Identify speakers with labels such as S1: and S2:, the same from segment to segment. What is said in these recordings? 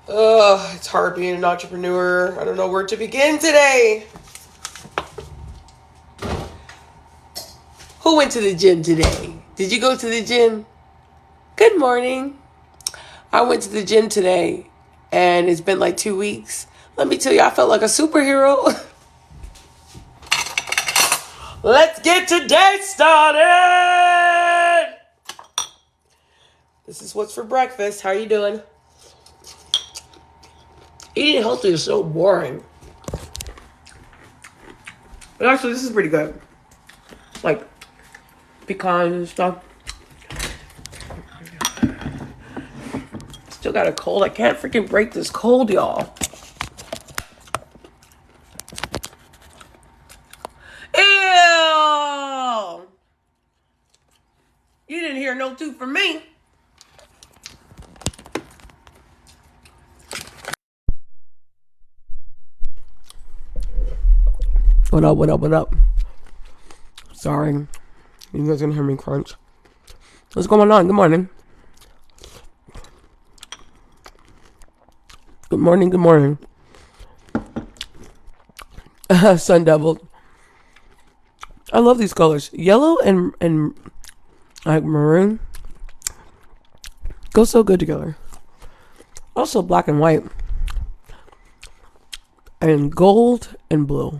S1: Ugh, it's hard being an entrepreneur. I don't know where to begin today. Who went to the gym today? Did you go to the gym? Good morning. I went to the gym today, and it's been like 2 weeks. Let me tell you, I felt like a superhero. Let's get today started. This is what's for breakfast. How are you doing? Eating healthy is so boring. But actually, this is pretty good. Like pecans and stuff. Still got a cold. I can't freaking break this cold, y'all. Ew! You didn't hear no toot from me. What up, what up, what up? Sorry. You guys gonna hear me crunch. What's going on? Good morning. Good morning, good morning. Sun Devil. I love these colors. Yellow and like maroon go so good together. Also black and white. And gold and blue.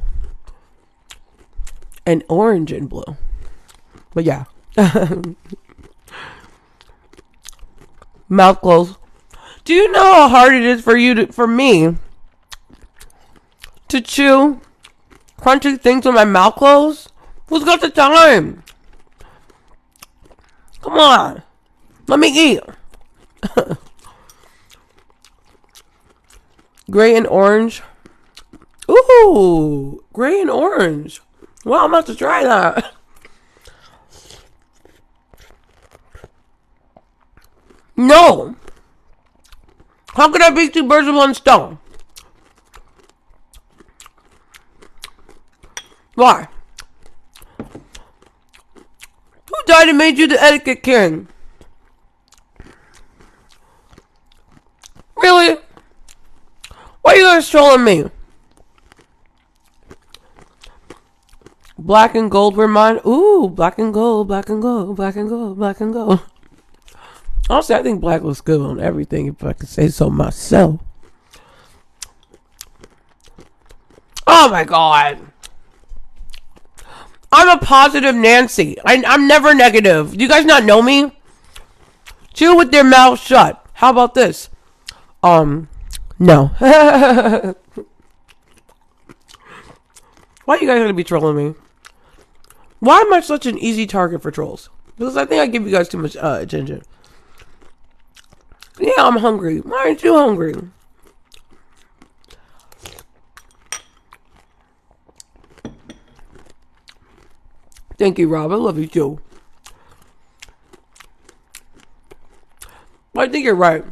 S1: And orange and blue. But yeah. Mouth closed. Do you know how hard it is for me to chew crunchy things with my mouth closed? Who's got the time? Come on. Let me eat. Gray and orange. Ooh, gray and orange. Well, I'm about to try that. No. How could I beat two birds with one stone? Why? Who died and made you the etiquette king? Really? Why are you guys trolling me? Black and gold were mine. Ooh, black and gold, black and gold, black and gold, black and gold. Honestly, I think black looks good on everything, if I could say so myself. Oh my god. I'm a positive Nancy. I'm never negative. Do you guys not know me? Chew with their mouth shut. How about this? No. Why are you guys gonna be trolling me? Why am I such an easy target for trolls? Because I think I give you guys too much attention. Yeah, I'm hungry. Why aren't you hungry? Thank you, Rob. I love you too. I think you're right.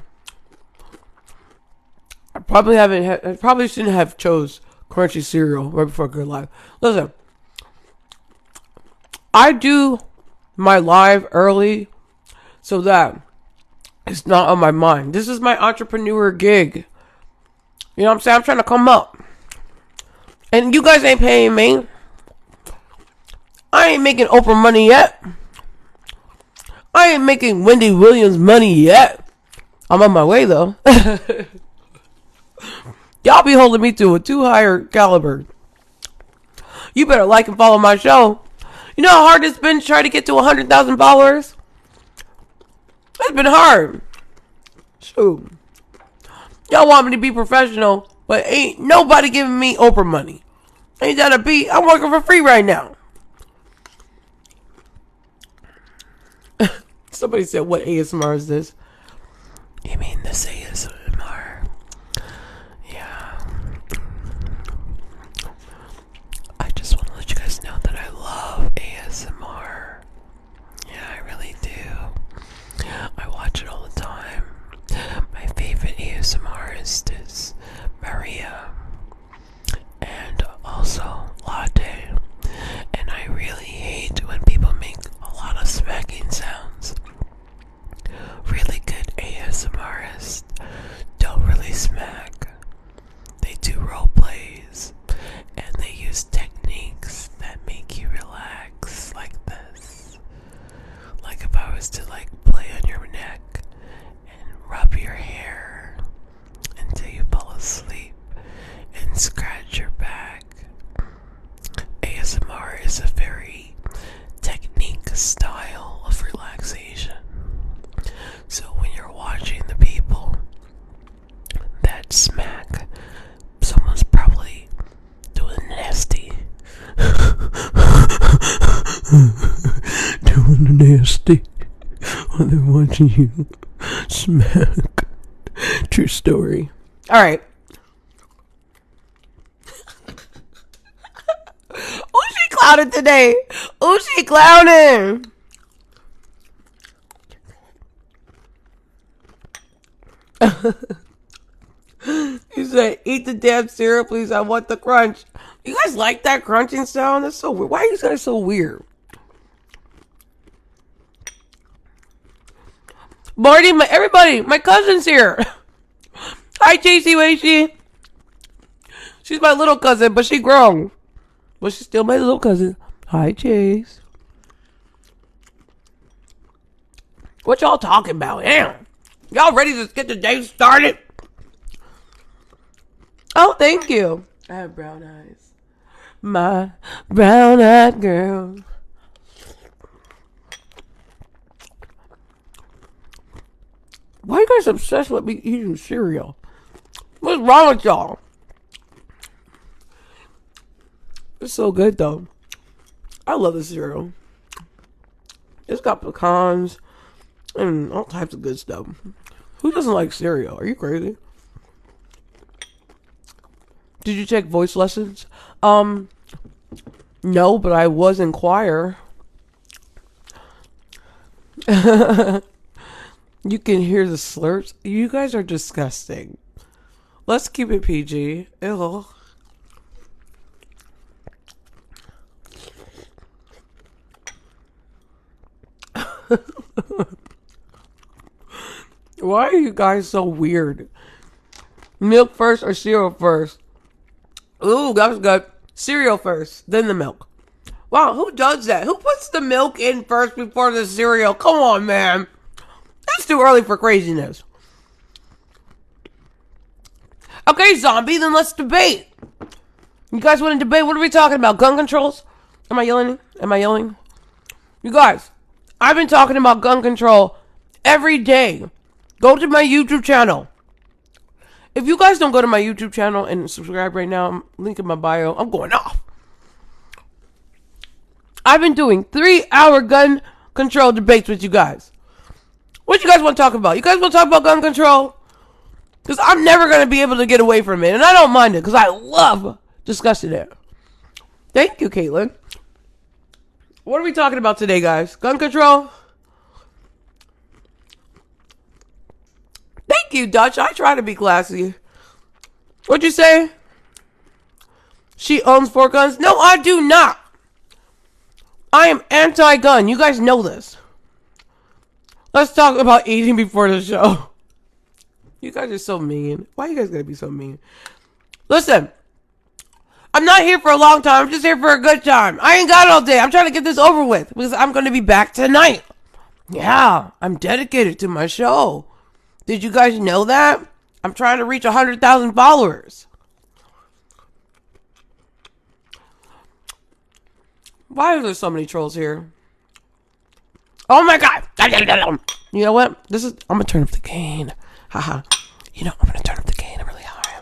S1: I probably shouldn't have chose crunchy cereal right before Good Life. Listen, I do my live early so that it's not on my mind. This is my entrepreneur gig. You know what I'm saying? I'm trying to come up. And you guys ain't paying me. I ain't making Oprah money yet. I ain't making Wendy Williams money yet. I'm on my way though. Y'all be holding me to a too higher caliber. You better like and follow my show. You know how hard it's been to try to get to 100,000 followers? It's been hard. Shoot. Y'all want me to be professional, but ain't nobody giving me Oprah money. Ain't that a beat? I'm working for free right now. Somebody said, what ASMR is this? You mean this ASMR? Yeah. I just want to let you guys know that I love ASMR. Yeah, I really do. I watch it all the time. My favorite ASMR is this Maria and also Latte. And I really hate when people make a lot of smacking sounds. Really likes to like play on your neck and rub your hair until you fall asleep and scratch your back. ASMR is a very technique style of relaxation. So when you're watching the people that smack, someone's probably doing nasty. Doing nasty while they're watching you smack. True story. Alright. Who's she clowning today? Who's she clowning? You said, eat the damn cereal, please. I want the crunch. You guys like that crunching sound? That's so weird. Why are you guys so weird? Marty, everybody, my cousin's here. Hi, Chasey Wacy. She's my little cousin, but she grown. But she's still my little cousin. Hi, Chase. What y'all talking about? Damn. Y'all ready to get the day started? Oh, thank you. I have brown eyes. My brown-eyed girl. Why are you guys obsessed with me eating cereal? What's wrong with y'all? It's so good, though. I love the cereal. It's got pecans and all types of good stuff. Who doesn't like cereal? Are you crazy? Did you take voice lessons? No, but I was in choir. You can hear the slurps. You guys are disgusting. Let's keep it PG. Ew. Why are you guys so weird? Milk first or cereal first? Ooh, that was good. Cereal first, then the milk. Wow, who does that? Who puts the milk in first before the cereal? Come on, man. That's too early for craziness. Okay, zombie, then let's debate. You guys want to debate? What are we talking about? Gun controls? Am I yelling? Am I yelling? You guys, I've been talking about gun control every day. Go to my YouTube channel. If you guys don't go to my YouTube channel and subscribe right now, link in my bio, I'm going off. I've been doing 3-hour gun control debates with you guys. What you guys want to talk about? You guys want to talk about gun control? Because I'm never going to be able to get away from it. And I don't mind it because I love discussing it. Thank you, Caitlin. What are we talking about today, guys? Gun control? Thank you, Dutch. I try to be classy. What'd you say? She owns 4 guns? No, I do not. I am anti-gun. You guys know this. Let's talk about eating before the show. You guys are so mean. Why are you guys gotta be so mean? Listen. I'm not here for a long time. I'm just here for a good time. I ain't got all day. I'm trying to get this over with. Because I'm going to be back tonight. Yeah. I'm dedicated to my show. Did you guys know that? I'm trying to reach 100,000 followers. Why are there so many trolls here? Oh my god! You know what? I'm gonna turn up the gain. Haha. You know, I'm gonna turn up the gain really high.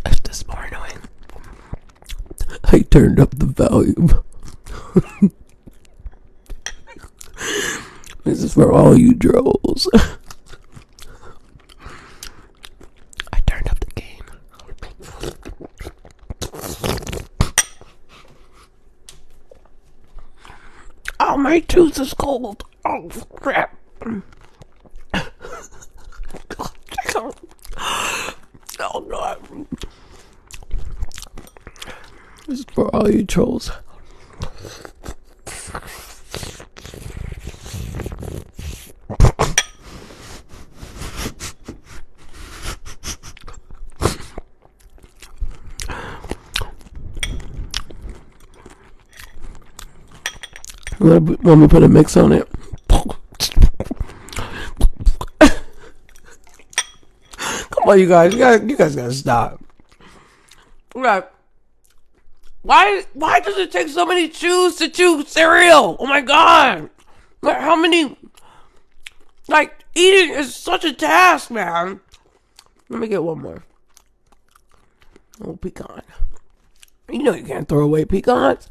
S1: Is this more annoying? I turned up the volume. This is for all you trolls. I turned up the gain. Oh, my tooth is cold. Oh, crap. Oh, God. This is for all you trolls. Let me put a mix on it. Come on, you guys gotta stop. Right. Why does it take so many chews to chew cereal? Oh my god. Like, how many, like, eating is such a task, man. Let me get one more. Oh, pecan. You know you can't throw away pecans.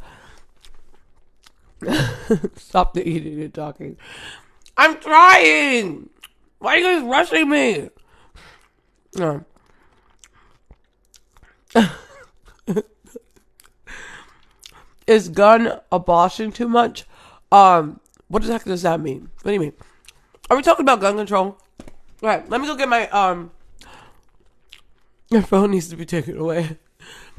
S1: Stop the eating and talking. I'm trying. Why are you guys rushing me? No. Is gun abortion too much? What the heck does that mean? What do you mean? Are we talking about gun control? All right, let me go get my Your phone needs to be taken away.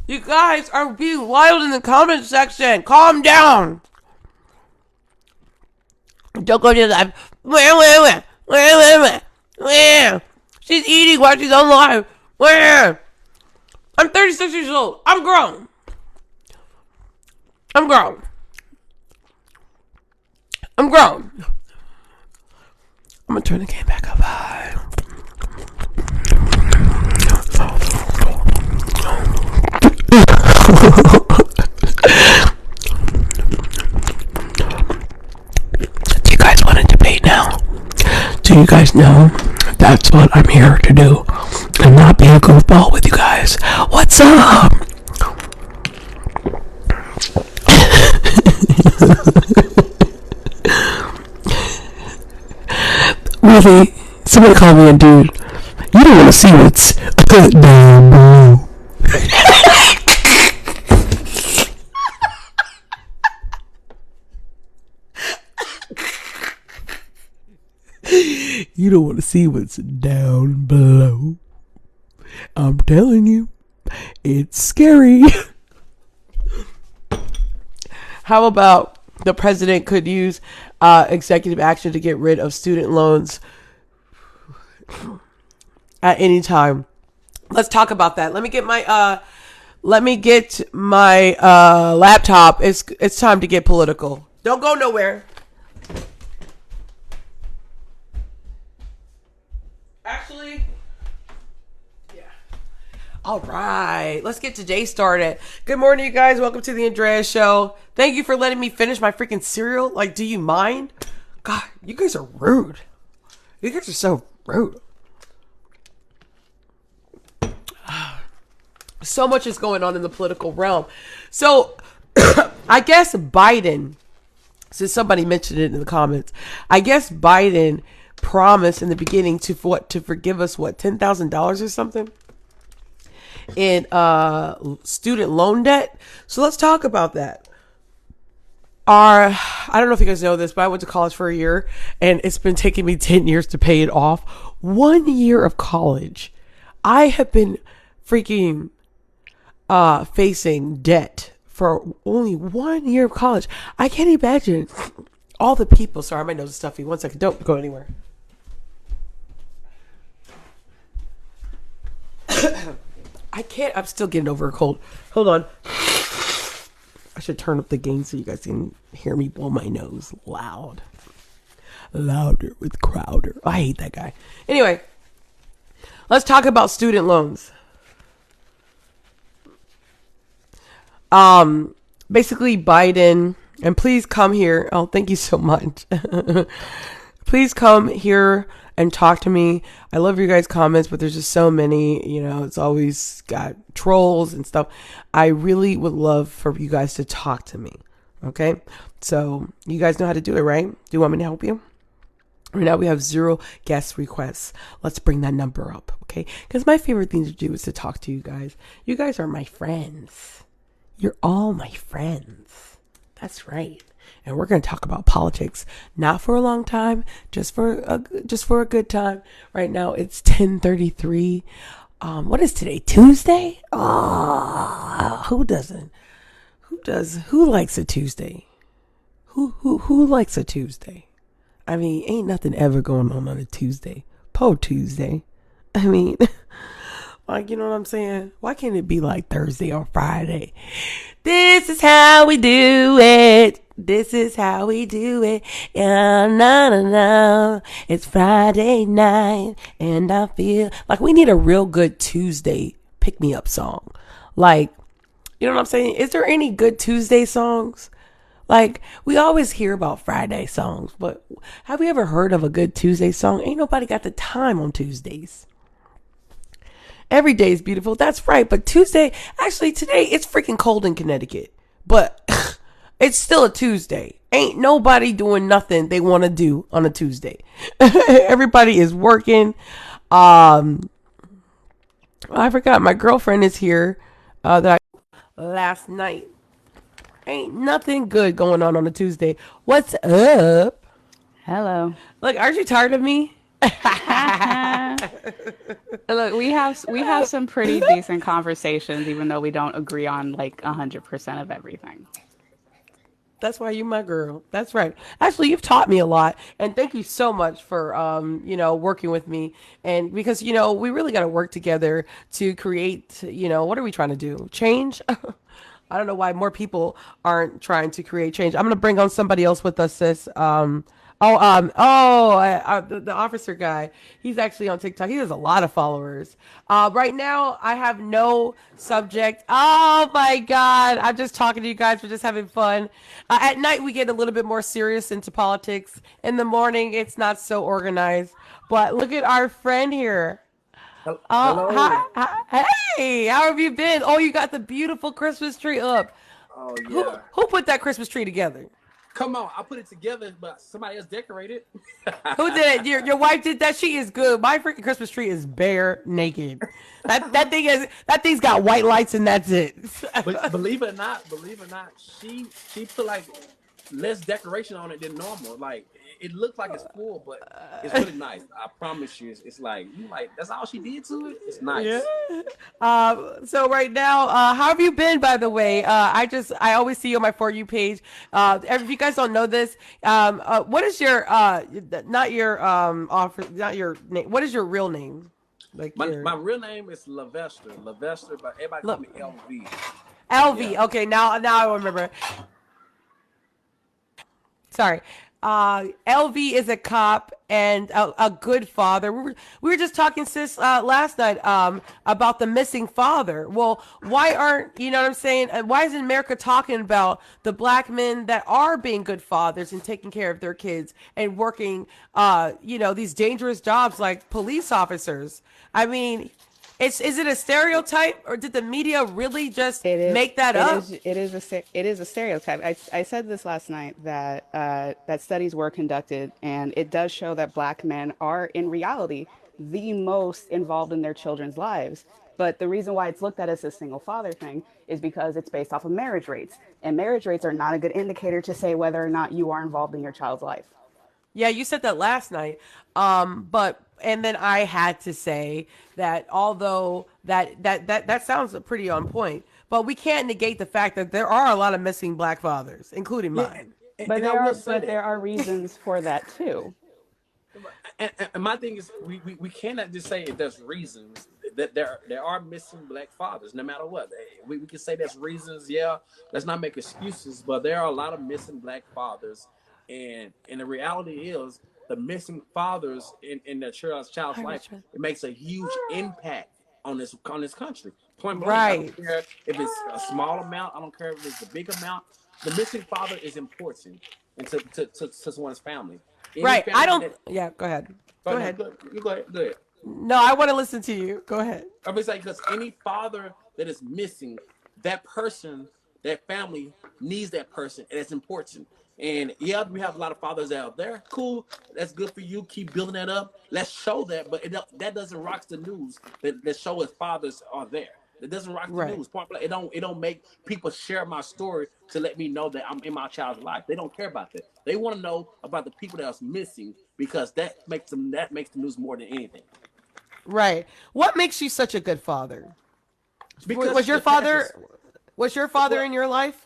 S1: You guys are being wild in the comment section. Calm down. Don't go to the live. Where? She's eating while she's on live. Where? I'm 36 years old. I'm grown. I'm gonna turn the game back up high. Do you guys want to debate now? Do you guys know that's what I'm here to do? And not be a goofball with you guys. What's up? Really? Somebody call me a dude. You don't want to see what's down below. You don't want to see what's down below. I'm telling you, it's scary. How about the president could use executive action to get rid of student loans at any time? Let's talk about that. Let me get my laptop. It's time to get political. Don't go nowhere. Actually, yeah. All right, let's get today started. Good morning, you guys. Welcome to the Andrea Show. Thank you for letting me finish my freaking cereal. Like, do you mind? God, you guys are rude. You guys are so rude. So much is going on in the political realm. So, I guess Biden, since somebody mentioned it in the comments, I guess Biden promised in the beginning to forgive us $10,000 or something in student loan debt. So let's talk about that. I don't know if you guys know this, but I went to college for a year and it's been taking me 10 years to pay it off. 1 year of college. I have been freaking facing debt for only 1 year of college. I can't imagine all the people. Sorry, my nose is stuffy. 1 second. Don't go anywhere. I can't. I'm still getting over a cold. Hold on. I should turn up the gain so you guys can hear me blow my nose loud. Louder with Crowder. I hate that guy. Anyway, let's talk about student loans. Basically Biden, and please come here. Oh, thank you so much. Please come here and talk to me. I love your guys' comments, but there's just so many, it's always got trolls and stuff. I really would love for you guys to talk to me. Okay. So you guys know how to do it, right? Do you want me to help you? Right now we have 0 guest requests. Let's bring that number up. Okay. Because my favorite thing to do is to talk to you guys. You guys are my friends. You're all my friends. That's right. And we're going to talk about politics, not for a long time, just for a good time. Right now it's 10:33. What is today? Tuesday? Oh, who doesn't? Who likes a Tuesday? Who likes a Tuesday? I mean, ain't nothing ever going on a Tuesday. Po Tuesday. I mean, my Like, you know what I'm saying? Why can't it be like Thursday or Friday? This is how we do it. This is how we do it. Yeah, na na na. It's Friday night, and I feel like we need a real good Tuesday pick me up song. Like, you know what I'm saying? Is there any good Tuesday songs? Like, we always hear about Friday songs, but have we ever heard of a good Tuesday song? Ain't nobody got the time on Tuesdays. Every day is beautiful. That's right. But Tuesday, actually, today it's freaking cold in Connecticut. But it's still a Tuesday. Ain't nobody doing nothing they want to do on a Tuesday. Everybody is working. I forgot my girlfriend is here. That I last night. Ain't nothing good going on a Tuesday. What's up?
S2: Hello.
S1: Look, aren't you tired of me?
S2: Look, we have some pretty decent conversations, even though we don't agree on like 100% of everything.
S1: That's why you my girl. That's right. Actually, you've taught me a lot, and thank you so much for working with me. And because we really got to work together to create. What are we trying to do? Change. I don't know why more people aren't trying to create change. I'm gonna bring on somebody else with us, sis. The officer guy. He's actually on TikTok. He has a lot of followers. Right now, I have no subject. Oh my God. I'm just talking to you guys. We're just having fun. At night, we get a little bit more serious into politics. In the morning, it's not so organized. But look at our friend here.
S3: Hello.
S1: Hey, how have you been? Oh, you got the beautiful Christmas tree up.
S3: Oh
S1: Who
S3: yeah.
S1: who put that Christmas tree together?
S3: Come on, I put it together, but somebody else decorated.
S1: Who did it? Your wife did that. She is good. My freaking Christmas tree is bare naked. That thing's got white lights and that's it.
S3: But believe it or not, she put like less decoration on it than normal. Like it looks like it's full, but it's really nice. I promise you, it's like you like that's all she did to it. It's
S1: Yeah.
S3: nice.
S1: So right now, how have you been? By the way, I always see you on my for you page. If you guys don't know this, what is your not your offer, not your name? What is your real name? Like
S3: My
S1: your
S3: real name is Lavester. Lavester, but everybody call
S1: look,
S3: me LV.
S1: LV.
S3: Yeah.
S1: Okay, now I remember. Sorry. LV is a cop and a good father. We were just talking, sis, last night about the missing father. Well, why aren't, you know what I'm saying? Why isn't America talking about the black men that are being good fathers and taking care of their kids and working, these dangerous jobs like police officers? I mean, is it a stereotype or did the media really just
S2: It is.
S1: make that
S2: It
S1: up?
S2: is. It is a stereotype. I said this last night that that studies were conducted, and it does show that black men are, in reality, the most involved in their children's lives. But the reason why it's looked at as a single father thing is because it's based off of marriage rates, and marriage rates are not a good indicator to say whether or not you are involved in your child's life.
S1: Yeah, you said that last night. But and then I had to say that although that sounds pretty on point, but we can't negate the fact that there are a lot of missing black fathers, including
S3: Yeah,
S1: mine.
S3: and I will say
S2: But
S3: that.
S2: there are reasons for that too.
S3: And my thing is, we cannot just say there's reasons that there are missing black fathers, no matter what. We can say there's reasons, yeah. Let's not make excuses, but there are a lot of missing black fathers, and the reality is the missing fathers in the child's
S1: Hi,
S3: life.
S1: Richard.
S3: It makes a huge impact on this country. Point blank. I don't
S1: Right.
S3: care if it's a small amount. I don't care if it's a big amount. The missing father is important to someone's family. Any
S1: Right. I
S3: family
S1: don't.
S3: that
S1: Yeah. Go ahead.
S3: go
S1: Go
S3: ahead, no,
S1: ahead.
S3: go, you go ahead, go ahead.
S1: No, I want to listen to you. Go ahead.
S3: I'm just saying because any father that is missing, that person, that family needs that person, and it's important. And yeah, we have a lot of fathers out there. Cool, that's good for you. Keep building that up. Let's show that, but that doesn't rock the news. That show us fathers are there. It doesn't rock the
S1: Right.
S3: news. Point blank. It don't make people share my story to let me know that I'm in my child's life. They don't care about that. They want to know about the people that's missing because that makes the news more than anything.
S1: Right. What makes you such a good father?
S3: Because
S1: Was your
S3: the past
S1: father
S3: is
S1: was your father
S3: well,
S1: in your life?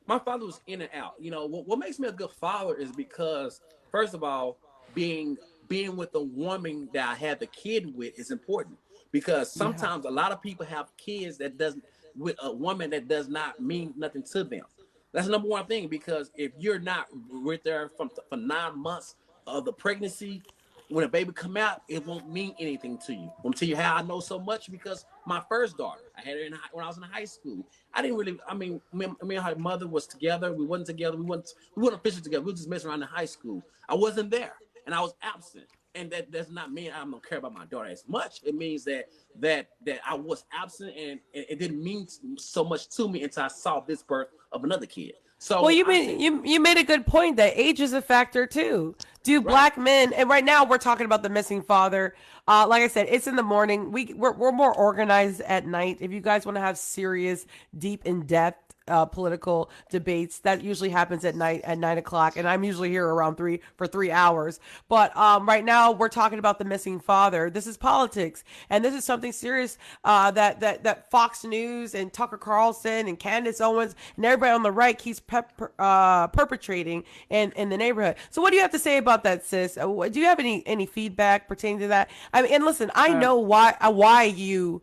S3: my father was in and out. What makes me a good father is because first of all, being being with the woman that I had the kid with is important because
S1: Yeah.
S3: sometimes a lot of people have kids that doesn't with a woman that does not mean nothing to them. That's the number one thing, because if you're not right there for 9 months of the pregnancy, when a baby come out, it won't mean anything to you. I'm tell you how I know so much, because my first daughter, I had her when I was in high school. I didn't really, I mean, me and her mother was together. We wasn't together. We weren't officially together. We were just messing around in high school. I wasn't there, and I was absent. And that does not mean I don't care about my daughter as much. It means that I was absent, and it didn't mean so much to me until I saw this birth of another kid.
S1: Well,
S3: So
S1: you
S3: I
S1: made
S3: think,
S1: you made a good point that age is a factor too. Do
S3: right.
S1: black men, and right now we're talking about the missing father. Like I said, it's in the morning. We're more organized at night. If you guys want to have serious, deep, in depth political debates, that usually happens at night at 9 o'clock, and I'm usually here around 3 for 3 hours. But right now we're talking about the missing father. This is politics, and this is something serious that Fox News and Tucker Carlson and Candace Owens and everybody on the right keeps perpetrating in the neighborhood. So what do you have to say about that, sis? Do you have any feedback pertaining to that? I mean, and listen, I
S2: Uh,
S1: know why you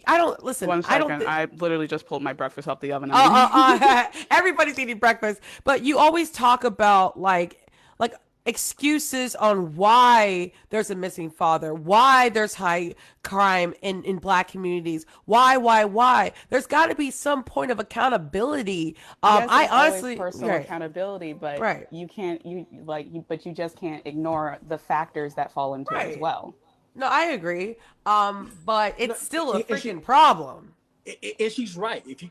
S1: I don't listen.
S2: One
S1: I don't
S2: second.
S1: think
S2: I literally just pulled my breakfast out the oven. I'm eating.
S1: everybody's eating breakfast, but you always talk about like excuses on why there's a missing father, why there's high crime in black communities, why. There's got to be some point of accountability.
S2: Yes,
S1: I
S2: there's always
S1: honestly,
S2: personal
S1: right,
S2: accountability, but
S1: right,
S2: you can't but you just can't ignore the factors that fall into it as
S1: right.
S2: well.
S1: No, I agree. But
S3: No,
S1: it's still a
S3: and she
S1: freaking problem.
S3: and she's right. If you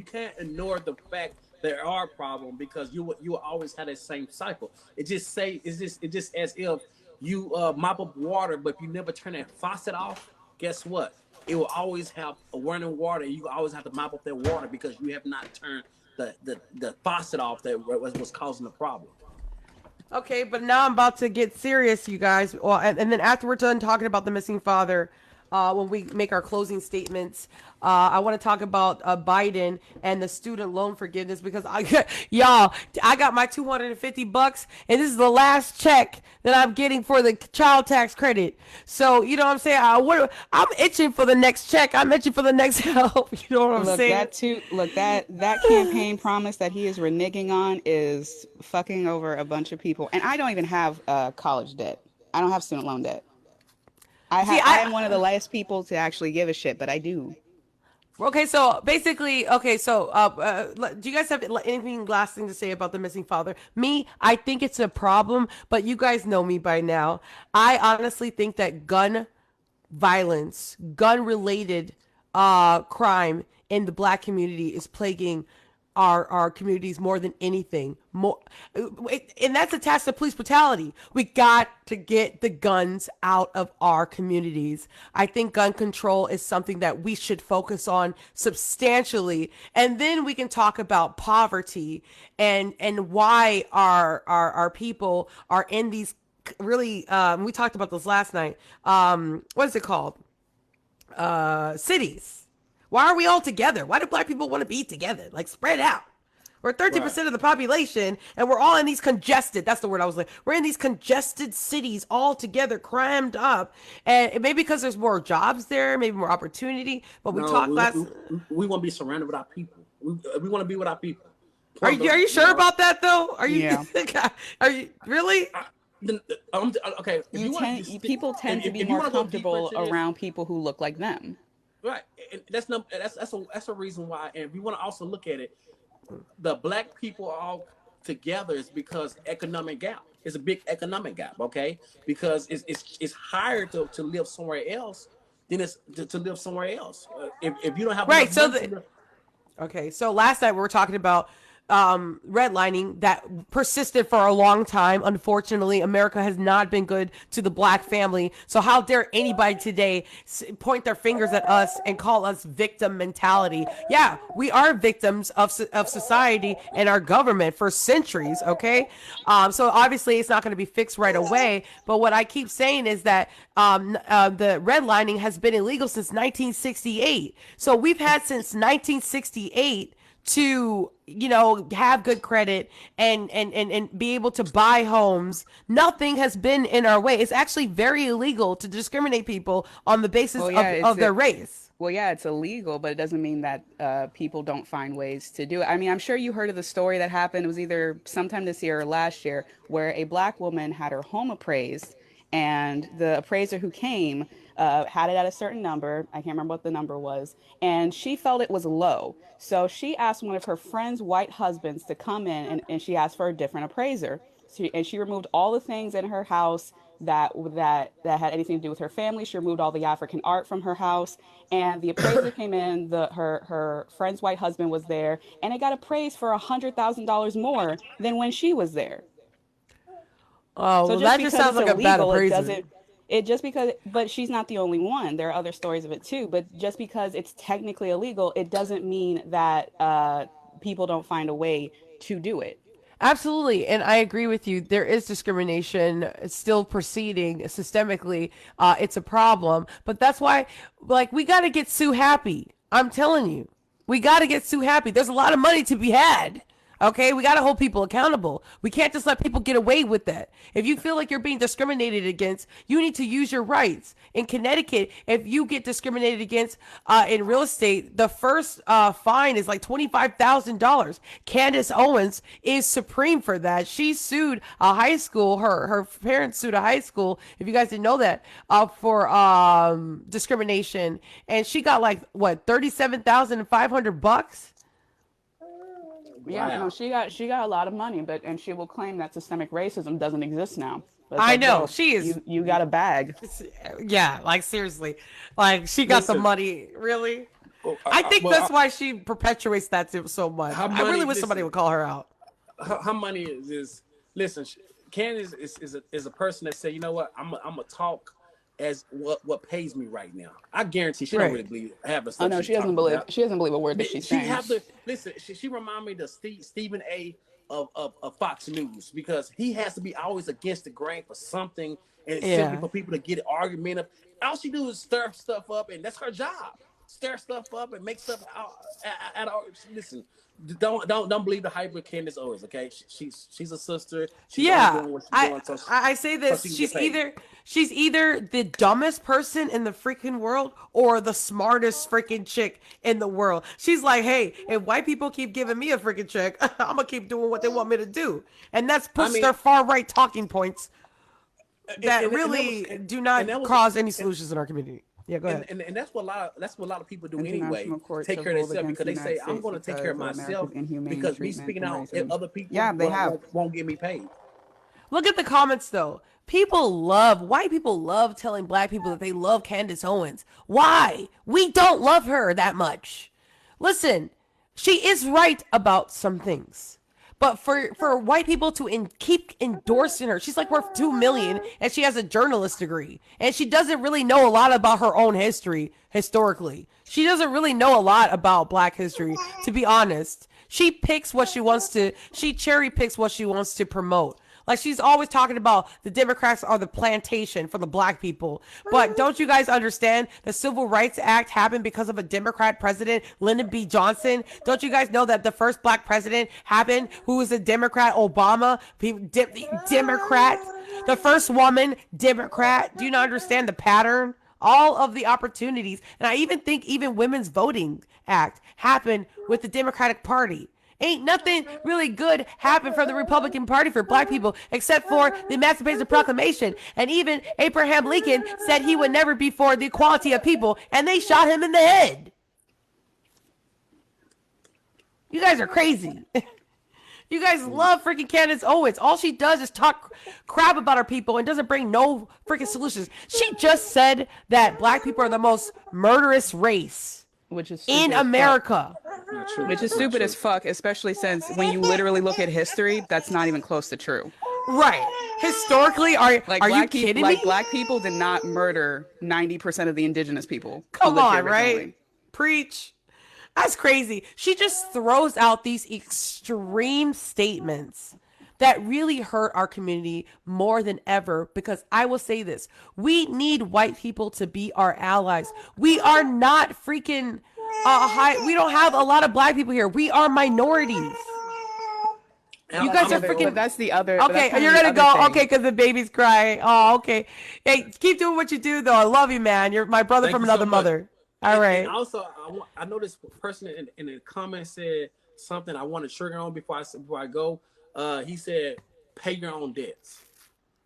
S3: can't ignore the fact there are problems, because you will always have that same cycle. It just as if you mop up water, but if you never turn that faucet off, guess what? It will always have a running water. You always have to mop up that water because you have not turned the faucet off that was causing the problem.
S1: Okay, but now I'm about to get serious, you guys. Well, and then after we're done talking about the missing father, when we make our closing statements, I want to talk about Biden and the student loan forgiveness, because y'all, I got my $250, and this is the last check that I'm getting for the child tax credit. So you know what I'm saying? I'm itching for the next check. I'm itching for the next help. You know what I'm
S2: Look,
S1: saying?
S2: that campaign promise that he is reneging on is fucking over a bunch of people. And I don't even have college debt. I don't have student loan debt.
S1: See,
S2: I am one of the last people to actually give a shit, but I do.
S1: Okay, so basically, okay, so do you guys have anything last thing to say about the missing father? Me, I think it's a problem, but you guys know me by now. I honestly think that gun violence, gun related crime in the black community is plaguing our communities more than anything. More, and that's attached to police brutality. We got to get the guns out of our communities. I think gun control is something that we should focus on substantially, and then we can talk about poverty and why our people are in these really. We talked about this last night. What is it called? Cities. Why are we all together? Why do black people want to be together? Like, spread out. We're
S3: Right.
S1: 13% of the population, and we're all in these congested, that's the word I was like, we're in these congested cities all together, crammed up. And maybe because there's more jobs there, maybe more opportunity. But we
S3: No,
S1: talked last.
S3: we want to be surrounded with our people. We want to be with our people.
S1: Are you sure about that though? Are you
S2: Yeah.
S1: are you really?
S3: Okay, if you want to,
S2: People tend to be
S3: if you
S2: more
S3: want to go deeper
S2: comfortable
S3: into this,
S2: around people who look like them.
S3: right? And that's a reason why. And if you want to also look at it, the black people are all together is because economic gap. It's a big economic gap, okay? Because it's higher to live somewhere else than it's to live somewhere else. If you don't have
S1: Right.
S3: enough
S1: So
S3: money to
S1: the
S3: live,
S1: Okay, so last night we were talking about redlining that persisted for a long time. Unfortunately, America has not been good to the black family. So how dare anybody today point their fingers at us and call us victim mentality? Yeah, we are victims of society and our government for centuries. Okay, so obviously it's not going to be fixed right away. But what I keep saying is that the redlining has been illegal since 1968. So we've had since 1968 to, have good credit and be able to buy homes. Nothing has been in our way. It's actually very illegal to discriminate people on the basis
S2: Well, yeah,
S1: of their race.
S2: well, yeah, it's illegal, but it doesn't mean that people don't find ways to do it. I mean, I'm sure you heard of the story that happened. It was either sometime this year or last year, where a black woman had her home appraised, and the appraiser who came had it at a certain number. I can't remember what the number was, and she felt it was low. So she asked one of her friend's white husbands to come in, and she asked for a different appraiser. And she removed all the things in her house that had anything to do with her family. She removed all the African art from her house, and the appraiser came in. Her friend's white husband was there, and it got appraised for $100,000 more than when she was there.
S1: Oh,
S2: So
S1: well,
S2: just
S1: that just
S2: because
S1: sounds
S2: it's
S1: like a bad
S2: illegal, it
S1: appraiser.
S2: doesn't. It just because, but she's not the only one. There are other stories of it too. But just because it's technically illegal, it doesn't mean that people don't find a way to do it.
S1: Absolutely, and I agree with you. There is discrimination still proceeding systemically. It's a problem, but that's why, like, we got to get Sue happy. I'm telling you, we got to get Sue happy. There's a lot of money to be had. Okay, we got to hold people accountable. We can't just let people get away with that. If you feel like you're being discriminated against, you need to use your rights. In Connecticut, if you get discriminated against in real estate, the first fine is like $25,000. Candace Owens is supreme for that. She sued a high school. Her parents sued a high school. If you guys didn't know that, for discrimination, and she got like what, $37,500.
S2: Yeah,
S3: Wow.
S2: no, she got a lot of money, but and she will claim that systemic racism doesn't exist now. But it's
S1: I
S2: like,
S1: know
S2: girl,
S1: she is.
S2: you got a bag.
S1: Yeah, like seriously, like she got the
S3: Listen.
S1: money. Really,
S3: Well,
S1: I think
S3: well,
S1: that's why she perpetuates that so much.
S3: how
S1: I really
S3: money?
S1: wish somebody
S3: Listen,
S1: would call her out.
S3: her money is listen. Candace is a person that said, you know what, I'm gonna talk as what pays me right now. I guarantee she don't
S1: Right.
S3: really believe half the
S2: Oh
S3: stuff
S2: no,
S3: she's talking about.
S2: she doesn't believe a word that she's
S3: She
S2: saying.
S3: have to listen. She remind me of Stephen A. Of Fox News, because he has to be always against the grain for something, and simply
S1: Yeah.
S3: for people to get an argument up. All she do is stir stuff up, and that's her job. Stir stuff up and make stuff out. Listen, don't believe the hype with Candace Owens. Okay, she's a sister. She's only
S1: Yeah,
S3: doing what she's
S1: I
S3: doing
S1: I say
S3: so
S1: this.
S3: she can get paid.
S1: She's either the dumbest person in the freaking world or the smartest freaking chick in the world. She's like, hey, if white people keep giving me a freaking check, I'm gonna keep doing what they want me to do, and that's
S3: I
S1: puts
S3: mean,
S1: their far right talking points that
S3: and that
S1: really
S3: was
S1: do
S3: and that
S1: not
S3: was
S1: cause any
S3: and,
S1: solutions in our community. Yeah, go ahead.
S3: and that's what a lot of people do anyway.
S2: International courts
S3: Take
S2: have
S3: care of
S2: ruled
S3: themselves
S2: against
S3: because
S2: the
S3: they say
S2: United
S3: I'm
S2: States
S3: going to take care of
S2: because of
S3: myself
S2: America's inhumane
S3: because me
S2: treatment
S3: speaking
S2: and
S3: out,
S2: racism.
S3: other people
S2: Yeah, they have.
S3: won't get me paid.
S1: Look at the comments though. White people love telling black people that they love Candace Owens. Why? We don't love her that much. Listen, she is right about some things. But for white people to keep endorsing her, she's like worth 2 million, and she has a journalist degree, and she doesn't really know a lot about her own history historically. She doesn't really know a lot about Black history, to be honest. She picks what she wants to. She cherry picks what she wants to promote. Like she's always talking about the Democrats are the plantation for the black people. But don't you guys understand the Civil Rights Act happened because of a Democrat president, Lyndon B. Johnson? Don't you guys know that the first black president happened who was a Democrat, Obama, Democrat? The first woman, Democrat. Do you not understand the pattern? All of the opportunities. And I even think even Women's Voting Act happened with the Democratic Party. Ain't nothing really good happened from the Republican Party for black people except for the Emancipation Proclamation. And even Abraham Lincoln said he would never be for the equality of people, and they shot him in the head. You guys are crazy. You guys love freaking Candace Owens. All she does is talk crap about her people and doesn't bring no freaking solutions. She just said that black people are the most murderous race
S2: Which is
S1: in
S2: stupid as fuck.
S1: America.
S3: Not true.
S2: Which is
S3: Not
S2: stupid
S3: true.
S2: as fuck, especially since when you literally look at history, that's not even close to true.
S1: Right. Historically, are you kidding me?
S2: Like black people did not murder 90% of the indigenous people. who
S1: Come
S2: lived here
S1: on, right?
S2: originally.
S1: Preach. That's crazy. She just throws out these extreme statements that really hurt our community more than ever, because I will say this. We need white people to be our allies. We are not freaking We don't have a lot of black people here. We are minorities.
S3: And
S1: You guys are
S2: But
S1: freaking.
S2: that's the other. But that's
S1: Okay,
S2: kind
S1: you're
S2: of the
S1: gonna
S2: other
S1: go.
S2: thing.
S1: Okay, because the baby's crying. Oh, okay. Hey, keep doing what you do, though. I love you, man. You're my brother
S3: thank
S1: from
S3: you so
S1: another
S3: much.
S1: mother. All
S3: And
S1: right.
S3: also, I know this person in the comments said something I want to trigger on before I go. He said, "Pay your own debts."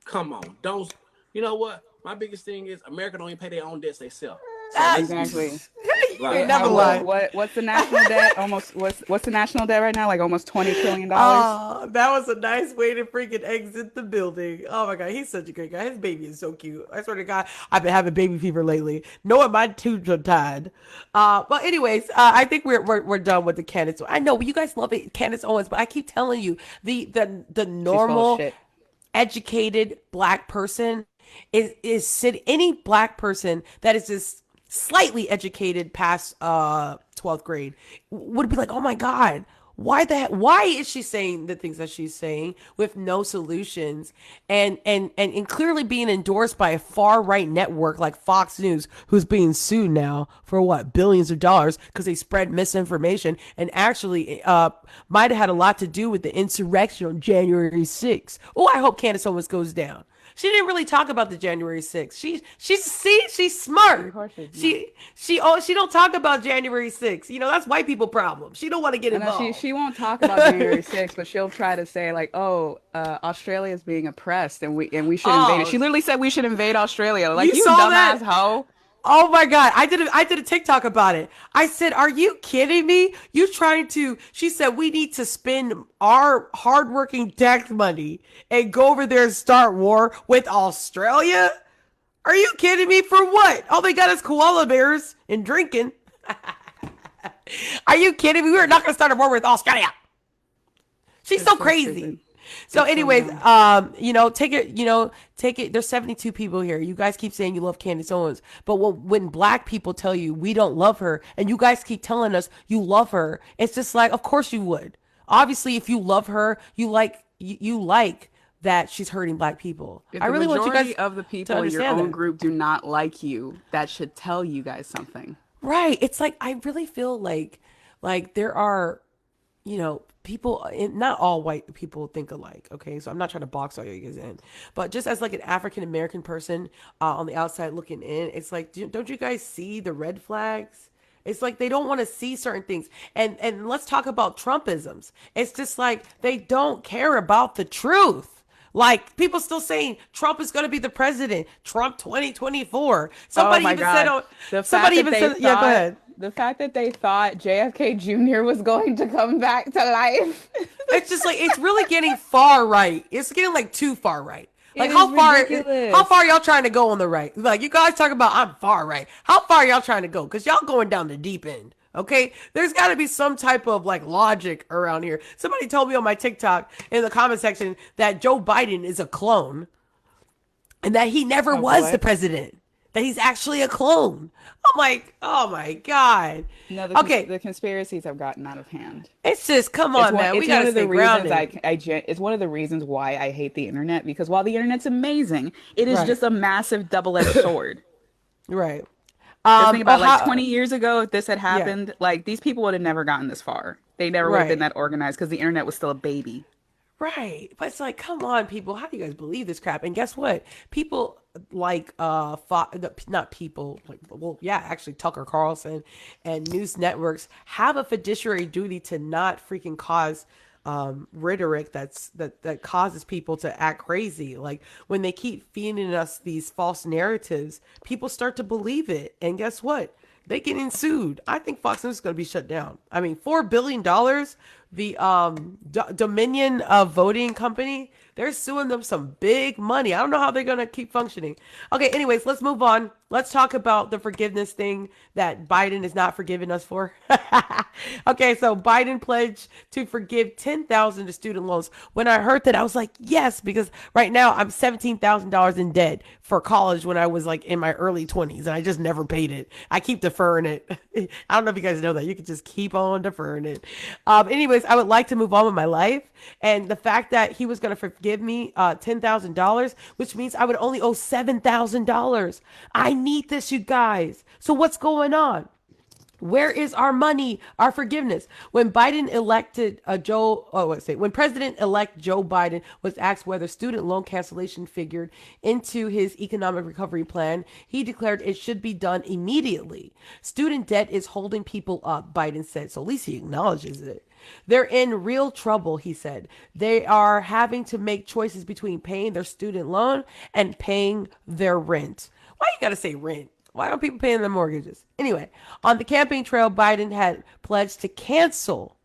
S3: Come on, don't. You know what? My biggest thing is America don't even pay their own debts themselves. So
S1: Ah,
S3: let's
S2: Exactly.
S1: you ain't
S3: right.
S1: never
S2: How
S1: lie.
S2: what's the national debt? Almost what's the national debt right now? Like almost $20 trillion.
S1: Oh, that was a nice way to freaking exit the building. Oh my God, he's such a great guy. His baby is so cute. I swear to God, I've been having baby fever lately. Knowing my tubes are tied. But anyways, I think we're done with the Candace. I know you guys love it, Candace Owens, but I keep telling you the
S2: She's full of
S1: normal
S2: shit.
S1: educated black person is any black person that is just slightly educated past 12th grade would be like, oh my God, why is she saying the things that she's saying with no solutions and clearly being endorsed by a far right network like Fox News, who's being sued now for what, billions of dollars because they spread misinformation and actually might have had a lot to do with the insurrection on January 6th. Oh, I hope Candace Owens goes down. She didn't really talk about the January 6th. She's smart.
S2: Of course she's not.
S1: She don't talk about January 6th. You know, that's white people problem. She don't want to get
S2: I know
S1: involved.
S2: she won't talk about January 6th, but she'll try to say like, "Oh, Australia is being oppressed, and we should invade it."
S1: Oh,
S2: She literally said we should invade Australia. Like
S1: you
S2: you
S1: saw
S2: dumbass
S1: that?
S2: hoe.
S1: Oh my God. I did a TikTok about it. I said, are you kidding me? She said, we need to spend our hardworking tax money and go over there and start war with Australia? Are you kidding me? For what? All they got is koala bears and drinking. Are you kidding me? We're not going to start a war with Australia. She's
S2: It's
S1: so
S2: so
S1: crazy.
S2: stupid.
S1: So,
S2: It's so
S1: anyways,
S2: dumb.
S1: take it. There's 72 people here. You guys keep saying you love Candace Owens, but when black people tell you we don't love her, and you guys keep telling us you love her, it's just like, of course you would. Obviously, if you love her, you like that she's hurting black people.
S2: If
S1: I
S2: the
S1: really want you guys
S2: majority of the
S1: to
S2: people in your
S1: understand
S2: own
S1: that.
S2: group do not like you, that should tell you guys something.
S1: Right. It's like I really feel like there are, people, not all white people think alike. Okay, so I'm not trying to box all you guys in, but just as like an African American person on the outside looking in, it's like, don't you guys see the red flags? It's like they don't want to see certain things. And let's talk about Trumpisms. It's just like they don't care about the truth. Like people still saying Trump is going to be the president. Trump 2024.
S2: Oh
S1: Somebody
S2: my
S1: even said,
S2: God.
S1: oh,
S2: The
S1: somebody
S2: fact that
S1: even
S2: they
S1: said, yeah, go
S2: thought
S1: ahead.
S2: the fact that they thought JFK Jr. was going to come back to life.
S1: It's just like it's really getting far right. It's getting like too far right. Like
S2: It is
S1: how
S2: ridiculous.
S1: far y'all trying to go on the right? Like you guys talk about I'm far right. How far y'all trying to go? Because y'all going down the deep end. Okay, there's got to be some type of like logic around here. Somebody told me on my TikTok in the comment section that Joe Biden is a clone and that he never
S2: Of
S1: was the
S2: what?
S1: president. That he's actually a clone. I'm like, oh my God.
S2: No,
S1: Okay,
S2: the conspiracies have gotten out of hand.
S1: it's just come on, man. We
S2: It's one
S1: gotta
S2: of the
S1: stay
S2: reasons
S1: grounded.
S2: it's one of the reasons why I hate the internet, because while the internet's amazing, it is
S1: Right,
S2: just a massive double-edged sword.
S1: right.
S2: Because think about like 20
S1: Ohio.
S2: years ago, if this had
S1: Yeah,
S2: happened, like these people would have never gotten this far. They never would have been
S1: right,
S2: that organized because the internet was still a baby.
S1: right. But it's like, come on, people. How do you guys believe this crap? And guess what? People like not people like, well, yeah, actually Tucker Carlson and news networks have a fiduciary duty to not freaking cause rhetoric that causes people to act crazy. Like when they keep feeding us these false narratives, people start to believe it. And guess what? They getting sued. I think Fox News is going to be shut down. I mean, $4 billion. The Dominion voting company, they're suing them some big money. I don't know how they're going to keep functioning. Okay, anyways, let's move on. Let's talk about the forgiveness thing that Biden is not forgiving us for. Okay, so Biden pledged to forgive 10,000 to student loans. When I heard that, I was like, yes, because right now I'm $17,000 in debt for college when I was like in my early 20s and I just never paid it. I keep deferring it. I don't know if you guys know that. You can just keep on deferring it. Anyways, I would like to move on with my life. And the fact that he was going to forgive me $10,000, which means I would only owe $7,000. I need this, you guys. So what's going on? Where is our money, our forgiveness? When Biden elected when President-elect Joe Biden was asked whether student loan cancellation figured into his economic recovery plan, he declared it should be done immediately. Student debt is holding people up, Biden said. So at least he acknowledges it. They're in real trouble, he said. They are having to make choices between paying their student loan and paying their rent. Why you gotta say rent? Why aren't people paying their mortgages? Anyway, on the campaign trail, Biden had pledged to cancel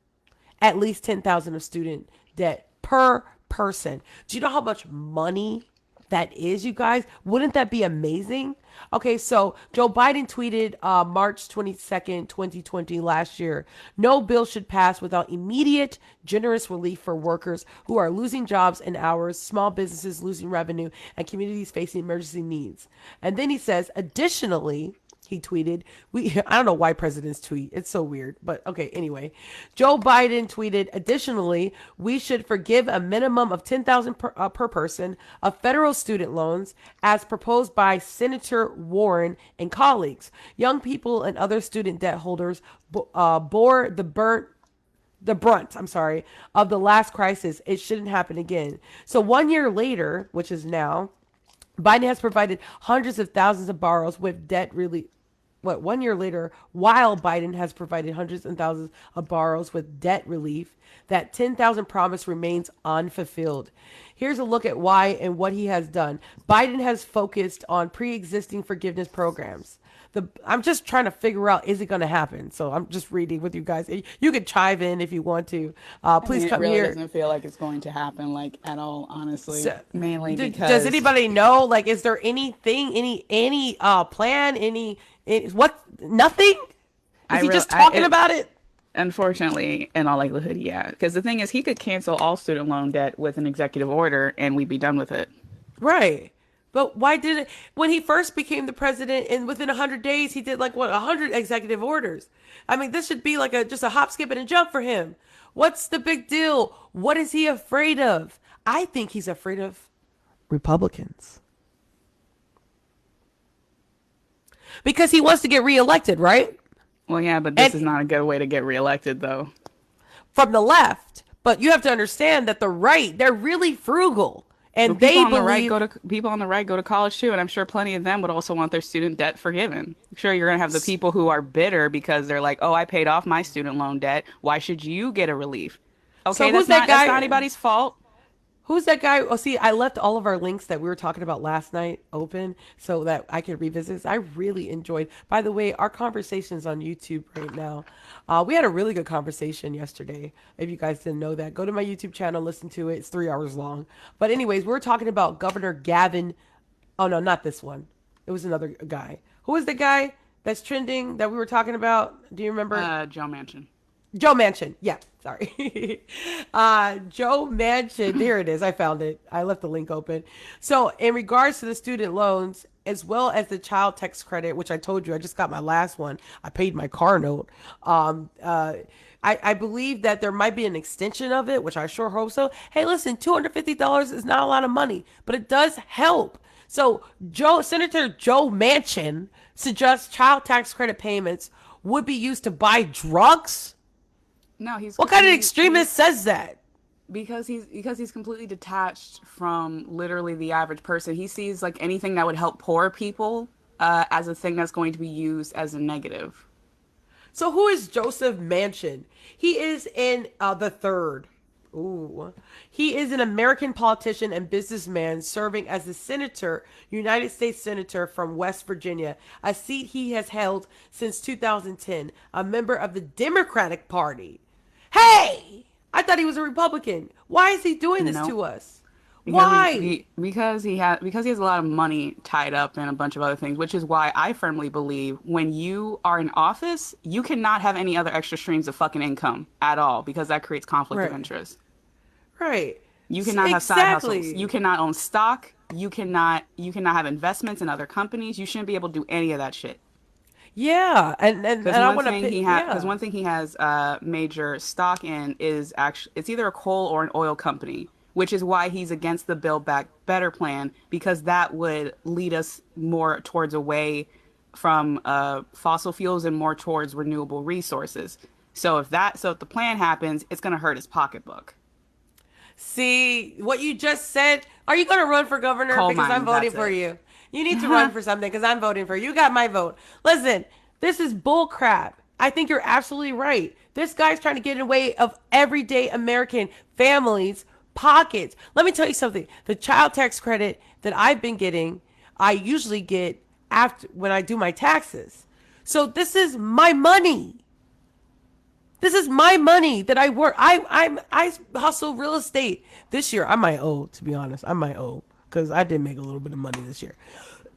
S1: at least 10,000 of student debt per person. Do you know how much money that is, you guys? Wouldn't that be amazing? Okay, so Joe Biden tweeted March 22nd, 2020, last year, no bill should pass without immediate, generous relief for workers who are losing jobs and hours, small businesses losing revenue, and communities facing emergency needs. And then he says, additionally, he tweeted, I don't know why presidents tweet. It's so weird. But okay, anyway. Joe Biden tweeted, additionally, we should forgive a minimum of 10,000 per person of federal student loans as proposed by Senator Warren and colleagues. Young people and other student debt holders bore the brunt, of the last crisis. It shouldn't happen again. So 1 year later, which is now, Biden has provided hundreds of thousands of borrowers with debt relief. 1 year later, while Biden has provided hundreds and thousands of borrowers with debt relief, that 10,000 promise remains unfulfilled. Here's a look at why and what he has done. Biden has focused on pre-existing forgiveness programs. I'm just trying to figure out, is it going to happen? So I'm just reading with you guys. You could chive in if you want to. Please come
S2: here. It really
S1: here.
S2: doesn't feel like it's going to happen, like, at all, honestly.
S1: So,
S2: mainly because...
S1: Does anybody know, like, is there anything, any plan, what, nothing? Is he just talking about it?
S2: Unfortunately, in all likelihood, yeah. Because the thing is, he could cancel all student loan debt with an executive order and we'd be done with it.
S1: Right. But why did it, when he first became the president and within 100 days, he did 100 executive orders. I mean, this should be just a hop, skip, and a jump for him. What's the big deal? What is he afraid of? I think he's afraid of Republicans. Because he wants to get reelected, right?
S2: Well, yeah, but this is not a good way to get reelected, though.
S1: From the left. But you have to understand that the right, they're really frugal. And
S2: people on the right go to college too, and I'm sure plenty of them would also want their student debt forgiven. I'm sure you're gonna have the people who are bitter because they're like, "Oh, I paid off my student loan debt. Why should you get a relief?" Okay,
S1: so that's not
S2: anybody's fault.
S1: Who's that guy? Oh, see, I left all of our links that we were talking about last night open so that I could revisit this. I really enjoyed. By the way, our conversation's on YouTube right now. We had a really good conversation yesterday. If you guys didn't know that, go to my YouTube channel, listen to it. It's 3 hours long. But anyways, we were talking about Governor Gavin. Oh, no, not this one. It was another guy. Who was the guy that's trending that we were talking about? Do you remember?
S2: Joe Manchin.
S1: Joe Manchin. Yeah, sorry. Joe Manchin. There it is. I found it. I left the link open. So in regards to the student loans, as well as the child tax credit, which I told you, I just got my last one. I paid my car note. I believe that there might be an extension of it, which I sure hope so. Hey, listen, $250 is not a lot of money, but it does help. So Senator Joe Manchin suggests child tax credit payments would be used to buy drugs.
S2: No,
S1: what kind of extremist says that?
S2: Because he's completely detached from literally the average person. He sees anything that would help poor people as a thing that's going to be used as a negative.
S1: So who is Joseph Manchin? He is in the third. Ooh. He is an American politician and businessman serving as the United States Senator from West Virginia, a seat he has held since 2010, a member of the Democratic Party. Hey, I thought he was a Republican. Why is he doing this to us? Why?
S2: Because he has a lot of money tied up in a bunch of other things, which is why I firmly believe when you are in office, you cannot have any other extra streams of fucking income at all, because that creates conflict of interest.
S1: Right.
S2: You cannot have side hustles. You cannot own stock. You cannot have investments in other companies. You shouldn't be able to do any of that shit.
S1: Yeah, and I want to
S2: because one thing he has major stock in is it's either a coal or an oil company, which is why he's against the Build Back Better plan, because that would lead us more towards a way fossil fuels and more towards renewable resources. So if the plan happens, it's going to hurt his pocketbook.
S1: See what you just said? Are you going to run for governor?
S2: Coal
S1: Because I'm
S2: mines,
S1: voting
S2: that's
S1: for
S2: it.
S1: you. You need to run for something because I'm voting for you. You got my vote. Listen, this is bull crap. I think you're absolutely right. This guy's trying to get in the way of everyday American families' pockets. Let me tell you something. The child tax credit that I've been getting, I usually get after when I do my taxes. So this is my money. This is my money that I work. I hustle real estate this year. I might owe, to be honest. I might owe because I did make a little bit of money this year.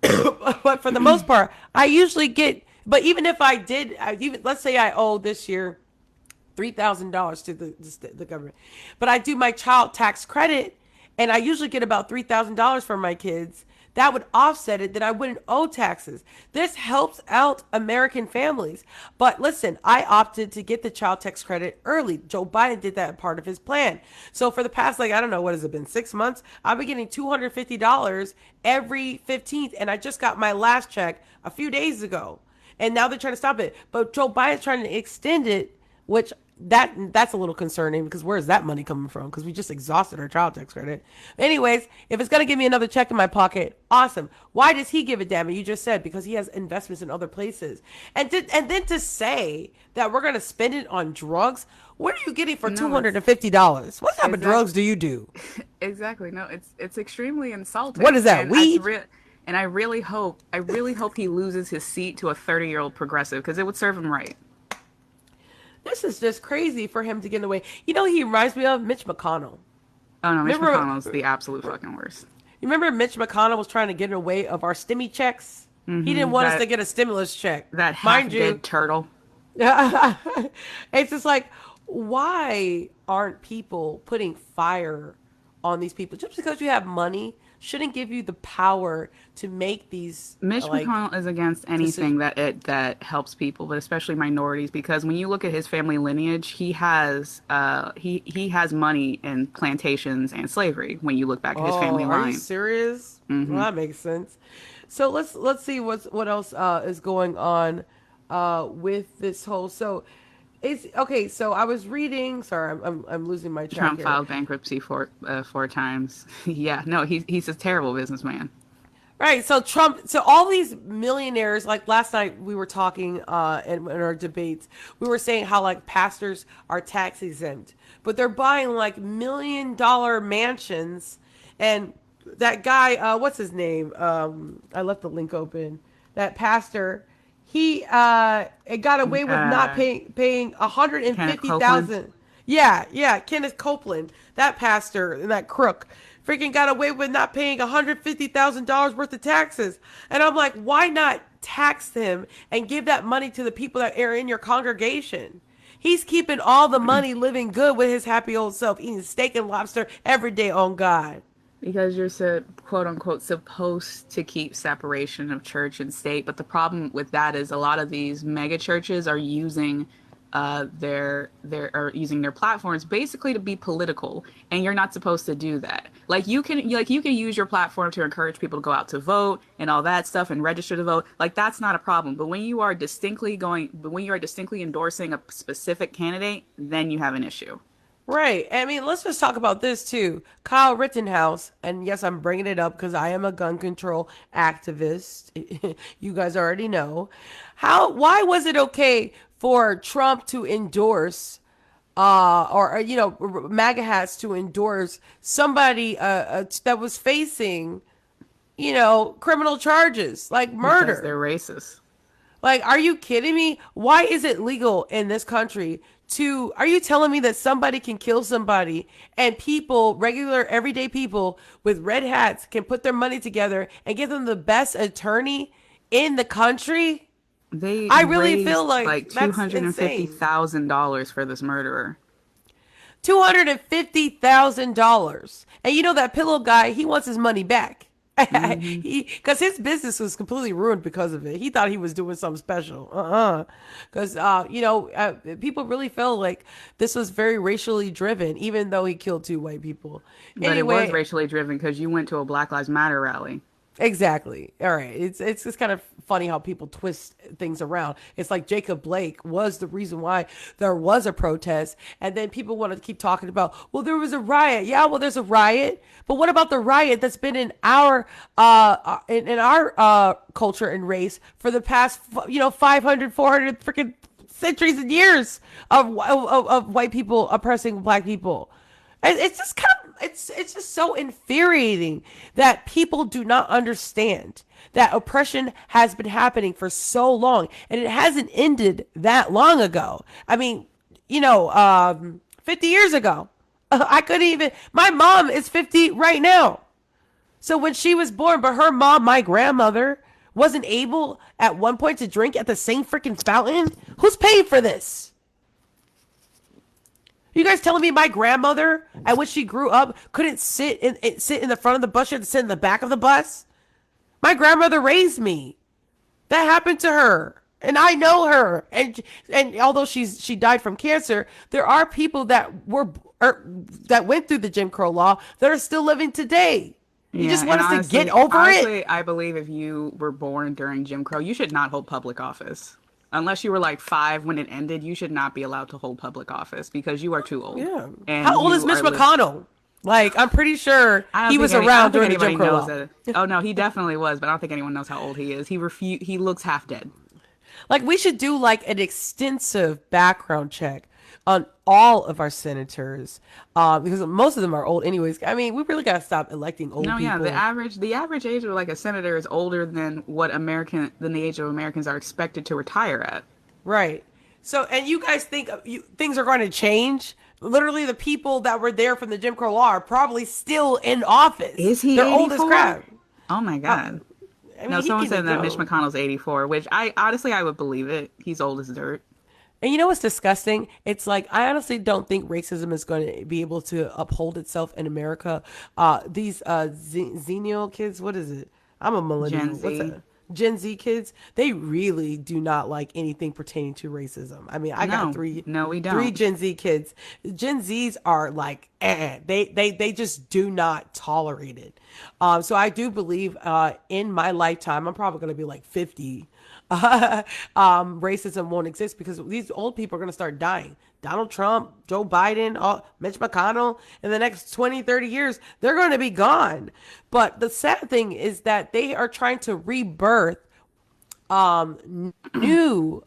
S1: But for the most part, I usually get. But even if I did, even let's say I owe this year $3,000 to the government, but I do my child tax credit, and I usually get about $3,000 from my kids. That would offset it, that I wouldn't owe taxes. This helps out American families. But listen, I opted to get the child tax credit early. Joe Biden did that part of his plan. So for the past, I don't know, what has it been, 6 months? I've been getting $250 every 15th. And I just got my last check a few days ago. And now they're trying to stop it. But Joe Biden's trying to extend it, which that's a little concerning because where is that money coming from? Because we just exhausted our child tax credit. Anyways, if it's gonna give me another check in my pocket, awesome. Why does he give it, damn it? You just said because he has investments in other places. And then to say that we're gonna spend it on drugs, what are you getting for $250? What type of drugs do you do?
S2: Exactly. No, it's extremely insulting.
S1: What is that?
S2: And
S1: Weed?
S2: And I really hope he loses his seat to a 30-year-old progressive because it would serve him right.
S1: This is just crazy for him to get away. You know, he reminds me of Mitch McConnell.
S2: Oh no, Mitch McConnell's the absolute fucking worst.
S1: You remember Mitch McConnell was trying to get in the way of our stimmy checks? He didn't want us to get a stimulus check.
S2: That half-dead turtle.
S1: It's just like, why aren't people putting fire on these people? Just because you have money shouldn't give you the power to make these.
S2: Mitch McConnell is against anything that helps people, but especially minorities, because when you look at his family lineage, he has he has money in plantations and slavery. When you look back at his family line,
S1: are you serious? Well, that makes sense. So let's see what else is going on with this whole. So it's okay. So I was reading. Sorry, I'm losing my track.
S2: Trump filed bankruptcy four times. Yeah, no, he's a terrible businessman.
S1: Right. So all these millionaires, like last night we were talking in our debates, we were saying how like pastors are tax exempt, but they're buying like $1 million mansions. And that guy, what's his name? I left the link open. That pastor, he got away with not paying $150,000. Yeah, Kenneth Copeland, that pastor and that crook, freaking got away with not paying $150,000 worth of taxes. And I'm like, why not tax him and give that money to the people that are in your congregation? He's keeping all the money, living good with his happy old self, eating steak and lobster every day on God.
S2: Because you're quote unquote supposed to keep separation of church and state, but the problem with that is a lot of these mega churches are using their platforms basically to be political, and you're not supposed to do that. Like you can use your platform to encourage people to go out to vote and all that stuff and register to vote. Like that's not a problem. But when you are distinctly endorsing a specific candidate, then you have an issue.
S1: Right. I mean, let's just talk about this too. Kyle Rittenhouse, and yes, I'm bringing it up because I am a gun control activist. You guys already know. Why was it okay for Trump to endorse or MAGA hats to endorse somebody that was facing, criminal charges like murder?
S2: Because they're racist.
S1: Like, are you kidding me? Why is it legal in this country are you telling me that somebody can kill somebody and people, regular everyday people with red hats can put their money together and give them the best attorney in the country? I really feel like
S2: $250,000 for this murderer.
S1: $250,000. And you know that pillow guy, he wants his money back. Because his business was completely ruined because of it. He thought he was doing something special. Because, people really felt like this was very racially driven, even though he killed 2 white people.
S2: But it was racially driven because you went to a Black Lives Matter rally.
S1: Exactly. All right. It's just kind of funny how people twist things around. It's like Jacob Blake was the reason why there was a protest, and then people want to keep talking about, well, there was a riot. Yeah, well, there's a riot, but what about the riot that's been in our in our culture and race for the past 500, 400 freaking centuries and years of white people oppressing black people. It's just kind of it's just so infuriating that people do not understand that oppression has been happening for so long and it hasn't ended that long ago. I mean, 50 years ago, I couldn't even. My mom is 50 right now. So when she was born, but her mom, my grandmother, wasn't able at one point to drink at the same freaking fountain. Who's paying for this? You guys telling me my grandmother, at which she grew up, couldn't sit in the front of the bus? She had to sit in the back of the bus. My grandmother raised me. That happened to her, and I know her. And although she died from cancer, there are people that went through the Jim Crow law that are still living today. You
S2: Yeah,
S1: just
S2: and
S1: want us to
S2: honestly,
S1: get over it.
S2: honestly, I believe if you were born during Jim Crow, you should not hold public office. Unless you were like 5 when it ended, you should not be allowed to hold public office because you are too old.
S1: Yeah.
S2: And
S1: How old is
S2: you
S1: Mitch
S2: are
S1: McConnell? Like, I'm pretty sure he was
S2: I
S1: around
S2: don't think
S1: during the
S2: anybody
S1: Jim Crow
S2: knows
S1: law.
S2: that. Oh no, he definitely was, but I don't think anyone knows how old he is. He looks half dead.
S1: Like, we should do like an extensive background check on all of our senators, because most of them are old anyways. I mean, we really gotta stop electing old
S2: No, yeah,
S1: people.
S2: the average age of like a senator is older than than the age of Americans are expected to retire at.
S1: Right. So, and you guys think things are going to change? Literally, the people that were there from the Jim Crow law are probably still in office.
S2: Is he
S1: They're old as
S2: 84?
S1: crap.
S2: Oh my God.
S1: I mean,
S2: No,
S1: he
S2: someone
S1: needs to
S2: said that Mitch
S1: go.
S2: McConnell's 84, which I honestly I would believe it. He's old as dirt.
S1: And you know what's disgusting? It's like, I honestly don't think racism is going to be able to uphold itself in America. These Xennial kids, what is it? I'm a millennial.
S2: Gen
S1: What's
S2: Z.
S1: that? Gen Z kids, they really do not like anything pertaining to racism. I mean, I got
S2: No,
S1: three
S2: no, we
S1: three
S2: don't.
S1: Gen Z kids. Gen Zs are like, they just do not tolerate it. So I do believe in my lifetime, I'm probably going to be like 50. Racism won't exist because these old people are going to start dying. Donald Trump, Joe Biden, Mitch McConnell, in the next 20, 30 years, they're going to be gone. But the sad thing is that they are trying to rebirth new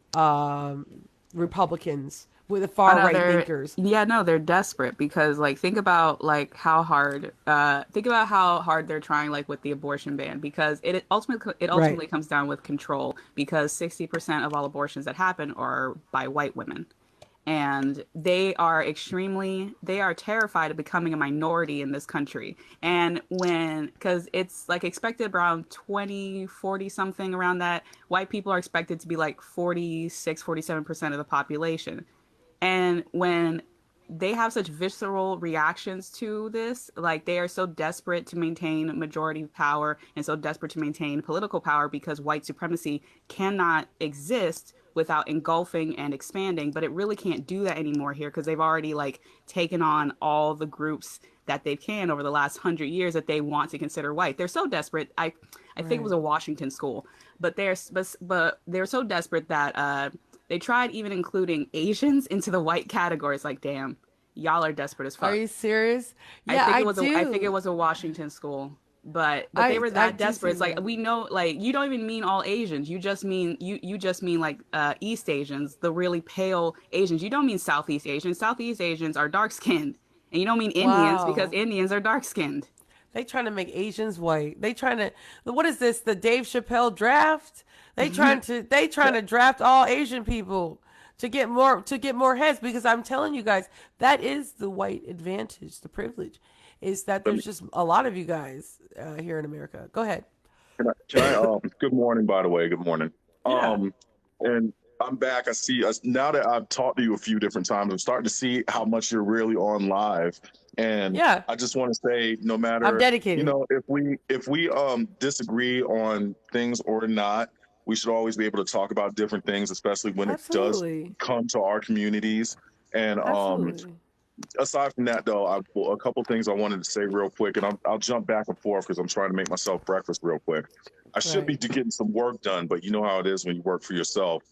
S1: Republicans with the far
S2: I know
S1: right
S2: they're
S1: thinkers.
S2: yeah, no, they're desperate because like think about how hard they're trying like with the abortion ban because it
S1: Right.
S2: ultimately comes down with control because 60% of all abortions that happen are by white women. And they are terrified of becoming a minority in this country. And because it's like expected around 20, 40 something around that, white people are expected to be like 46, 47% of the population. And when they have such visceral reactions to this, like they are so desperate to maintain majority power and so desperate to maintain political power because white supremacy cannot exist without engulfing and expanding, but it really can't do that anymore here because they've already like taken on all the groups that they can over the last 100 years that they want to consider white. They're so desperate. I think it was
S1: Right.
S2: a Washington school, but they're so desperate that they tried even including Asians into the white category. It's like, damn, y'all are desperate as
S1: Are
S2: fuck.
S1: you serious? Yeah, I
S2: I think it
S1: do.
S2: was a Washington school. But they
S1: I
S2: were
S1: I
S2: that
S1: do
S2: desperate.
S1: see
S2: It's like
S1: that.
S2: we know like you don't even mean all Asians. You just mean like East Asians, the really pale Asians. You don't mean Southeast Asians. Southeast Asians are dark skinned. And you don't mean Indians because
S1: Wow.
S2: Indians are dark skinned.
S1: They trying to make Asians white. They trying to, what is this? The Dave Chappelle draft? They trying to draft all Asian people to get more heads, because I'm telling you guys, that is the white advantage, the privilege is that
S4: Let
S1: there's
S4: me,
S1: just a lot of you guys here in America. Go ahead.
S4: good morning, by the way. Good morning.
S1: Yeah.
S4: Um, and I'm back. I see us now that I've talked to you a few different times. I'm starting to see how much you're really on live. And
S1: Yeah.
S4: I just want to say, no
S1: I'm
S4: matter,
S1: dedicated.
S4: if we disagree on things or not, we should always be able to talk about different things, especially when it does
S1: Absolutely.
S4: come to our communities. And
S1: Absolutely.
S4: aside from that, though, a couple things I wanted to say real quick, and I'll jump back and forth because I'm trying to make myself breakfast real quick. I should
S1: Right.
S4: be getting some work done, but you know how it is when you work for yourself.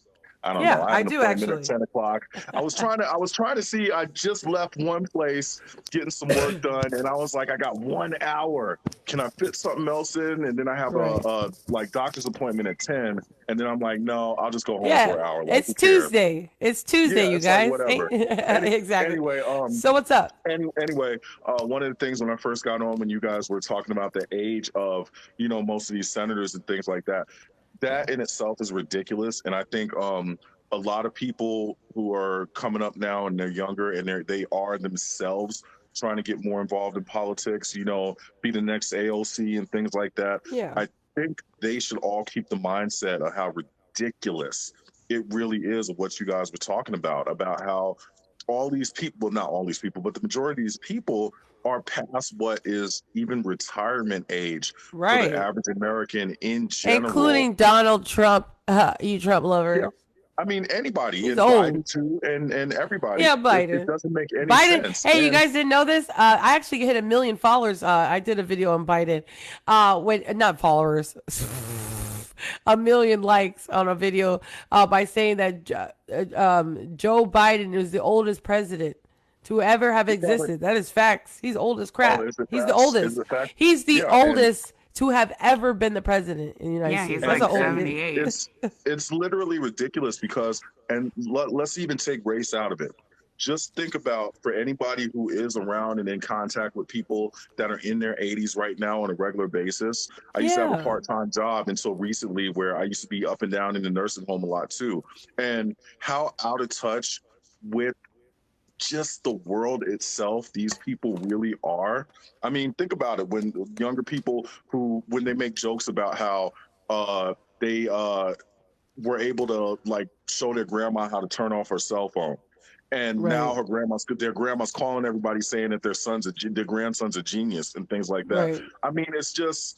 S4: I don't know.
S1: Yeah,
S4: I have
S1: I
S4: an
S1: do
S4: appointment at
S1: actually.
S4: 10 o'clock. I was trying to see. I just left one place getting some work done, and I was like, I got 1 hour. Can I fit something else in? And then I have
S1: Right.
S4: a like doctor's appointment at 10, and then I'm like, no, I'll just go home for
S1: Yeah,
S4: an hour. Like,
S1: it's
S4: who cares?
S1: Tuesday. It's Tuesday,
S4: Yeah,
S1: you
S4: it's like
S1: guys.
S4: whatever.
S1: Exactly.
S4: Anyway,
S1: So what's up?
S4: anyway, one of the things when I first got on, when you guys were talking about the age of, most of these senators and things like that, that in itself is ridiculous. And I think a lot of people who are coming up now and they're younger and they are themselves trying to get more involved in politics, be the next AOC and things like that.
S1: Yeah.
S4: I think they should all keep the mindset of how ridiculous it really is of what you guys were talking about how all these people, well, not all these people, but the majority of these people are past what is even retirement age for the
S1: Right.
S4: average American in general.
S1: Including Donald Trump, you Trump
S4: Yeah.
S1: lovers.
S4: I mean, anybody,
S1: He's
S4: and
S1: old.
S4: Biden too, and everybody.
S1: Yeah,
S4: It
S1: Biden.
S4: doesn't make any
S1: Biden.
S4: sense.
S1: Hey, you
S4: And
S1: guys didn't know this? I actually hit 1 million followers. I did a video on Biden. When not followers, 1 million likes on a video by saying that Joe Biden is the oldest president to ever have existed. That is facts. He's old as
S4: oh,
S1: crap.
S4: is it
S1: He's the
S4: facts? Is
S1: oldest.
S4: it facts?
S1: He's the
S4: Yeah, and
S1: oldest to have ever been the president in the United
S2: Yeah,
S1: States.
S2: he's
S1: That's
S2: like
S1: an old.
S2: 78.
S4: it's literally ridiculous because, and let's even take race out of it. Just think about, for anybody who is around and in contact with people that are in their 80s right now on a regular basis. I used to have a
S1: Yeah.
S4: part-time job until recently where I used to be up and down in the nursing home a lot too. And how out of touch with just the world itself these people really are. I mean, think about it. When younger people who, when they make jokes about how they were able to like show their grandma how to turn off her cell phone, and now
S1: Right.
S4: their grandma's calling everybody saying that their grandson's a genius and things like that.
S1: Right.
S4: I mean, it's just,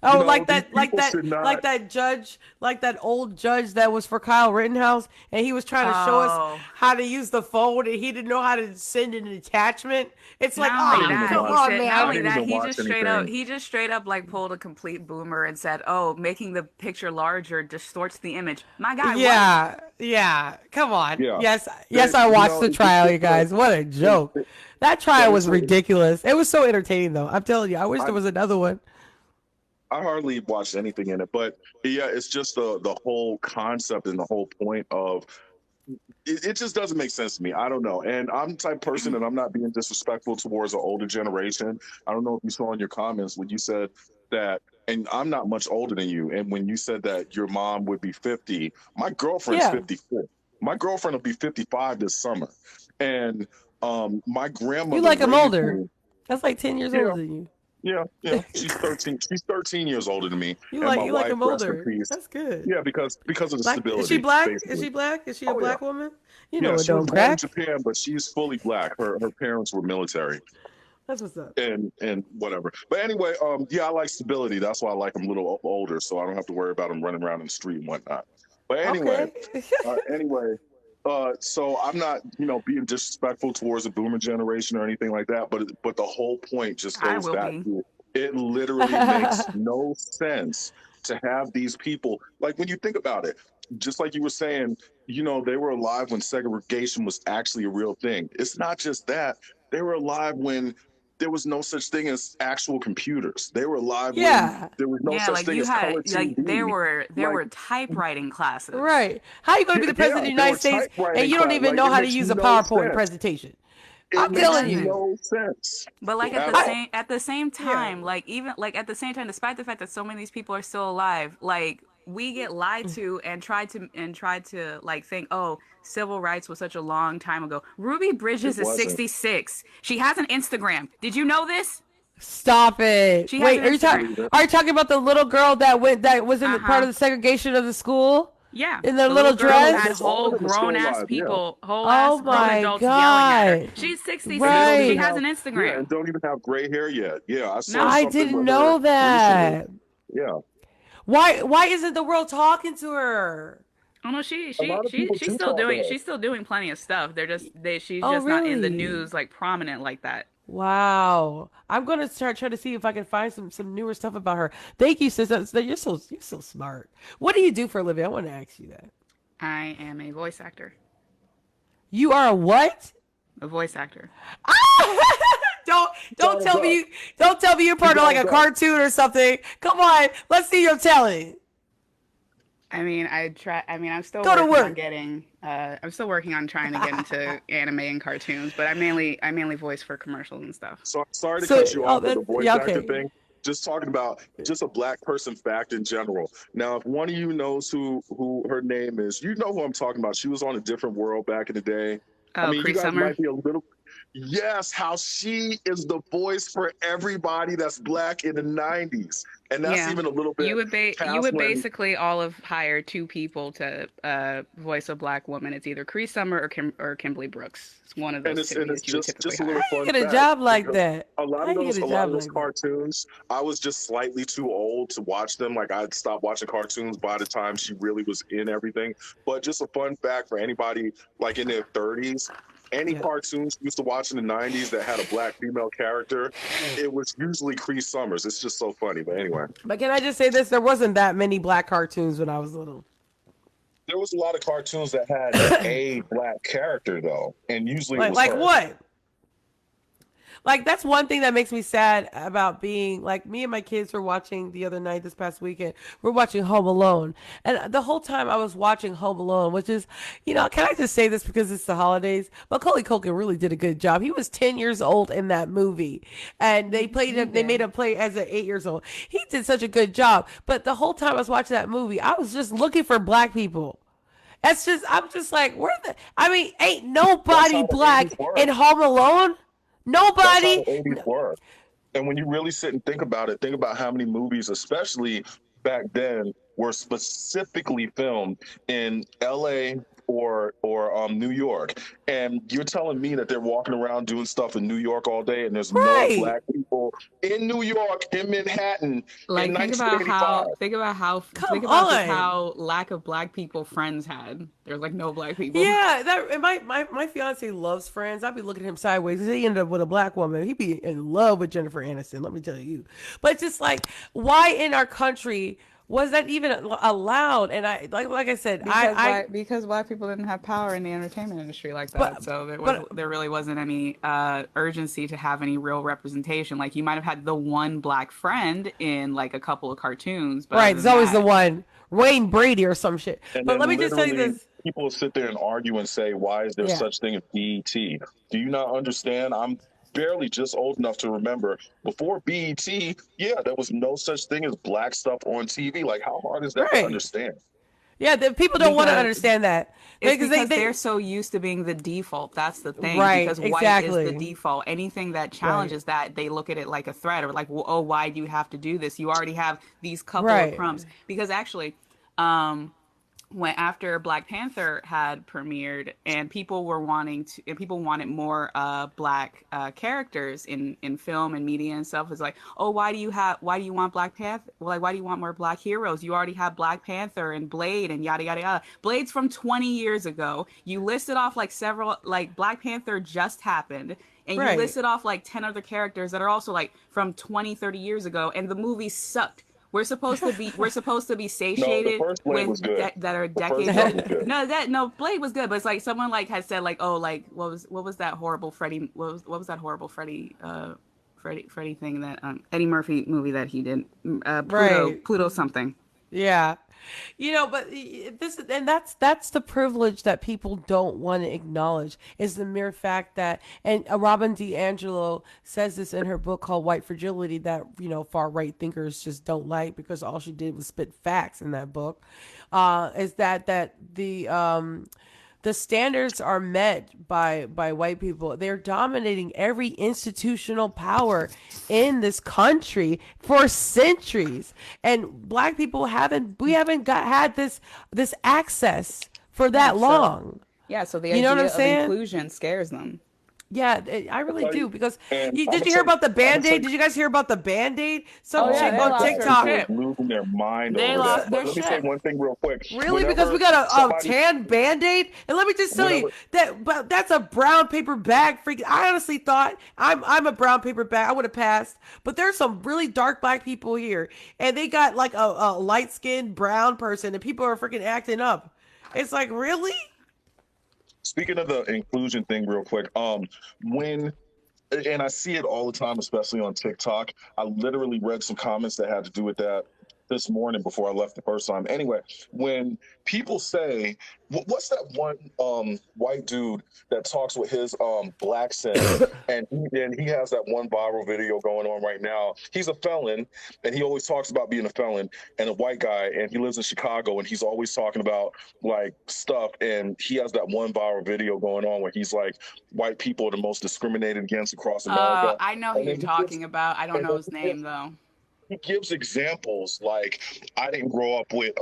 S1: Oh,
S4: these people should
S1: like
S4: not.
S1: that judge, like that old judge that was for Kyle Rittenhouse, and he was trying to show us
S2: Oh,
S1: how to use the phone, and he didn't know how to send an attachment. It's like,
S2: not
S4: I
S2: only
S1: oh,
S4: didn't even
S2: that,
S1: come
S2: he
S4: watch.
S1: on,
S2: said. Not
S4: I
S1: man.
S2: only
S4: didn't
S2: that,
S4: even watch anything.
S2: he just straight up like pulled a complete boomer and said, "Oh, making the picture larger distorts the image." My guy, what?
S1: Yeah, yeah. Come on.
S4: Yeah,
S1: Yes, yes.
S4: that,
S1: I watched the
S4: it's
S1: trial,
S4: just
S1: you guys. What a
S4: it,
S1: joke.
S4: it,
S1: That
S4: but
S1: trial was ridiculous. It was so entertaining, though. I'm telling you. I wish
S4: I
S1: there was another one.
S4: I hardly watched anything in it, but yeah, it's just the whole concept and the whole point of it just doesn't make sense to me. I don't know. And I'm the type of person, and I'm not being disrespectful towards an older generation. I don't know if you saw in your comments when you said that, and I'm not much older than you. And when you said that your mom would be 50, my girlfriend's
S1: Yeah.
S4: 54. My girlfriend will be 55 this summer. And my
S1: You
S4: grandmother
S1: like him
S4: raised
S1: older.
S4: me.
S1: That's like 10 years
S4: Yeah,
S1: older than you.
S4: yeah. She's 13. She's 13 years older than me. And my
S1: You like
S4: wife,
S1: him
S4: rest in
S1: older.
S4: peace.
S1: That's good.
S4: Yeah, because of the
S1: Black? Is she
S4: stability,
S1: black? Is
S4: basically.
S1: she black? Is she a
S4: Oh yeah.
S1: black woman? You
S4: Yeah,
S1: know it
S4: she was
S1: don't
S4: born in
S1: crack.
S4: Japan, but she's fully black. Her parents were military
S1: That's what's up.
S4: and whatever. But anyway, yeah, I like stability. That's why I like them a little older, so I don't have to worry about them running around in the street and whatnot. But anyway,
S1: Okay.
S4: anyway, so I'm not, being disrespectful towards the boomer generation or anything like that. But the whole point just
S2: I
S4: goes
S2: will
S4: back
S2: be.
S4: to it. Literally makes no sense to have these people. Like when you think about it, just like you were saying, they were alive when segregation was actually a real thing. It's not just that. They were alive when there was no such thing as actual computers. They were alive when
S1: Yeah.
S4: there was no
S2: Yeah,
S4: such
S2: like
S4: thing
S2: you
S4: as
S2: had
S4: color
S2: like there
S4: TV.
S2: were there
S4: Like,
S2: were typewriting classes.
S1: Right. How you going to be the
S4: yeah,
S1: president of the
S4: there
S1: United
S4: were
S1: States and
S4: typewriting
S1: you don't
S4: class.
S1: even
S4: Like,
S1: know
S4: it
S1: how to
S4: makes
S1: use a
S4: no
S1: PowerPoint
S4: sense.
S1: presentation?
S4: It
S1: I'm
S2: It
S4: makes
S1: telling you.
S2: doesn't.
S4: no sense
S2: But like
S4: at all.
S2: at the same
S1: Yeah.
S2: time, like even like at the same time, despite the fact that so many of these people are still alive, like we get lied to and tried to like think, oh, civil rights was such a long time ago. Ruby
S4: It
S2: Bridges is
S4: wasn't.
S2: 66. She has an Instagram. Did you know this?
S1: Stop it.
S2: She has
S1: Wait,
S2: an
S1: are you talking?
S2: Instagram.
S4: Believe it.
S1: Are you talking about the little girl that was in
S2: Uh
S1: the part
S2: huh.
S1: of the segregation of the school
S2: Yeah,
S1: in the
S2: the little
S1: little
S2: girl who
S4: No,
S2: had
S1: dress?
S4: almost all
S2: whole
S4: of them are still
S2: grown ass
S4: alive. Yeah,
S2: people, whole
S1: Oh
S2: ass grown
S1: my
S2: adults yelling at her.
S1: god!
S2: She's
S4: and they don't
S2: 66. She
S4: even
S1: Right.
S2: has
S4: have.
S2: an
S4: Yeah,
S2: Instagram.
S4: and don't even have gray hair yet. Yeah, I saw
S2: No.
S1: I
S4: something
S1: didn't
S4: with her
S1: know
S4: recently.
S1: that.
S4: Yeah,
S1: Why isn't the world talking to her?
S2: Oh no,
S4: A lot of people
S2: she's
S4: do
S2: still
S4: talk to
S2: doing
S4: her.
S2: plenty of stuff. She's
S1: Oh,
S2: just not in the
S1: really?
S2: news like prominent like that.
S1: Wow. I'm gonna start trying to see if I can find some newer stuff about her. Thank you, sis. You're so smart. What do you do for a living? I want to ask you that.
S2: I am a voice actor.
S1: You are a what?
S2: A voice actor.
S1: Don't
S4: She
S1: don't
S4: got it
S1: tell
S4: up.
S1: me you're
S4: She
S1: part of
S4: got
S1: like
S4: it
S1: a
S4: up.
S1: cartoon or something. Come on, let's see your talent.
S2: I mean, I'm still
S1: Go to
S2: working on
S1: work.
S2: getting. I'm still working on trying to get into anime and cartoons, but I mainly voice for commercials and stuff.
S4: So sorry to
S1: So,
S4: cut you
S1: oh,
S4: off with the
S1: that
S4: voice
S1: yeah,
S4: actor
S1: okay.
S4: thing. Just talking about just a black person fact in general. Now, if one of you knows who her name is, you know who I'm talking about. She was on A Different World back in the day. I
S2: Oh,
S4: mean, you
S2: Cree
S4: guys
S2: Summer.
S4: might be a little. Yes, how she is the voice for everybody that's black in the '90s, and that's
S2: Yeah.
S4: even a little bit
S2: You
S4: past
S2: would
S4: when.
S2: basically all have hired two people to voice a black woman. It's either Cree Summer or Kimberly Brooks. It's one of
S4: And
S2: those two
S4: it's
S2: that you would
S4: just
S2: typically
S4: a
S1: How
S4: little
S2: hire.
S1: you
S4: fun
S1: get a
S4: fact
S1: job like
S4: because
S1: that? How you get a
S4: a lot
S1: job
S4: of those
S1: like that?
S4: cartoons, I was just slightly too old to watch them. Like I'd stopped watching cartoons by the time she really was in everything. But just a fun fact for anybody like in their 30s, any
S1: Yeah.
S4: cartoons you used to watch in the '90s that had a black female character, it was usually Cree Summers. It's just so funny. But anyway,
S1: But can I just say this? There wasn't that many black cartoons when I was little.
S4: there was a lot of cartoons that had a black character though, and usually it was
S1: Like
S4: her.
S1: what? Like that's one thing that makes me sad about being like me and my kids were watching the other night this past weekend. We're watching Home Alone, and the whole time I was watching Home Alone, which is, can I just say this because it's the holidays? Macaulay Culkin really did a good job. He was 10 years old in that movie, and they played
S2: He
S1: him. They made
S2: did.
S1: him play as an 8 years old. He did such a good job. But the whole time I was watching that movie, I was just looking for black people. I'm just like, where the, I mean, ain't
S4: That's
S1: nobody
S4: how the '80s
S1: black
S4: were.
S1: in Home Alone.
S4: That's how
S1: Nobody.
S4: the '80s were. And when you really sit and think about it, think about how many movies, especially back then, were specifically filmed in LA or New York. And you're telling me that they're walking around doing stuff in New York all day and there's no
S1: Right.
S4: black people in New York, in Manhattan in
S2: Like
S4: 1985.
S1: Come
S2: think about just
S1: on.
S2: how lack of black people Friends had. There's like no black people.
S1: Yeah, that and my fiance loves Friends. I'd be looking at him sideways. He ended up with a black woman. He'd be in love with Jennifer Aniston. Let me tell you. But just like, why in our country was that even allowed? And I like I said,
S2: Because black people didn't have power in the entertainment industry like that.
S1: but
S2: So
S1: but
S2: there really wasn't any urgency to have any real representation. Like you might have had the one black friend in like a couple of cartoons, but
S1: right,
S2: other
S1: it's
S2: than
S1: always the
S2: that,
S1: one Wayne Brady or some shit.
S4: And
S1: But
S4: then
S1: let me just tell you
S4: literally
S1: this.
S4: people will sit there and argue and say, why is there
S1: Yeah.
S4: such thing as BET? Do you not understand? I'm barely just old enough to remember before BET, yeah, there was no such thing as black stuff on TV. Like, how hard is that to
S1: Right.
S4: understand?
S1: Yeah, the people don't want to
S2: because
S1: understand that
S2: it's
S1: because
S2: because they're
S1: they
S2: so used to being the default. That's the thing.
S1: right,
S2: Because white is the
S1: exactly.
S2: default. Anything that
S1: Right.
S2: challenges that, they look at it like a threat or like, well, oh, why do you have to do this? You already have these couple of
S1: Right.
S2: crumbs. Because actually, um, when after Black Panther had premiered and people wanted more black characters in film and media and stuff, it's like, oh, why do you want Black Panther, like why do you want more black heroes? You already have Black Panther and Blade and yada yada yada. Blade's from 20 years ago. You listed off like several, like Black Panther just happened, and you
S1: Right.
S2: listed off like 10 other characters that are also like from 20, 30 years ago, and the movie sucked. We're supposed to be
S4: No, the
S2: satiated
S4: first Blade
S2: with
S4: was good.
S2: that are
S4: The first
S2: decades
S4: Blade
S2: old.
S4: was good.
S2: No, Blade was good, but it's like someone like had said like, oh, like what was that horrible what was that horrible Freddie thing that Eddie Murphy movie that he did,
S1: Right.
S2: Pluto something.
S1: Yeah. But that's the privilege that people don't want to acknowledge is the mere fact that, and Robin DiAngelo says this in her book called White Fragility that, far right thinkers just don't like because all she did was spit facts in that book, is that the standards are met by white people. They're dominating every institutional power in this country for centuries, and black people haven't had this access for
S2: Yeah,
S1: that
S2: so
S1: long.
S2: yeah, so the
S1: You know what I'm
S2: idea of
S1: saying?
S2: inclusion scares them.
S1: Yeah, I
S4: I'll
S1: really
S4: tell
S1: do
S4: you.
S1: because
S4: And I'm
S1: did
S4: gonna
S1: you hear
S4: tell you.
S1: about the
S4: I'm gonna tell
S1: Band-Aid?
S4: you.
S1: Did you guys hear about the Band-Aid? Some
S2: Oh
S1: chick
S2: yeah,
S4: Oh,
S2: they
S1: on
S4: my
S2: lost
S4: black
S2: their
S4: people
S1: TikTok.
S4: is
S2: shit.
S4: losing their mind
S2: They
S4: over
S2: lost
S4: that. But
S2: their
S4: let me say
S2: shit.
S4: one thing real quick.
S1: Really? Because we
S4: Whenever
S1: got a
S4: somebody,
S1: tan Band-Aid? And let me just tell you
S4: whenever
S1: but that's a brown paper bag freaking. I honestly thought I'm a brown paper bag. I would have passed. But there's some really dark black people here. And they got like a light-skinned brown person and people are freaking acting up. It's like, really?
S4: speaking of the inclusion thing, real quick, when and I see it all the time, especially on TikTok. I literally read some comments that had to do with that this morning before I left the first time. Anyway, when people say, "What's that one white dude that talks with his black scent?" And he has that one viral video going on right now. He's a felon, and he always talks about being a felon and a white guy, and he lives in Chicago, and he's always talking about like stuff. And he has that one viral video going on where he's like, white people are the most discriminated against across America.
S2: I know who
S4: And
S2: you're
S4: then he gives
S2: talking about. I don't
S4: and
S2: know
S4: then
S2: his name though.
S4: he gives examples like I didn't grow up with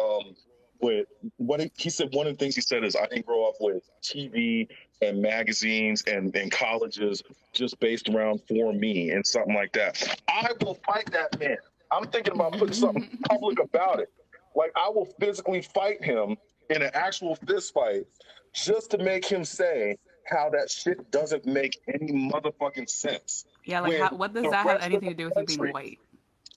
S4: what he said. One of the things he said is I didn't grow up with TV and magazines and colleges just based around for me and something like that. I will fight that man. I'm thinking about putting something public about it. Like I will physically fight him in an actual fist fight just to make him say how that shit doesn't make any motherfucking sense.
S2: Yeah, like
S4: When
S2: how? What does
S4: the
S2: that have
S4: rest of
S2: anything
S4: the
S2: to do with you being
S4: country,
S2: white?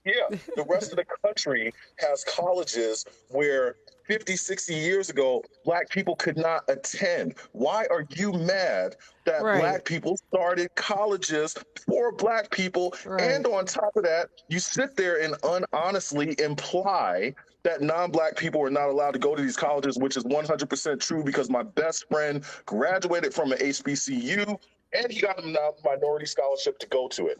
S4: yeah, the rest of the country has colleges where 50, 60 years ago, black people could not attend. Why are you mad that
S1: Right.
S4: black people started colleges for black people? And
S1: Right.
S4: on top of that, you sit there and unhonestly imply that non-black people are not allowed to go to these colleges, which is 100% true because my best friend graduated from an HBCU and he got a minority scholarship to go to it.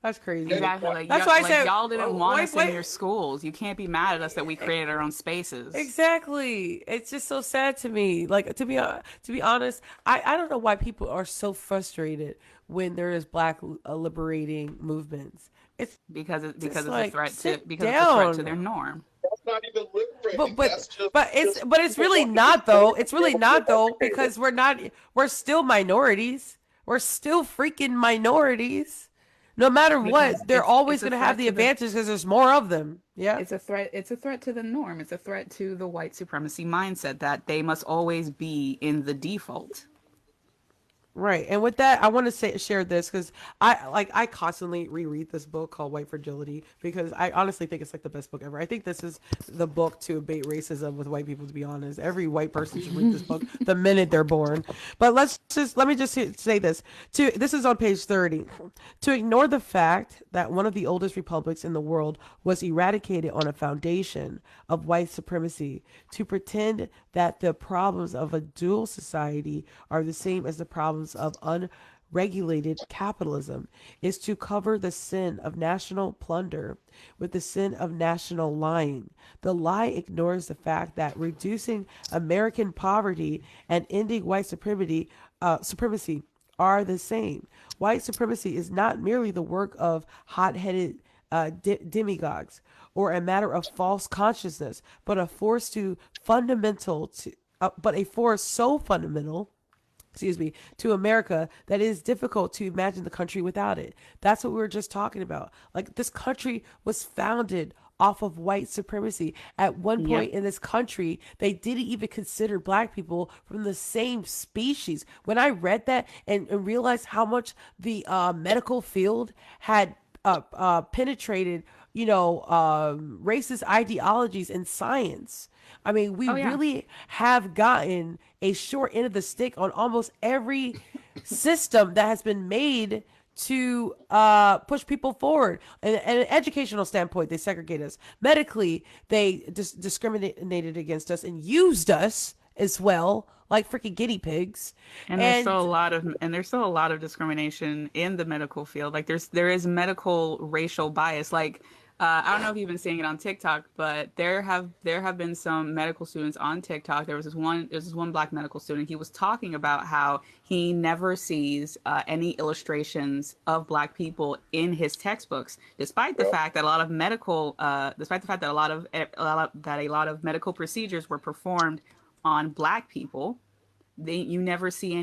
S1: That's crazy.
S2: Exactly. Like
S1: That's why I
S2: like
S1: said,
S2: y'all didn't want
S1: wait,
S2: us in
S1: wait.
S2: your schools. You can't be mad at us that we created our own spaces.
S1: Exactly. It's just so sad to me. Like to be honest, I don't know why people are so frustrated when there is black liberating movements. It's
S2: Because
S1: just
S2: it's a
S1: like
S2: threat to
S1: sit
S2: because it's a threat to
S1: down.
S2: their norm.
S4: That's not even
S1: But
S4: liberating.
S1: but
S4: That's just
S1: but it's
S4: just
S1: but it's
S4: people
S1: really
S4: wanting to
S1: not
S4: show
S1: though.
S4: that
S1: It's
S4: they're
S1: really not though
S4: educated.
S1: because we're still minorities. We're still freaking minorities. No matter
S2: Because
S1: what, they're always
S2: it's a
S1: going to have
S2: threat
S1: the
S2: to the
S1: advantage because there's more of them. Yeah.
S2: it's a threat to the norm. It's a threat to the white supremacy mindset that they must always be in the default.
S1: Right. And with that, I want to share this because I constantly reread this book called White Fragility because I honestly think it's like the best book ever. I think this is the book to abate racism with white people, to be honest. Every white person should read this book the minute they're born. But let me just say this. This is on page 30. To ignore the fact that one of the oldest republics in the world was eradicated on a foundation of white supremacy, to pretend that the problems of a dual society are the same as the problems of unregulated capitalism, is to cover the sin of national plunder with the sin of national lying. The lie ignores the fact that reducing American poverty and ending white supremacy are the same. White supremacy is not merely the work of hot-headed demagogues or a matter of false consciousness, but a force so fundamental, to America that it is difficult to imagine the country without it. That's what we were just talking about. Like this country was founded off of white supremacy. At one
S2: Yep.
S1: point in this country, they didn't even consider black people from the same species. When I read that and realized how much the medical field had penetrated, racist ideologies in science. I mean, we
S2: Oh yeah.
S1: really have gotten a short end of the stick on almost every system that has been made to push people forward. And an educational standpoint, they segregate us. Medically, they discriminated against us and used us as well, like freaking guinea pigs.
S2: And
S1: And
S2: there's still a lot of discrimination in the medical field. Like there is medical racial bias. Like I don't know if you've been seeing it on TikTok, but there have been some medical students on TikTok. There's this one black medical student. He was talking about how he never sees any illustrations of black people in his textbooks, despite the fact that despite the fact that a lot of medical procedures were performed on black people. you never see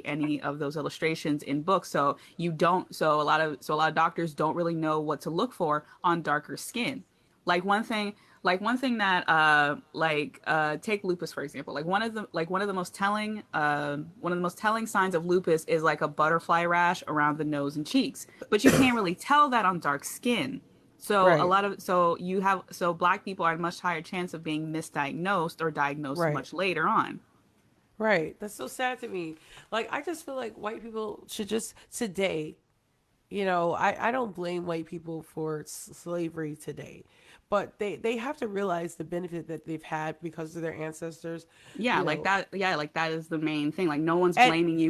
S2: any of those illustrations in books, so you don't so a lot of doctors don't really know what to look for on darker skin. Like one thing that take lupus for example. One of the most telling signs of lupus is like a butterfly rash around the nose and cheeks. But you can't really tell that on dark skin. So
S1: Right.
S2: black people are at a much higher chance of being misdiagnosed or diagnosed
S1: Right.
S2: much later on.
S1: Right. That's so sad to me. Like, I just feel like white people should just today, I don't blame white people for slavery today, but they have to realize the benefit that they've had because of their ancestors,
S2: Yeah,
S1: you know,
S2: like that is the main thing. Like
S1: and
S2: no one's blaming
S1: right.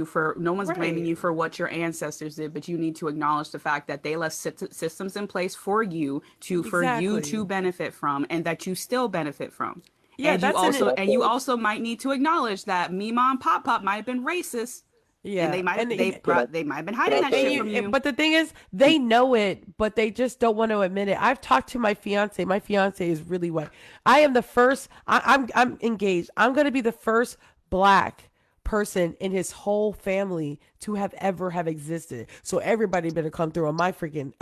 S2: you for what your ancestors did, but you need to acknowledge the fact that they left systems in place for you to
S1: Exactly.
S2: benefit from, and that you still benefit from.
S1: Yeah, that's an
S2: And you also might need to acknowledge that me mom pop might have been racist, and
S1: yeah, and
S3: Can I
S2: they might have been
S3: can
S2: hiding
S3: I
S2: that
S3: say
S2: shit
S3: it?
S2: from you.
S1: but the thing is, they know it, but they just don't want to admit it. I've talked to my fiance. My fiance is really white. I am the first. I'm engaged. I'm gonna be the first black person in his whole family to have ever have existed. So everybody better come through on my freaking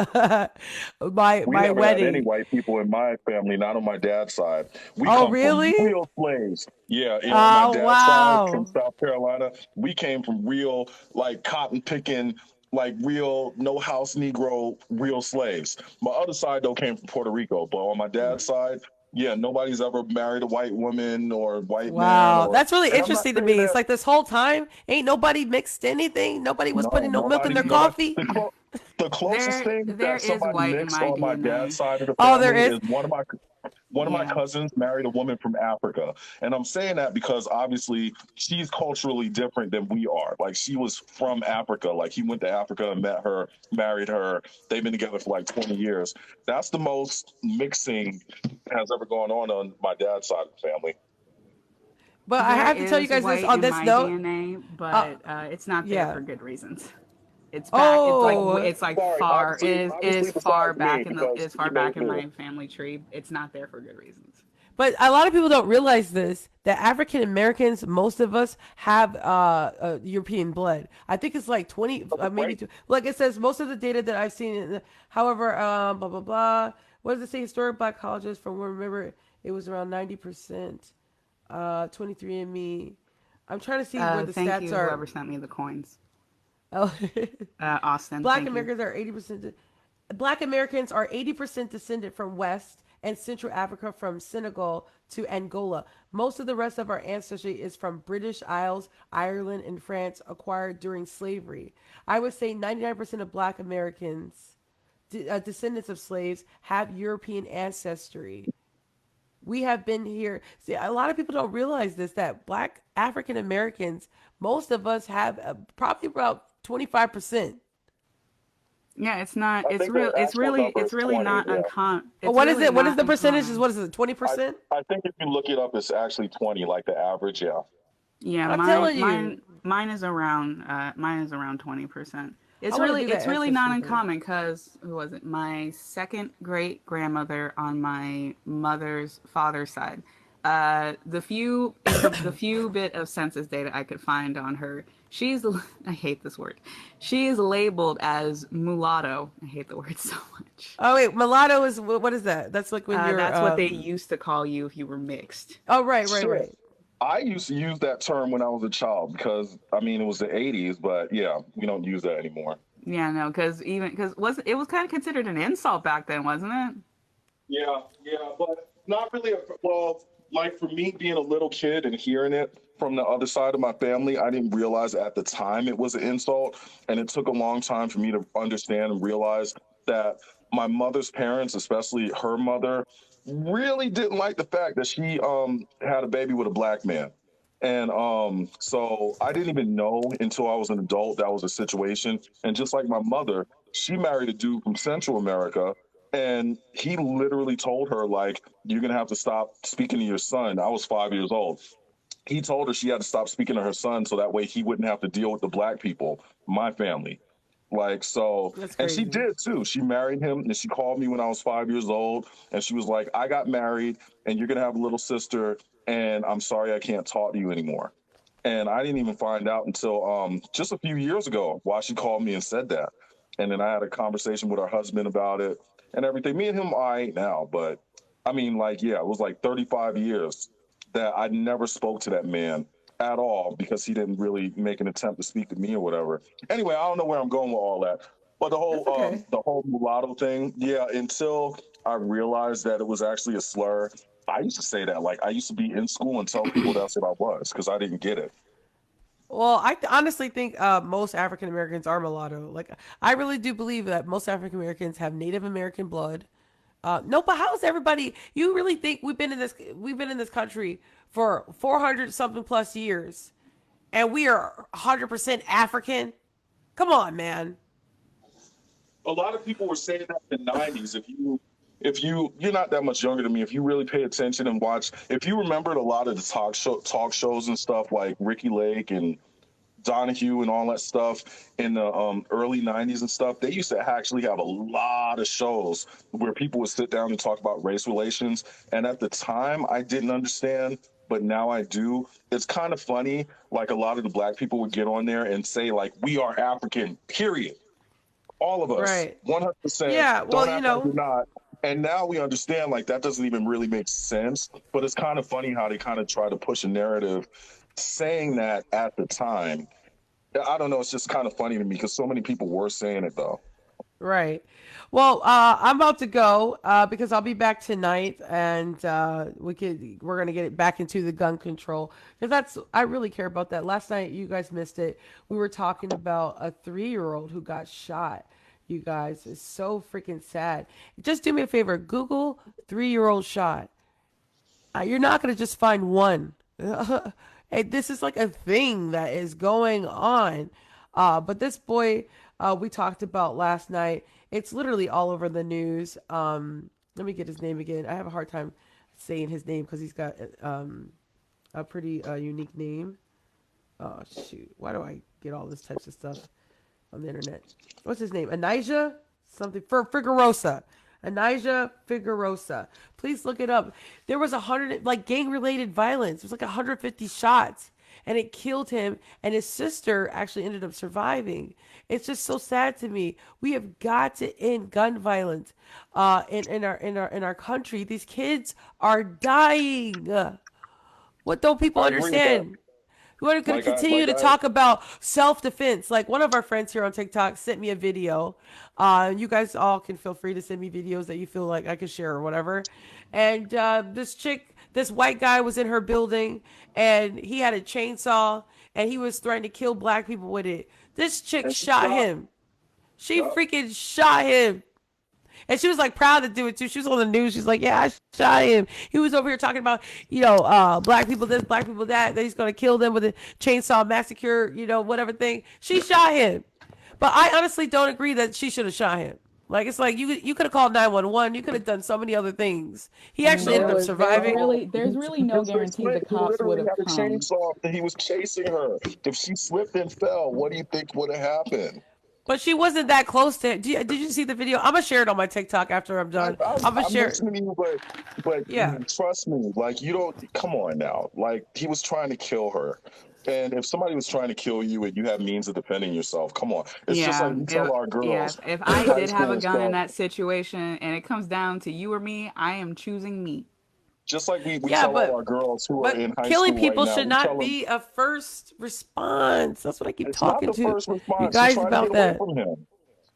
S4: We
S1: my
S4: never had any
S1: wedding.
S4: white people in my family, not on my dad's side. We
S1: Oh
S4: come from
S1: really?
S4: real slaves. Yeah, on my
S1: Oh
S4: dad's side from
S1: wow.
S4: South Carolina, we came from real, like cotton picking, like real no house Negro, real slaves. My other side though came from Puerto Rico, but on my dad's side, yeah, nobody's ever married a white woman or white man
S1: Wow,
S4: or.
S1: that's really
S4: And I'm not
S1: interesting to
S4: saying
S1: me. It's
S4: that.
S1: like this whole time, ain't nobody mixed anything. Nobody was
S4: No,
S1: putting no milk in
S4: nobody,
S1: their
S4: nobody.
S1: coffee.
S4: The closest thing
S2: There
S4: that
S2: is
S4: somebody
S2: white in
S4: mixed
S2: my
S4: on my dad's
S2: DNA.
S4: side of the
S1: Oh, there
S4: family
S1: is.
S4: is one of my
S2: Yeah.
S4: cousins married a woman from Africa. And I'm saying that because obviously she's culturally different than we are. Like she was from Africa. Like he went to Africa and met her, married her. They've been together for like 20 years. That's the most mixing that has ever gone on my dad's side of the family.
S1: But I
S2: There
S1: have to tell you
S2: is
S1: guys this
S2: white
S1: on
S2: in
S1: this
S2: my
S1: note.
S2: DNA,
S1: Uh,
S2: but it's not there
S1: yeah.
S2: for good reasons.
S1: Oh,
S4: Sorry, obviously,
S2: it is
S4: obviously
S2: far
S4: besides me
S2: back in the it
S4: because
S2: is
S4: he
S2: far
S4: made
S2: back
S4: it
S2: in
S4: through.
S2: my family tree. It's not there for good reasons.
S1: but a lot of people don't realize this that African Americans, most of us have European blood. I think it's like 20, maybe
S4: Right?
S1: two. Like it says, most of the data that I've seen. However, blah blah blah. What does it say? Historic black colleges from what I remember, it was around 90%. 23andMe. I'm trying to see where the
S2: Thank
S1: stats
S2: you,
S1: are.
S2: whoever sent me the coins.
S1: Oh,
S2: Austin,
S1: Black
S2: thank you.
S1: Americans are 80%. Black Americans are 80% descended from West and Central Africa, from Senegal to Angola. Most of the rest of our ancestry is from British Isles, Ireland, and France, acquired during slavery. I would say 99% of Black Americans, descendants of slaves, have European ancestry. We have been here. See, a lot of people don't realize this, that Black African Americans, most of us have probably about 25%.
S2: Yeah, it's not.
S4: I think the actual number is 20. Yeah.
S1: Oh,
S2: It's
S1: what is
S2: really
S1: it? What is
S2: not
S1: the percentage?
S2: uncommon.
S1: What is it?
S4: I
S1: 20%?
S4: I think if you look it up, it's actually 20, like the average. Yeah.
S2: Yeah,
S1: I'm telling you.
S2: mine is around 20%.
S1: I want to do
S2: It's
S1: that
S2: really not
S1: ancestry thing.
S2: uncommon because who was it? My second great grandmother on my mother's father's side. The few bit of census data I could find on her, she's I hate this word. She is labeled as mulatto. I hate the word so much.
S1: Oh wait, mulatto is what is that? That's like when you're
S2: That's what they used to call you if you were mixed.
S1: Oh right, right,
S4: Shit.
S1: right.
S4: I used to use that term when I was a child because I mean it was the 80s, but yeah, we don't use that anymore.
S2: Yeah, no, because it was kind of considered an insult back then, wasn't it?
S4: Yeah, yeah, but not really. Well, like for me being a little kid and hearing it from the other side of my family, I didn't realize at the time it was an insult. And it took a long time for me to understand and realize that my mother's parents, especially her mother, really didn't like the fact that she had a baby with a black man. And so I didn't even know until I was an adult that was a situation. And just like my mother, she married a dude from Central America, and he literally told her, like, you're gonna have to stop speaking to your son. I was 5 years old. He told her she had to stop speaking to her son so that way he wouldn't have to deal with the black people, my family. Like, so,
S1: That's
S4: and she
S1: crazy.
S4: did too. She married him and she called me when I was 5 years old, and she was like, I got married and you're gonna have a little sister, and I'm sorry I can't talk to you anymore. And I didn't even find out until just a few years ago why she called me and said that. And then I had a conversation with her husband about it and everything. Me and him, I ain't now, but I mean, like, yeah, it was like 35 years that I never spoke to that man at all because he didn't really make an attempt to speak to me or whatever. Anyway, I don't know where I'm going with all that. But
S1: That's okay.
S4: the whole mulatto thing, yeah, until I realized that it was actually a slur. I used to say that. Like, I used to be in school and tell people that's what I was because I didn't get it.
S1: Well, honestly think most African Americans are mulatto. Like, I really do believe that most African Americans have Native American blood. No, but how is everybody? You really think we've been in this country for 400 something plus years, and we are 100% African? Come on, man.
S4: A lot of people were saying that in the '90s. You're not that much younger than me. If you really pay attention and watch, if you remembered a lot of the talk shows and stuff like Ricky Lake and Donahue and all that stuff in the early '90s and stuff, they used to actually have a lot of shows where people would sit down and talk about race relations. And at the time, I didn't understand, but now I do. It's kind of funny. Like a lot of the black people would get on there and say, like, "We are African, period." All of us,
S1: Right.
S4: 100%.
S1: Yeah.
S4: Don't
S1: Well,
S4: act like we're not. And now we understand like that doesn't even really make sense. But it's kind of funny how they kind of try to push a narrative saying that at the time. I don't know. It's just kind of funny to me because so many people were saying it though.
S1: Right. Well, I'm about to go because I'll be back tonight, and we're gonna get it back into the gun control because I really care about that. Last night, you guys missed it. We were talking about a 3-year-old who got shot. You guys, it's so freaking sad. Just do me a favor, Google 3-year-old shot. You're not gonna just find one. Hey, this is like a thing that is going on. But this boy we talked about last night, it's literally all over the news. Let me get his name again. I have a hard time saying his name because he's got a pretty unique name. Oh shoot! Why do I get all this types of stuff on the internet? What's his name? Anijah something for Figuerosa. Anijah Figuerosa. Please look it up. There was 100 like gang related violence. It was like 150 shots, and it killed him. And his sister actually ended up surviving. It's just so sad to me. We have got to end gun violence in our country. These kids are dying. What don't people
S4: I agree with that.
S1: understand? We're going to
S4: Like I
S1: continue
S4: like
S1: to
S4: I
S1: talk about self-defense. Like one of our friends here on TikTok sent me a video. You guys all can feel free to send me videos that you feel like I could share or whatever. And this white guy was in her building, and he had a chainsaw, and he was threatening to kill black people with it. This chick
S4: and she
S1: shot
S4: shot.
S1: him. She
S4: Yeah.
S1: freaking shot him. And she was like proud to do it too. She was on the news. She's like, yeah, I shot him. He was over here talking about, black people this, black people that he's going to kill them with a chainsaw massacre, whatever thing. She shot him. But I honestly don't agree that she should have shot him. Like, it's like you could have called 911. You could have done so many other things. He
S2: And
S1: actually ended up surviving.
S4: No,
S2: there's really no
S4: just
S2: guarantee the
S4: explain. He
S2: cops would
S4: literally
S2: have
S4: had a
S2: come.
S4: chainsaw and he was chasing her. If she slipped and fell, what do you think would have happened?
S1: But she wasn't that close to him. Did you see the video? I'm going to share it on my TikTok after I'm done. I'm going to
S4: I'm
S1: share it.
S4: listening to you, but
S1: Yeah.
S4: trust me, like you don't. Come on now, like he was trying to kill her, and if somebody was trying to kill you and you have means of defending yourself, come on. It's just like
S2: Yeah,
S4: we tell our
S2: if
S4: girls
S2: if
S4: in
S2: I
S4: high
S2: did have
S4: school
S2: a
S4: and
S2: gun in
S4: stuff.
S2: that situation and it comes down to you or me, I am choosing me.
S4: Just like we
S1: Yeah,
S4: tell all
S1: but
S4: our girls who are
S1: but
S4: in high
S1: killing
S4: school right
S1: people
S4: now,
S1: should
S4: we tell
S1: not
S4: them
S1: be a first response. That's what I keep
S4: it's not
S1: talking
S4: the
S1: to
S4: first
S1: you
S4: response. She
S1: guys
S4: tried to get
S1: about
S4: away
S1: that.
S4: from him.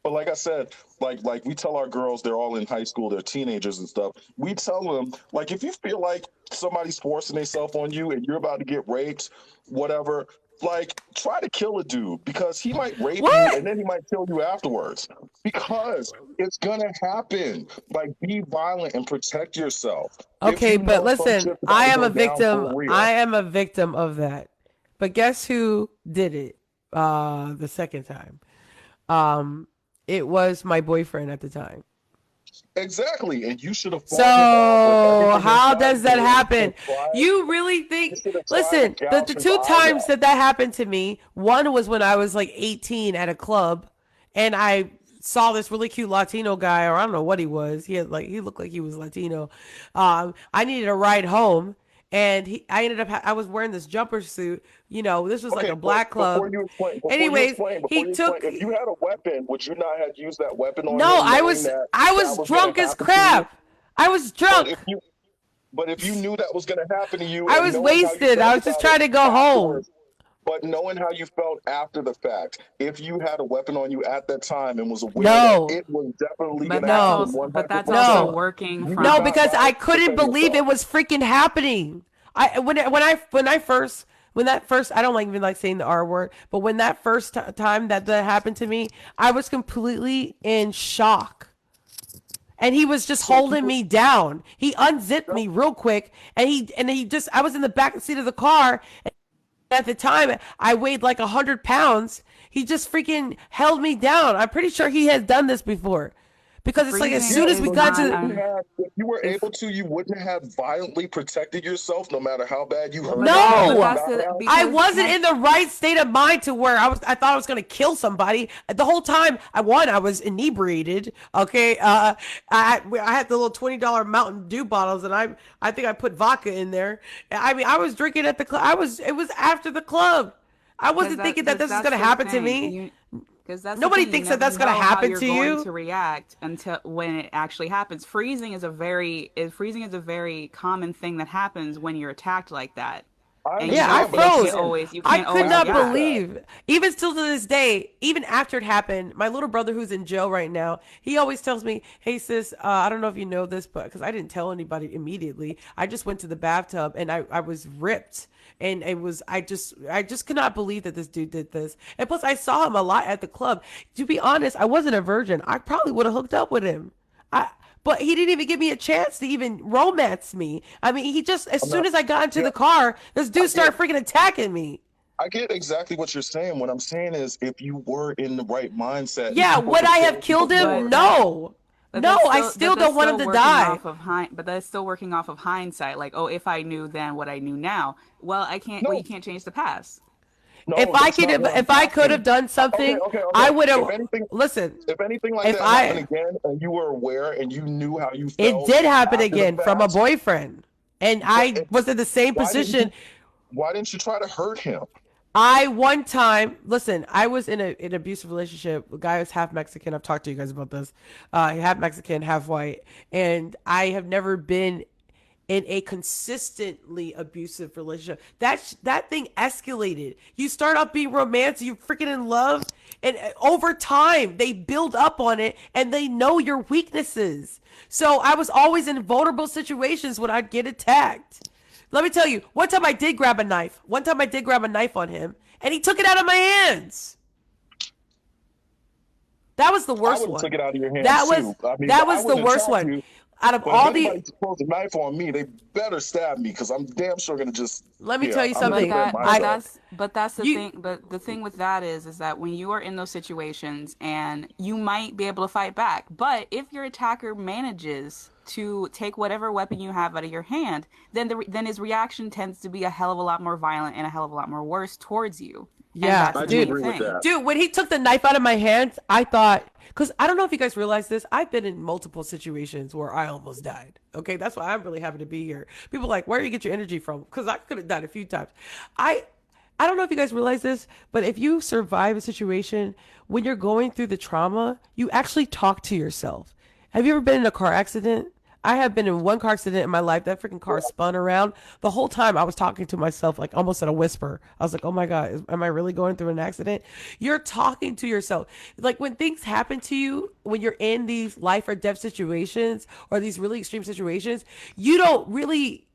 S4: But like I said, like we tell our girls, they're all in high school, they're teenagers and stuff. We tell them, like, if you feel like somebody's forcing themselves on you and you're about to get raped, whatever, like try to kill a dude because he might rape you and
S1: What?
S4: then he might kill you afterwards. Because it's gonna happen. Like be violent and protect yourself. If
S1: Okay,
S4: you
S1: but
S4: know some
S1: listen,
S4: shit's about
S1: I
S4: to
S1: am
S4: go
S1: a
S4: down
S1: victim.
S4: for
S1: I
S4: real.
S1: am a victim of that. But guess who did it? The second time. Um, it was my boyfriend at the time.
S4: Exactly. And you should have fought him off with
S1: So
S4: everything
S1: how
S4: inside
S1: does
S4: of
S1: that
S4: you
S1: happen?
S4: and tried
S1: You really
S4: you
S1: think?
S4: should have tried to
S1: Listen, the
S4: gouge his
S1: two
S4: eyes
S1: times
S4: out.
S1: that happened to me, one was when I was like 18 at a club, and I saw this really cute Latino guy, or I don't know what he was. He looked like he was Latino. I needed a ride home, and I ended up I was wearing this jumper suit. This was like
S4: Okay,
S1: a
S4: but
S1: black club. Anyways,
S4: before
S1: he
S4: you explain,
S1: took.
S4: if you had a weapon, would you not have used that weapon on
S1: No,
S4: him, knowing that
S1: I
S4: that
S1: was
S4: was going
S1: drunk
S4: to
S1: as
S4: happen to you?
S1: crap. I was
S4: But
S1: drunk.
S4: if you, but if you knew that was going to happen to you,
S1: I
S4: and
S1: was
S4: knowing how you
S1: wasted. I
S4: felt
S1: was just
S4: about it
S1: trying to go home.
S4: afterwards, but knowing how you felt after the fact, if you had a weapon on you at that time and was aware that
S1: No,
S4: it was definitely going
S2: But
S4: to
S2: that's
S4: happen
S1: no,
S2: also,
S4: 100%,
S1: no,
S2: working
S4: you would
S1: no,
S2: from.
S4: not
S1: because I couldn't
S4: defend
S1: believe
S4: yourself.
S1: it was freaking happening. When that first, I don't like even like saying the R word, but when that first time that happened to me, I was completely in shock. And he was just
S4: So you
S1: holding
S4: would,
S1: me down. He unzipped me real quick, and he just, I was in the back seat of the car. And at the time, I weighed like 100 pounds. He just freaking held me down. I'm pretty sure he has done this before, because it's like as
S2: Freezing
S4: yeah,
S1: soon as we
S2: is
S4: so you
S1: got to
S2: not
S1: the,
S4: wouldn't have, if you were
S2: if
S4: able to, you wouldn't have violently protected yourself, no matter how bad you hurt
S2: but
S4: yourself.
S1: no,
S4: Would
S2: that's
S4: not
S2: the
S4: have.
S1: I
S2: because
S1: wasn't in the right state of mind to where I thought I was gonna kill somebody the whole time. I was inebriated. Okay, I had the little $20 Mountain Dew bottles, and I think I put vodka in there. I mean, I was drinking at the club. It was after the club. I wasn't thinking that
S2: because
S1: this was
S2: that's
S1: gonna
S2: the
S1: happen to
S2: thing.
S1: me.
S2: You because that's the
S1: Nobody
S2: thing. You
S1: thinks that
S2: never
S1: that's gonna
S2: know how
S1: happen
S2: you're
S1: to
S2: going
S1: you.
S2: to react until when it actually happens. Freezing is a very common thing that happens when you're attacked like that,
S4: I
S2: and you
S1: Yeah, I
S2: don't
S4: understand, but
S2: you
S4: I'm
S2: can't
S1: froze.
S4: saying
S2: always you
S1: I
S2: can't
S1: could
S2: always
S1: not
S4: after the
S2: react.
S4: fact.
S1: believe, even still to this day, even after it happened, my little brother who's in jail right now, he always tells me, "Hey sis, I don't know if you know this, but because I didn't tell anybody immediately, I just went to the bathtub and I was ripped." And I just could not believe that this dude did this. And plus, I saw him a lot at the club. To be honest, I wasn't a virgin. I probably would have hooked up with him. But he didn't even give me a chance to even romance me. I mean, he just, as
S4: I'm
S1: soon
S4: not.
S1: as I got into
S4: Yeah,
S1: the car, this
S4: I
S1: dude
S4: get.
S1: started freaking attacking me.
S4: I get exactly what you're saying. What I'm saying is, if you were in the right mindset and
S1: Yeah,
S4: you were
S1: would I have
S4: prepared
S1: killed
S4: before,
S1: him?
S2: But that's
S1: No.
S2: but
S1: No,
S2: that's
S1: I
S2: still
S1: still don't want him to die.
S2: but that's still working off of hindsight. Like, oh, if I knew then what I knew now. Well, I can't. Well, you
S4: no,
S2: can't change the past.
S4: no, that's not what I'm
S1: If I could
S4: asking.
S1: have done
S4: Okay,
S1: something,
S4: okay,
S1: I
S4: okay.
S1: would
S4: If
S1: have,
S4: anything,
S1: listen,
S4: if anything like
S1: if
S4: that happened
S1: I,
S4: again, and you were aware and you knew how you
S1: it
S4: felt
S1: did happen
S4: after the
S1: again from a
S4: fact,
S1: boyfriend. And
S4: but
S1: I was in the same
S4: why didn't
S1: position.
S4: you? Why didn't you try to hurt him?
S1: I one time listen. I was in an abusive relationship. A guy was half Mexican. I've talked to you guys about this. Half Mexican, half white, and I have never been in a consistently abusive relationship. That thing escalated. You start off being romantic, you freaking in love, and over time they build up on it, and they know your weaknesses. So I was always in vulnerable situations when I'd get attacked. Let me tell you, one time I did grab a knife. One time I did grab a knife on him, and he took it out of my hands. That was the
S4: I
S1: worst
S4: would have
S1: one.
S4: took it out of your
S1: That
S4: hands
S1: was
S4: too. I mean,
S1: that
S4: I
S1: was the
S4: wouldn't
S1: worst
S4: attack
S1: one.
S4: you,
S1: Out of
S4: but if
S1: all the,
S4: anybody throws a knife on me, they better stab me because I'm damn sure gonna just,
S1: let me
S4: yeah,
S1: tell you
S4: I'm gonna
S1: something.
S4: defend
S1: I
S4: myself.
S2: That's the
S1: you
S2: thing. But the thing with that is that when you are in those situations and you might be able to fight back, but if your attacker manages to take whatever weapon you have out of your hand, then his reaction tends to be a hell of a lot more violent and a hell of a lot more worse towards you. And
S1: Yeah,
S2: that's
S4: I
S2: the
S4: do
S2: main
S1: dude.
S4: agree with
S2: thing.
S4: that.
S1: Dude, when he took the knife out of my hands, I thought, because I don't know if you guys realize this, I've been in multiple situations where I almost died. Okay, that's why I'm really happy to be here. People are like, where do you get your energy from? Because I could have died a few times. I I don't know if you guys realize this, but if you survive a situation when you're going through the trauma, you actually talk to yourself. Have you ever been in a car accident? I have been in one car accident in my life. That freaking car spun around. The whole time I was talking to myself, like almost at a whisper. I was like, oh my God, am I really going through an accident? You're talking to yourself. Like when things happen to you, when you're in these life or death situations or these really extreme situations, you don't really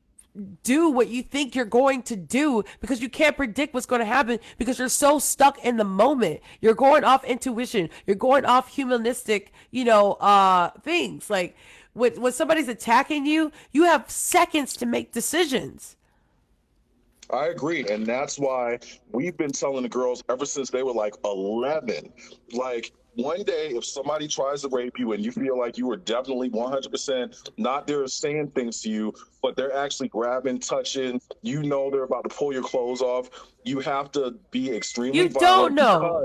S1: do what you think you're going to do because you can't predict what's going to happen because you're so stuck in the moment. You're going off intuition. You're going off humanistic, things. Like when somebody's attacking you, you have seconds to make decisions.
S4: I agree. And that's why we've been telling the girls ever since they were like 11. Like, one day, if somebody tries to rape you and you feel like you are definitely 100% not there saying things to you, but they're actually grabbing, touching, they're about to pull your clothes off, you have to be extremely
S1: You don't
S4: violent
S1: know.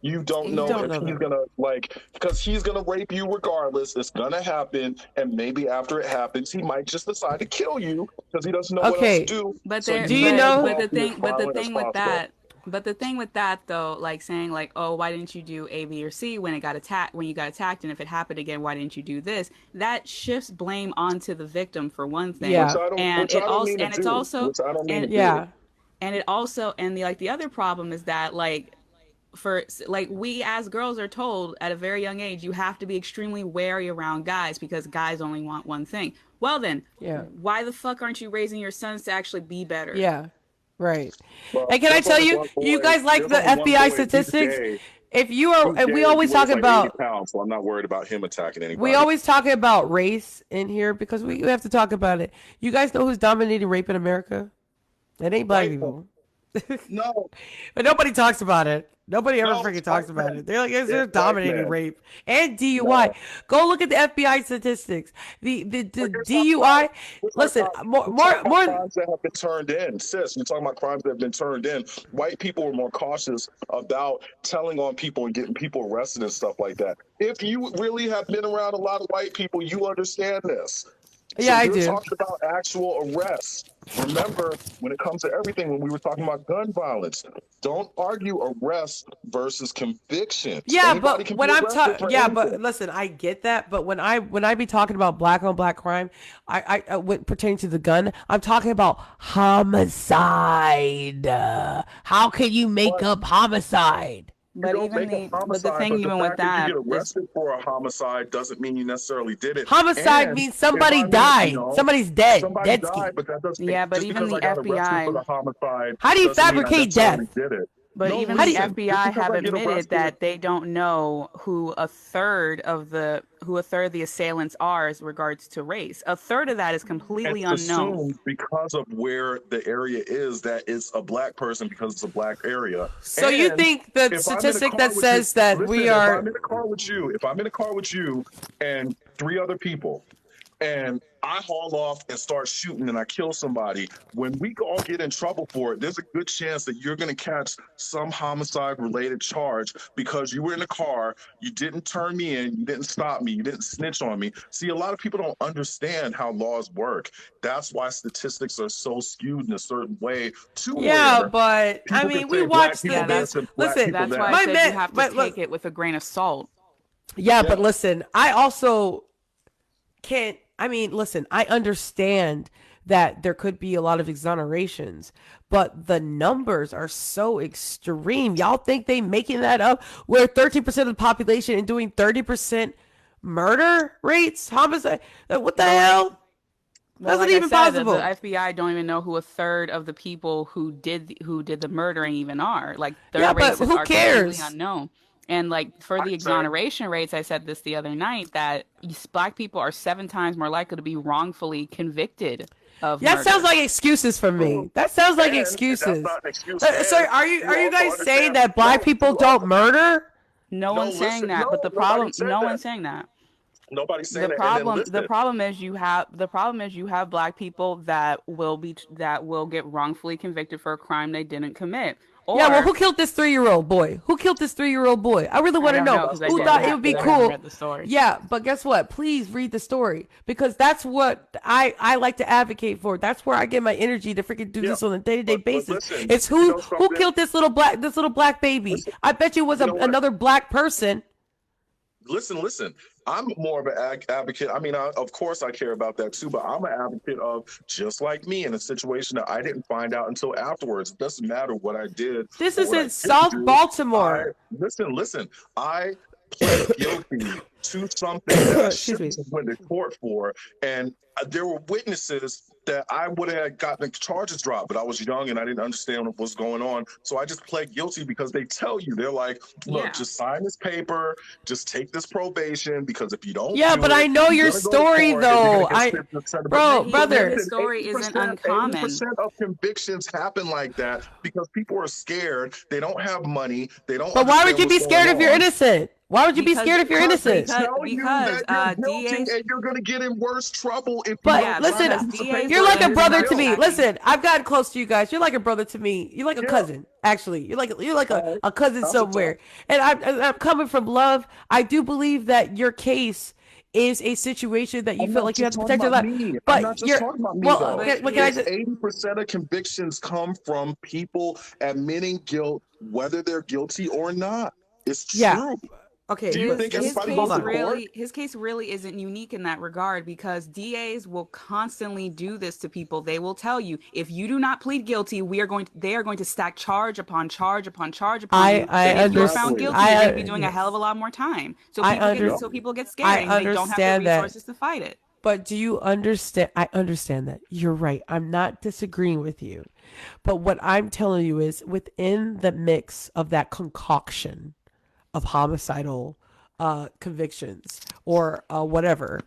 S4: You don't
S1: You
S4: know
S1: don't
S4: if
S1: know
S4: he's
S1: that.
S4: gonna because he's gonna rape you regardless. It's gonna happen, and maybe after it happens, he might just decide to kill you because he doesn't know what else to
S1: Okay.
S4: do.
S2: But
S4: So
S2: there,
S1: Do
S4: you
S1: you
S4: may
S2: but
S4: as
S1: know?
S2: but
S4: well
S2: the
S4: be as
S2: thing, but the
S4: violent as
S2: thing with
S4: possible.
S2: that, but the thing with that though, like saying like, oh, why didn't you do A, B, or C when it got attacked, when you got attacked, and if it happened again, why didn't you do this? That shifts blame onto the victim for one thing,
S1: Yeah.
S2: and
S4: Which I
S2: it
S4: don't
S2: also,
S4: mean to
S2: and it's
S4: do.
S2: also,
S4: Which I don't mean to
S2: and
S4: do.
S1: Yeah.
S2: and it also, and the like, the other problem is that like for like we as girls are told at a very young age you have to be extremely wary around guys because guys only want one thing. Well then,
S1: Yeah.
S2: why the fuck aren't you raising your sons to actually be better?
S1: Yeah. Right.
S4: Well,
S1: And can I
S4: there's
S1: tell
S4: only
S1: you,
S4: one
S1: you
S4: boy.
S1: guys like
S4: There's
S1: the
S4: only one
S1: FBI
S4: boy. He's
S1: statistics?
S4: gay.
S1: If you are,
S4: He's
S1: and we
S4: gay. He
S1: always talk
S4: weighs like 80
S1: about,
S4: pounds, so I'm not worried about him attacking
S1: we
S4: anybody.
S1: always talk about race in here because we have to talk about it. You guys know who's dominating rape in America? It ain't black
S4: White men.
S1: people.
S4: No,
S1: But nobody talks about it. Nobody ever
S4: no, it's
S1: freaking
S4: white
S1: talks about
S4: men.
S1: it. They're like, it's
S4: It's
S1: just
S4: white
S1: dominating
S4: men.
S1: rape and DUI.
S4: No.
S1: Go look at the FBI statistics. The
S4: But you're talking
S1: DUI.
S4: about we're talking
S1: Listen,
S4: about
S1: more
S4: we're talking
S1: more
S4: about
S1: more.
S4: crimes that have been turned in, sis. We're talking about crimes that have been turned in. White people were more cautious about telling on people and getting people arrested and stuff like that. If you really have been around a lot of white people, you understand this. So
S1: Yeah, I
S4: you're
S1: do.
S4: talking about actual arrests. Remember, when it comes to everything, when we were talking about gun violence, don't argue arrest versus convictions.
S1: Yeah,
S4: Anybody
S1: but
S4: can
S1: when
S4: be
S1: I'm
S4: arrested
S1: talking,
S4: for
S1: yeah, but
S4: anything.
S1: listen, I get that. But when I be talking about black on black crime, when pertaining to the gun, I'm talking about homicide. How can you make
S4: But
S1: up homicide?
S4: you
S2: But
S4: don't
S2: even
S4: make a
S2: the
S4: homicide,
S2: thing
S4: but the
S2: even with
S4: fact that you
S2: that
S4: get
S2: is,
S4: arrested for a homicide doesn't mean you necessarily did it.
S1: Homicide
S4: And
S1: means
S4: if
S1: somebody
S4: I mean,
S1: died. Somebody's dead.
S4: somebody
S1: Dead
S4: died,
S1: ski.
S4: but that doesn't mean
S2: yeah, but
S4: just
S2: even
S4: because I
S2: the
S4: got arrested for
S2: FBI,
S4: the homicide
S1: How do you
S4: doesn't mean I
S1: fabricate
S4: necessarily
S1: death?
S4: did it.
S2: but
S4: No,
S2: even
S1: How do
S2: the
S1: you?
S4: listen, just
S2: FBI
S4: because
S2: have
S4: I get
S2: admitted
S4: arrested,
S2: that they don't know who a third of the assailants are as regards to race. A third of that is completely
S4: it's
S2: unknown.
S4: assumed because of where the area is that it's a black person because it's a black area.
S1: So you
S4: And
S1: think the
S4: if I'm in a
S1: statistic
S4: car
S1: that
S4: with you,
S1: says that we
S4: listen, if I'm
S1: are?
S4: in a car with you, if I'm in a car with you and three other people, and I haul off and start shooting and I kill somebody, when we all get in trouble for it, there's a good chance that you're going to catch some homicide related charge because you were in the car, you didn't turn me in, you didn't stop me, you didn't snitch on me. See, a lot of people don't understand how laws work. That's why statistics are so skewed in a certain way to
S1: Yeah,
S4: where
S1: but I
S4: people can
S1: mean, we
S4: say black
S1: watched
S4: people
S2: Yeah,
S4: this
S2: that's
S4: and black
S1: listen,
S4: people
S2: that's why
S4: that.
S2: I
S1: my
S2: said you
S1: man,
S2: have to take it with a grain of salt.
S1: yeah,
S4: Yeah.
S1: but listen, I also can't. I mean, listen, I understand that there could be a lot of exonerations, but the numbers are so extreme. Y'all think they making that up? Where 13% of the population and doing 30% murder rates, homicide? What the hell?
S2: But
S1: How's it
S2: like I
S1: even
S2: said, the
S1: possible?
S2: FBI don't even know who a third of the people who did the murdering even are. Like
S1: Yeah,
S2: their
S1: but
S2: races
S1: who
S2: are completely
S1: cares?
S2: unknown. And like for the
S4: I'd say,
S2: exoneration rates, I said this the other night that black people are 7 times more likely to be wrongfully convicted of
S1: Yeah, that sounds
S2: murder.
S1: like excuses for me. That sounds like
S4: and that's
S1: excuses.
S4: not an excuse.
S1: So
S4: And
S1: are
S4: you
S1: you
S4: also
S1: guys saying
S4: understand,
S1: that black
S4: no,
S1: people
S4: you
S1: don't
S4: also,
S1: murder?
S2: No
S4: no,
S2: one's saying
S4: listen,
S2: that, but
S4: no,
S2: the
S4: nobody
S2: problem,
S4: said
S2: no
S4: that.
S2: one's saying that.
S4: Nobody's saying
S2: The
S4: that. And then
S2: problem the
S4: listen,
S2: problem is you have black people that will get wrongfully convicted for a crime they didn't commit.
S1: Yeah, well,
S2: Or
S1: who killed this 3-year-old boy? Who killed this 3-year-old boy? I really
S2: I
S1: want to
S2: don't know
S1: know.
S2: because
S4: that's the
S1: Who
S4: problem.
S1: thought it would be
S2: I haven't
S1: cool?
S2: read the story.
S1: Yeah, but guess what? Please read the story because that's what I like to advocate for. That's where I get my energy to freaking do
S4: Yeah,
S1: this on a day-to-day
S4: but
S1: basis.
S4: listen,
S1: It's
S4: you know
S1: who
S4: something?
S1: killed this little black baby.
S4: Listen,
S1: I bet you it was
S4: you know what?
S1: another black person.
S4: Listen. I'm more of an advocate. I mean, of course, I care about that too, but I'm an advocate of just like me in a situation that I didn't find out until afterwards. It doesn't matter what I did
S1: This
S4: or
S1: is
S4: what I
S1: in
S4: didn't
S1: South
S4: do. I
S1: Baltimore.
S4: listen. I pled guilty to something that I
S1: Excuse
S4: shouldn't
S1: me.
S4: have went to court for, and there were witnesses that I would have gotten the charges dropped, but I was young and I didn't understand what was going on. So I just pled guilty because they tell you, they're like, look,
S2: Yeah.
S4: just sign this paper, just take this probation, because if you don't
S1: Yeah, but
S4: do
S1: I
S4: it,
S1: know
S4: you're
S1: your
S4: going to go to
S1: story
S4: court and you're going
S1: though.
S4: to get sent to the center.
S2: But
S4: But
S1: Brother.
S2: his
S4: listen,
S2: story isn't uncommon.
S4: 80% of convictions happen like that because people are scared. They don't have money. They don't
S1: But why would
S4: understand
S1: you
S4: what's
S1: be
S4: going
S1: scared if you're
S4: on.
S1: innocent? Why would you be scared if you're innocent?
S4: Tell you
S2: Because
S4: that you're guilty
S2: DAs.
S4: and you're going to get in worse trouble if you
S1: But
S4: don't
S1: listen,
S2: because
S4: find the
S2: DAs
S1: you're
S2: will
S1: like a
S2: use
S1: brother to me.
S2: wiretapping.
S1: Listen, I've gotten close to you guys. You're like a brother to me. You're like a cousin, actually. You're like a cousin somewhere. And I'm coming from love. I do believe that your case is a situation that you
S4: I'm
S1: feel
S4: not
S1: like you have
S4: just
S1: to
S4: talking
S1: protect your
S4: about
S1: life.
S4: me. I'm
S1: But
S4: not just
S1: you're
S4: talking about me,
S1: well.
S4: though.
S1: Can I
S4: It's
S1: just?
S4: 80% of convictions come from people admitting guilt, whether they're guilty or not. It's
S1: Yeah.
S4: true.
S1: Okay.
S4: Do you think
S2: His
S4: everybody
S1: hold
S4: goes
S2: case
S4: to
S1: on.
S4: court?
S2: really isn't unique in that regard because DAs will constantly do this to people. They will tell you if you do not plead guilty, they are going to stack charge upon charge upon charge upon you.
S1: I
S2: And if you're
S1: understand.
S2: found guilty, you're going to be doing a hell of a lot more time. So people get scared and they don't have the resources to fight it.
S1: But do you understand? I understand that. You're right. I'm not disagreeing with you. But what I'm telling you is within the mix of that concoction of homicidal convictions or whatever.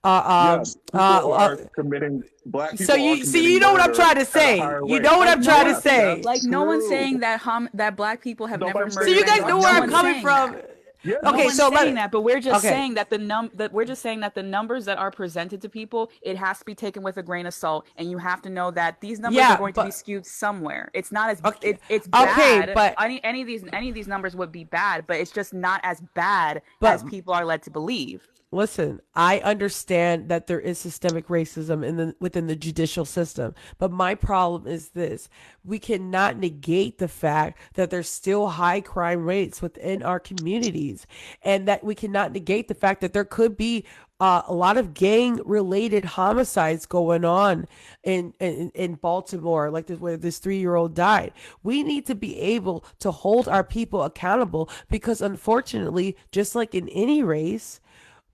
S4: Yes, people are committing. Black people
S1: So
S4: are
S1: you
S4: committing
S1: know what I'm
S4: murder
S1: trying to
S4: at a
S1: say.
S4: higher
S1: You
S4: rate.
S1: know what I'm trying to
S4: Yes,
S1: say.
S4: that's
S2: No one's
S4: true.
S2: saying that black people have never
S4: Nobody's
S2: murdered.
S1: So you guys
S4: saying
S1: know
S4: that.
S1: where
S2: No
S1: I'm
S2: one's
S1: coming
S2: saying
S1: from.
S2: that.
S4: Yeah.
S2: No
S1: Okay,
S2: one's
S1: so
S2: saying that, but we're just
S1: okay.
S2: saying that the numbers that are presented to people, it has to be taken with a grain of salt, and you have to know that these numbers
S1: Yeah,
S2: are going to be
S1: but
S2: skewed somewhere. It's not as
S1: okay,
S2: it's
S1: okay,
S2: bad.
S1: but
S2: Any of these numbers would be bad, but it's just not as bad
S1: but
S2: as people are led to believe.
S1: listen, I understand that there is systemic racism within the judicial system, but my problem is this. We cannot negate the fact that there's still high crime rates within our communities, and that we cannot negate the fact that there could be a lot of gang related homicides going on in Baltimore, like where this 3-year-old died. We need to be able to hold our people accountable because unfortunately, just like in any race,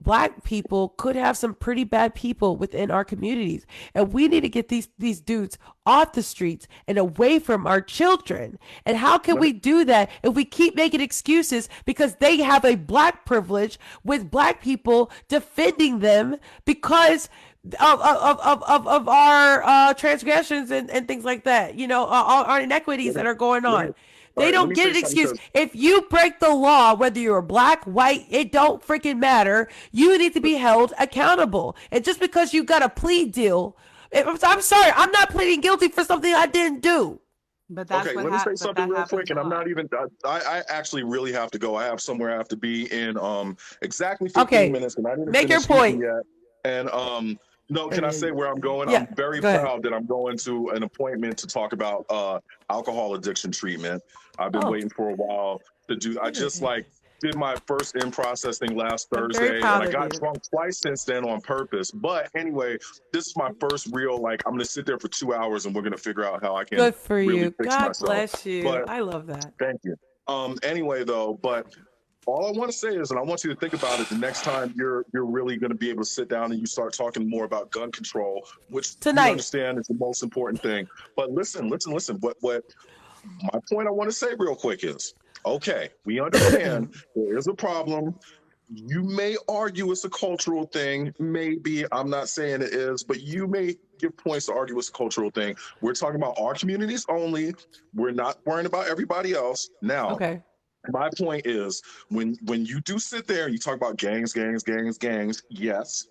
S1: Black people could have some pretty bad people within our communities, and we need to get these dudes off the streets and away from our children. And how can we do that if we keep making excuses because they have a Black privilege with Black people defending them because of our transgressions and things like that, our inequities that are going on. They
S4: Let
S1: don't
S4: me
S1: get
S4: say
S1: an
S4: something,
S1: excuse.
S4: 'cause
S1: If you break the law, whether you're black, white, it don't freaking matter. You need to be held accountable. And just because you got a plea deal, I'm sorry, I'm not pleading guilty for something I didn't do.
S2: But that's
S4: Okay,
S2: what
S4: let me say
S2: but
S4: something
S2: that
S4: real quick,
S2: happens a
S4: and I'm not
S2: lot.
S4: even. I actually really have to go. I have somewhere I have to be in exactly 15
S1: Okay,
S4: minutes, and I didn't
S1: make your
S4: finish eating
S1: point.
S4: yet. And no, can I say where I'm going?
S1: Yeah,
S4: I'm very
S1: go ahead.
S4: proud that I'm going to an appointment to talk about alcohol addiction treatment. I've been
S1: Oh,
S4: waiting for a while to do. I just did my first in processing last
S1: I'm very
S4: Thursday, and
S1: proud
S4: I
S1: of
S4: got
S1: you.
S4: drunk twice since then on purpose. But anyway, this is my first real I'm going to sit there for 2 hours, and we're going to figure out how I can
S1: Good for
S4: really
S1: you.
S4: fix
S1: God
S4: myself.
S1: bless you.
S4: But
S1: I love that.
S4: thank you. Anyway, though, but all I want to say is, and I want you to think about it the next time you're really going to be able to sit down and you start talking more about gun control, which we
S1: Tonight.
S4: understand is the most important thing. But listen. What my point I want to say real quick is, okay, we understand there is a problem. You may argue it's a cultural thing. Maybe, I'm not saying it is, but you may give points to argue it's a cultural thing. We're talking about our communities only. We're not worrying about everybody else. Now,
S1: Okay.
S4: my point is, when you do sit there and you talk about gangs, yes.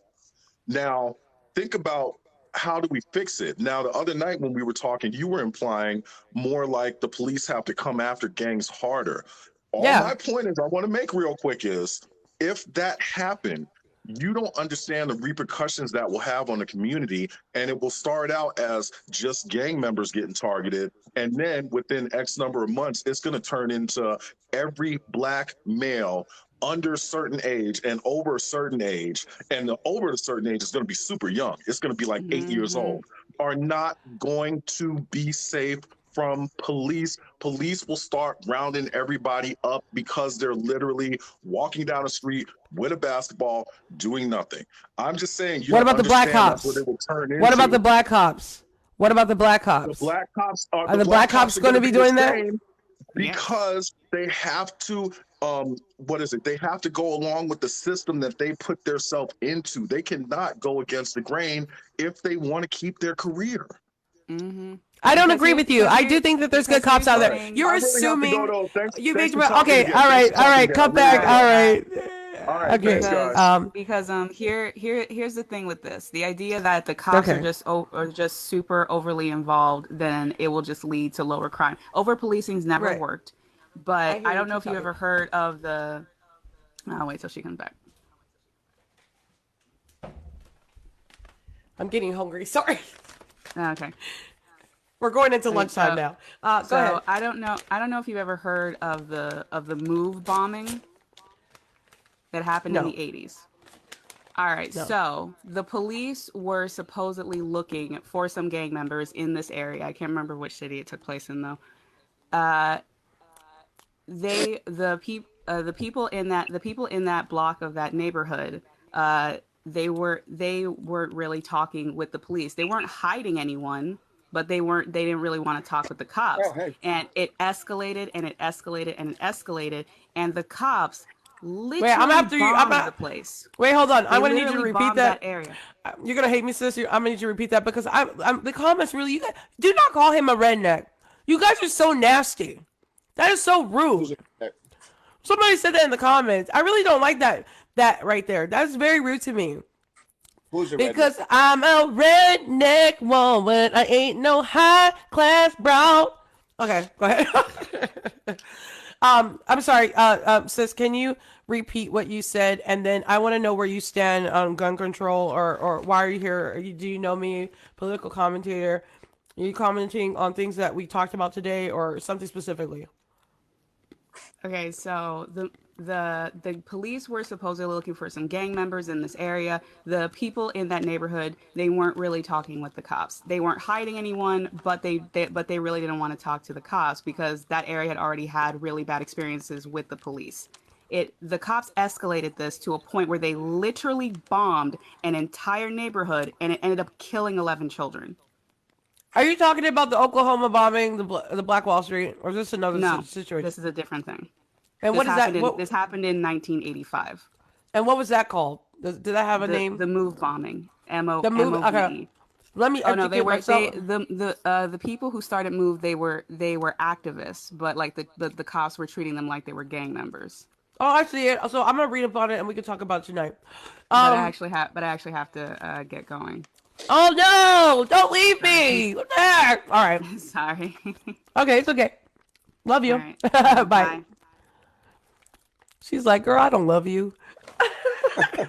S4: Now, think about, how do we fix it? Now, the other night when we were talking, you were implying more like the police have to come after gangs harder. All
S1: Yeah.
S4: my point is, I want to make real quick is, if that happened, you don't understand the repercussions that will have on the community, and it will start out as just gang members getting targeted, and then within X number of months, it's going to turn into every Black male under a certain age and over a certain age, and the over a certain age is going to be super young. It's going to be like 8 years old, are not going to be safe from police. Police will start rounding everybody up because they're literally walking down the street with a basketball doing nothing. I'm just saying, you
S1: What
S4: don't
S1: about the Black
S4: understand that's what
S1: cops?
S4: it will turn into.
S1: What about the Black cops? What about the Black
S4: The
S1: cops?
S4: Black cops
S1: Are the Black cops
S4: are
S1: going to be doing
S4: the
S1: that?
S4: same, because they have to what is it, they have to go along with the system that they put themselves into. They cannot go against the grain if they want to keep their career.
S1: I don't
S2: Because
S1: agree
S2: here,
S1: with you.
S2: because
S1: I
S2: here,
S1: do think that there's good
S2: because
S1: cops
S2: here's
S1: out
S2: the
S1: there.
S2: thing.
S1: You're
S4: I really have to go
S1: assuming
S4: though. Thanks,
S1: you
S4: thanks
S1: make
S4: for talking
S1: okay.
S4: again.
S1: All
S4: Thanks
S1: right,
S4: for
S1: all
S4: talking
S1: right.
S4: again. I
S1: Come
S4: really
S1: back.
S2: All
S1: All
S2: right.
S4: enjoyed it.
S1: right.
S4: All right,
S1: Okay.
S4: thanks, guys.
S2: Because here's the thing with this. The idea that the cops
S1: Okay.
S2: are just super overly involved, then it will just lead to lower crime. Over policing's never
S1: Right.
S2: worked.
S1: I
S2: But
S1: hear
S2: I
S1: you.
S2: don't know
S1: Keep
S2: if you
S1: talking.
S2: ever heard of the I'll wait till she comes back.
S1: I'm getting hungry. Sorry.
S2: Okay.
S1: We're going into
S2: Okay,
S1: lunchtime
S2: so
S1: now. Go
S2: so
S1: ahead.
S2: I don't know if you've ever heard of the move bombing that happened in
S1: No.
S2: the 80s. All right,
S1: No.
S2: so the police were supposedly looking for some gang members in this area. I can't remember which city it took place in though. Uh, the people in that block of that neighborhood, they weren't really talking with the police. They weren't hiding anyone, but they didn't really want to talk with the
S5: Oh,
S2: cops.
S5: hey.
S2: And it escalated and it escalated and it escalated, and the cops
S1: Wait, I'm
S2: literally
S1: after you. I'm
S2: bombed the
S1: not.
S2: place.
S1: Wait, hold on. I'm
S2: They
S1: gonna need you to
S2: literally
S1: repeat
S2: bombed that
S1: that.
S2: area.
S1: You're gonna hate me, sis. I'm gonna need you to repeat that because I'm the comments really. You guys do not call him a redneck. You guys are so nasty. That is so
S5: Who's
S1: rude.
S5: it?
S1: Somebody said that in the comments. I really don't like that. That right there. That's very rude to me.
S5: Who's a redneck?
S1: Because I'm a redneck woman. I ain't no high class brown. Okay, go ahead. I'm sorry, sis. Can you repeat what you said, and then I want to know where you stand on gun control, or why are you here? Do you know me, political commentator? Are you commenting on things that we talked about today, or something specifically?
S2: Okay, so the police were supposedly looking for some gang members in this area. The people in that neighborhood, they weren't really talking with the cops. They weren't hiding anyone, but they really didn't want to talk to the cops because that area had already had really bad experiences with the police. The cops escalated this to a point where they literally bombed an entire neighborhood and it ended up killing 11 children.
S1: Are you talking about the Oklahoma bombing, the Black Wall Street, or is this another
S2: No,
S1: situation?
S2: this is a different thing.
S1: And what is that?
S2: This happened in 1985.
S1: And what was that called? Did that have a name?
S2: The move bombing. M O
S1: The
S2: M
S1: move.
S2: O V
S1: Okay.
S2: E.
S1: Let me
S2: Oh no, they
S1: educate
S2: were
S1: myself.
S2: the people who started move, they were activists, but like the cops were treating them like they were gang members.
S1: Oh, I see it. So I'm gonna read about it, and we can talk about it tonight.
S2: But I actually have to get going.
S1: Oh no! Don't leave me. What the heck? All right.
S2: Sorry.
S1: Okay, it's okay. Love
S2: All
S1: you.
S2: right.
S1: Bye. She's like, girl, I don't love you.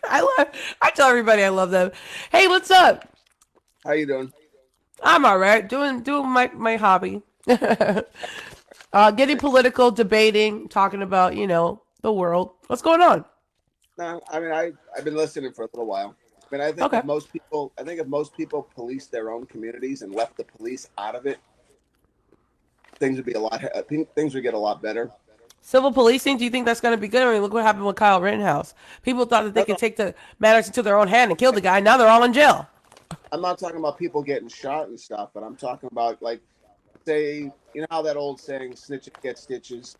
S1: I tell everybody I love them. Hey, what's up?
S5: How you doing?
S1: I'm all right. Doing my hobby. Getting political, debating, talking about, the world. What's going on?
S5: No, I mean I've been listening for a little while. I mean I think
S1: Okay.
S5: if most people policed their own communities and left the police out of it, things would be things would get a lot better.
S1: Civil policing, do you think that's going to be good? I mean, look what happened with Kyle Rittenhouse. People thought that they could take the matters into their own hand and kill the guy. Now they're all in jail.
S5: I'm not talking about people getting shot and stuff, but I'm talking about like, say, you know how that old saying, "Snitches get stitches."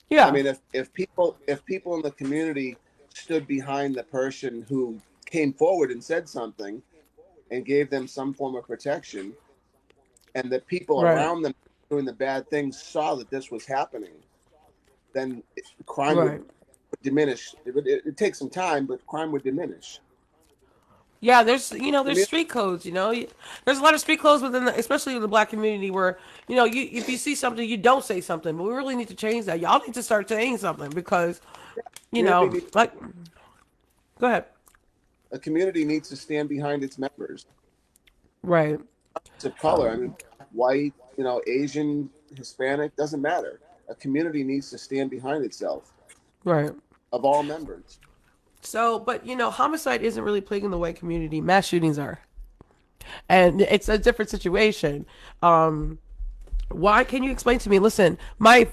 S1: Yeah.
S5: I mean, if people in the community stood behind the person who came forward and said something and gave them some form of protection, and the people
S1: Right.
S5: around them doing the bad things saw that this was happening, then crime
S1: Right.
S5: would diminish. It takes some time, but crime would diminish.
S1: Yeah, there's street codes, There's a lot of street codes within especially in the black community where, if you see something, you don't say something. But we really need to change that. Y'all need to start saying something because, like, go ahead.
S5: A community needs to stand behind its members.
S1: Right.
S5: It's of color. I mean, white, Asian, Hispanic, doesn't matter. A community needs to stand behind itself
S1: Right.
S5: of all members.
S1: So, but homicide isn't really plaguing the white community. Mass shootings are, and it's a different situation. Why can you explain to me? Listen, my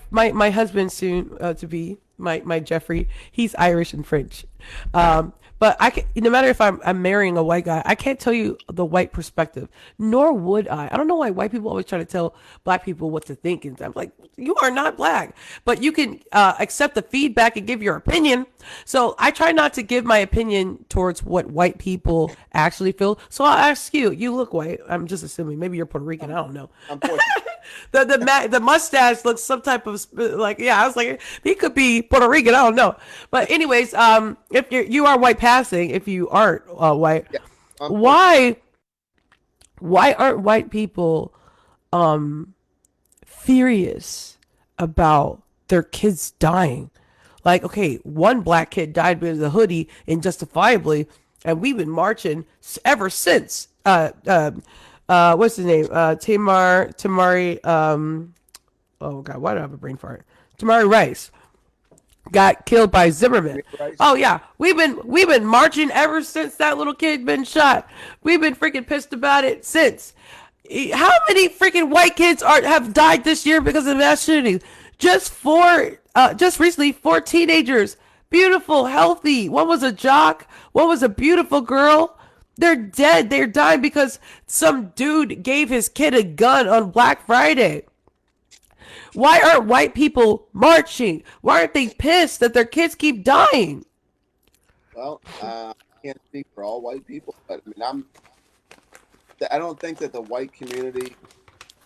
S1: husband soon to be my Jeffrey. He's Irish and French, but But I can, no matter if I'm marrying a white guy, I can't tell you the white perspective, nor would I. I don't know why white people always try to tell black people what to think, and I'm like, you are not black, but you can accept the feedback and give your opinion. So I try not to give my opinion towards what white people actually feel. So I'll ask you. You look white. I'm just assuming. Maybe you're Puerto Rican. I don't know.
S5: Unfortunately.
S1: The mustache looks some type of like, yeah, I was like, he could be Puerto Rican, I don't know. But anyways, if you are white passing, if you aren't white,
S5: Yeah,
S1: why aren't white people furious about their kids dying? Like, okay, one black kid died because of the hoodie, and justifiably, and we've been marching ever since. What's his name? Tamari. Oh God, why do I have a brain fart? Tamari Rice got killed by Zimmerman.
S5: Rice.
S1: Oh yeah, we've been marching ever since that little kid been shot. We've been freaking pissed about it since. How many freaking white kids have died this year because of mass shootings? Just recently, 4 teenagers, beautiful, healthy. One was a jock. One was a beautiful girl. They're dead. They're dying because some dude gave his kid a gun on Black Friday. Why aren't white people marching? Why aren't they pissed that their kids keep dying?
S5: Well, I can't speak for all white people, but I mean, I don't think that the white community,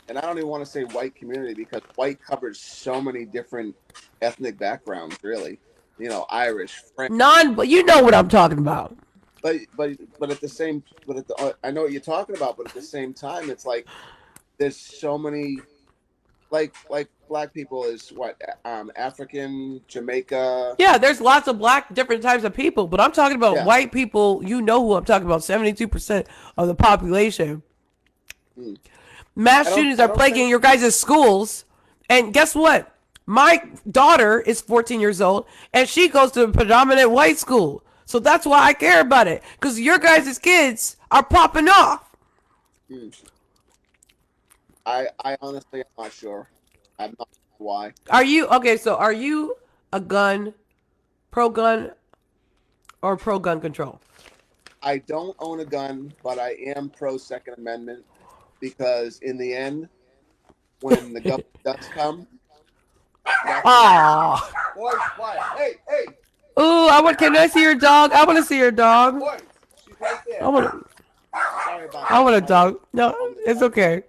S5: and I don't even want to say white community because white covers so many different ethnic backgrounds, really. You know, Irish, French.
S1: But you know what I'm talking about.
S5: But at the same, I know what you're talking about, but at the same time, it's like there's so many, like black people is what, African, Jamaica.
S1: Yeah, there's lots of different types of people, but I'm talking about
S5: Yeah.
S1: white people. You know who I'm talking about. 72% of the population. Mass shootings are plaguing your guys' schools, and guess what? My daughter is 14 years old, and she goes to a predominant white school. So that's why I care about it, because your guys' kids are popping off.
S5: I honestly am not sure. I'm not sure why.
S1: Are you a pro gun, or pro gun control?
S5: I don't own a gun, but I am pro Second Amendment because in the end, when the government does come,
S1: Oh.
S5: boys, quiet. Hey.
S1: Ooh, can I see your dog? I want to see your dog.
S5: Boys, she's right there.
S1: I want
S5: Sorry about
S1: I want a dog. No, it's okay.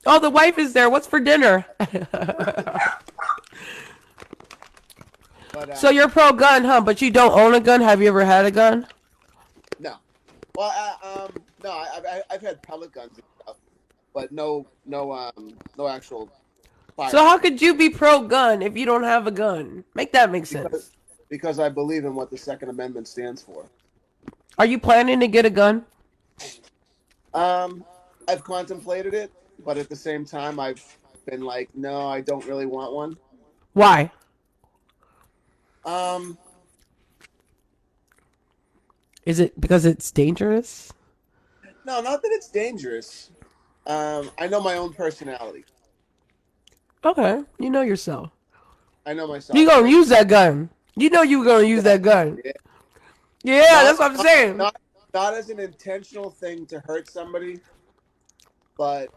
S1: Oh, the wife is there. What's for dinner?
S5: But,
S1: So you're pro gun, huh? But you don't own a gun. Have you ever had a gun?
S5: no. Well, no. I've had pellet guns and stuff, but no actual fire.
S1: So how could you be pro gun if you don't have a gun? Make that make sense.
S5: Because I believe in what the Second Amendment stands for.
S1: Are you planning to get a gun?
S5: I've contemplated it, but at the same time, I've been like, no, I don't really want one.
S1: Why? Is it because it's dangerous?
S5: No, not that it's dangerous. I know my own personality.
S1: Okay, you know yourself.
S5: I know myself.
S1: You gonna use that gun. You know you gonna use that gun. Yeah, that's what I'm saying.
S5: Not as an intentional thing to hurt somebody, but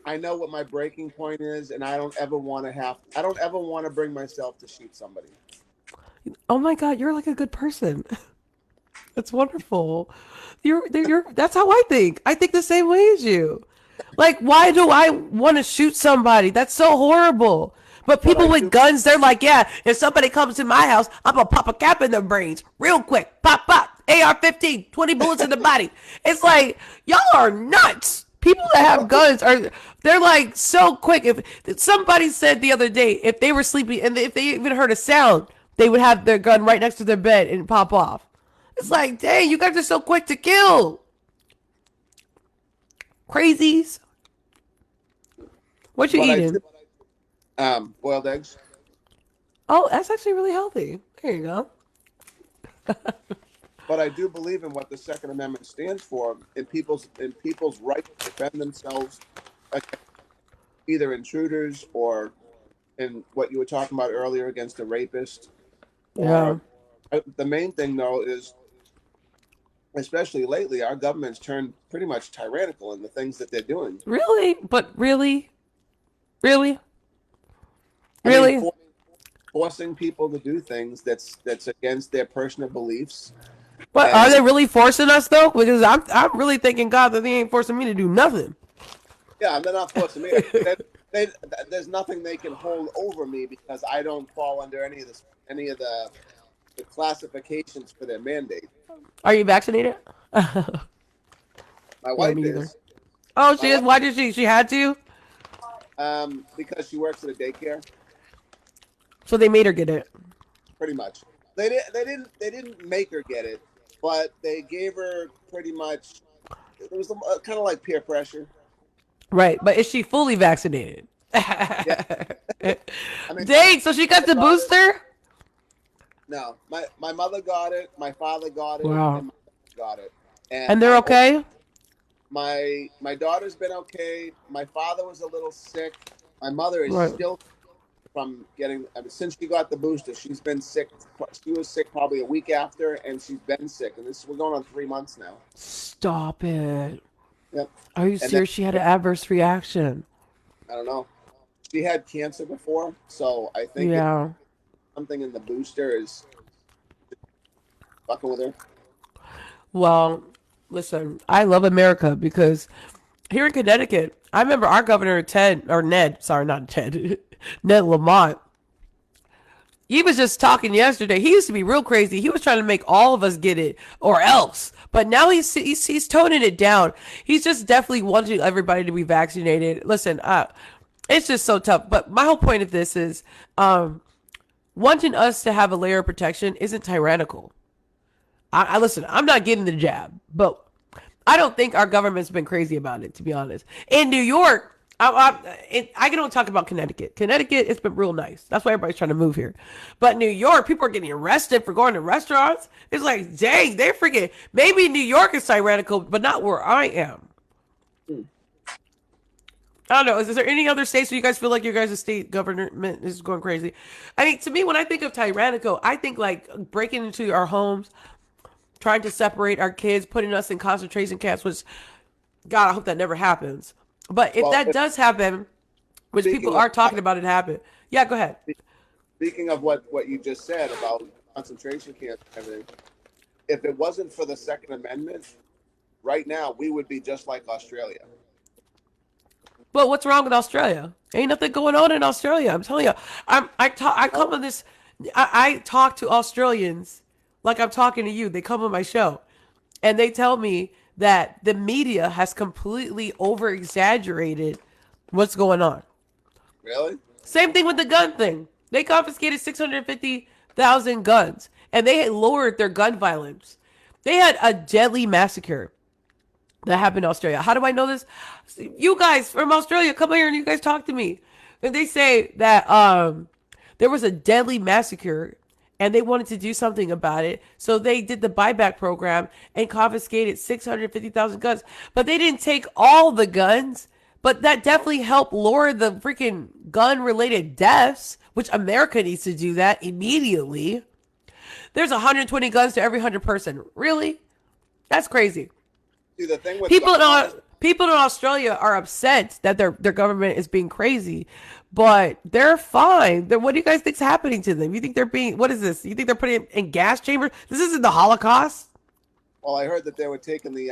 S5: I know what my breaking point is, and I don't ever want to bring myself to shoot somebody.
S1: Oh my God, you're like a good person. That's wonderful. That's how I think. I think the same way as you. Like, why do I want to shoot somebody? That's so horrible. But people with guns, they're like, yeah, if somebody comes to my house, I'm going to pop a cap in their brains real quick. Pop, pop. AR-15, 20 bullets in the body. It's like, y'all are nuts. People that have guns they're like so quick. If somebody said the other day, if they were sleeping and if they even heard a sound, they would have their gun right next to their bed and pop off. It's like, dang, you guys are so quick to kill. Crazies. What you eating?
S5: Boiled eggs.
S1: Oh, that's actually really healthy. There you go.
S5: But I do believe in what the Second Amendment stands for in people's right to defend themselves against either intruders or, in what you were talking about earlier, against a rapist.
S1: Yeah.
S5: The main thing though is especially lately, our government's turned pretty much tyrannical in the things that they're doing.
S1: Really? But really? Really?
S5: I mean,
S1: Really?
S5: forcing people to do things that's against their personal beliefs.
S1: But are
S5: And
S1: they really forcing us though? Because I'm really thanking God that they ain't forcing me to do nothing.
S5: yeah, they're not forcing me. There's nothing they can hold over me because I don't fall under any of the classifications for their mandate.
S1: Are you vaccinated?
S5: My
S1: Yeah,
S5: wife
S1: me either.
S5: is.
S1: Oh, she
S5: My
S1: is.
S5: wife,
S1: Why did she? She had to.
S5: because she works at a daycare.
S1: So they made her get it.
S5: Pretty much. They didn't make her get it, but they gave her pretty much. It was kind of like peer pressure.
S1: Right, but is she fully vaccinated?
S5: Yeah, I mean,
S1: Dang, so she got the
S5: daughter,
S1: booster?
S5: no, my mother got it, my father got it,
S1: Wow.
S5: and my brother got it, and
S1: And they're okay?
S5: my daughter's been okay. My father was a little sick. My mother is
S1: Right.
S5: still from getting. I mean, since she got the booster, she's been sick. She was sick probably a week after, and she's been sick, and we're going on 3 months now.
S1: Stop it.
S5: Yep.
S1: Are you
S5: And then
S1: serious? She had an adverse reaction.
S5: I don't know. She had cancer before, so I think
S1: Yeah.
S5: something in the booster is fucking with her.
S1: Well, listen, I love America because here in Connecticut, I remember our governor, Ned, sorry, not Ted, Ned Lamont. He was just talking yesterday. He used to be real crazy. He was trying to make all of us get it or else. But now he's toning it down. He's just definitely wanting everybody to be vaccinated. Listen, it's just so tough. But my whole point of this is wanting us to have a layer of protection isn't tyrannical. I listen, I'm not getting the jab, but I don't think our government's been crazy about it, to be honest. In New York, I don't talk about Connecticut. Connecticut, it's been real nice. That's why everybody's trying to move here. But New York, people are getting arrested for going to restaurants. It's like, dang, they forget. Maybe New York is tyrannical, but not where I am. I don't know. Is there any other states where you guys feel like your guys' state government is going crazy? I mean, to me, when I think of tyrannical, I think like breaking into our homes, trying to separate our kids, putting us in concentration camps, which, God, I hope that never happens. But if that does happen, which people are talking about it happen, yeah, go ahead.
S5: Speaking of what you just said about concentration camps and everything, if it wasn't for the Second Amendment, right now we would be just like Australia.
S1: But what's wrong with Australia? Ain't nothing going on in Australia. I'm telling you. I talk to Australians like I'm talking to you. They come on my show, and they tell me that the media has completely over-exaggerated what's going on.
S5: Really?
S1: Same thing with the gun thing. They confiscated 650,000 guns, and they had lowered their gun violence. They had a deadly massacre that happened in Australia. How do I know this? You guys from Australia, come here and you guys talk to me. And they say that there was a deadly massacre and they wanted to do something about it. So they did the buyback program and confiscated 650,000 guns. But they didn't take all the guns. But that definitely helped lower the freaking gun-related deaths, which America needs to do that immediately. There's 120 guns to every 100 person. Really? That's crazy.
S5: See, the thing with
S1: People in Australia are upset that their government is being crazy, but they're fine. What do you guys think's happening to them? You think they're being, what is this? You think they're putting in gas chambers? This isn't the Holocaust.
S5: Well, I heard that they were taking the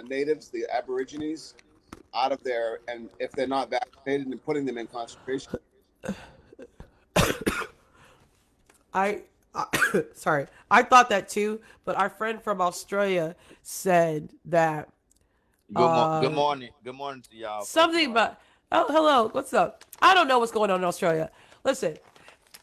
S5: natives, the Aborigines, out of there, and if they're not vaccinated, and putting them in concentration.
S1: Sorry, I thought that too, but our friend from Australia said that.
S6: Good morning to y'all.
S1: Something about. Oh, hello. What's up? I don't know what's going on in Australia. Listen,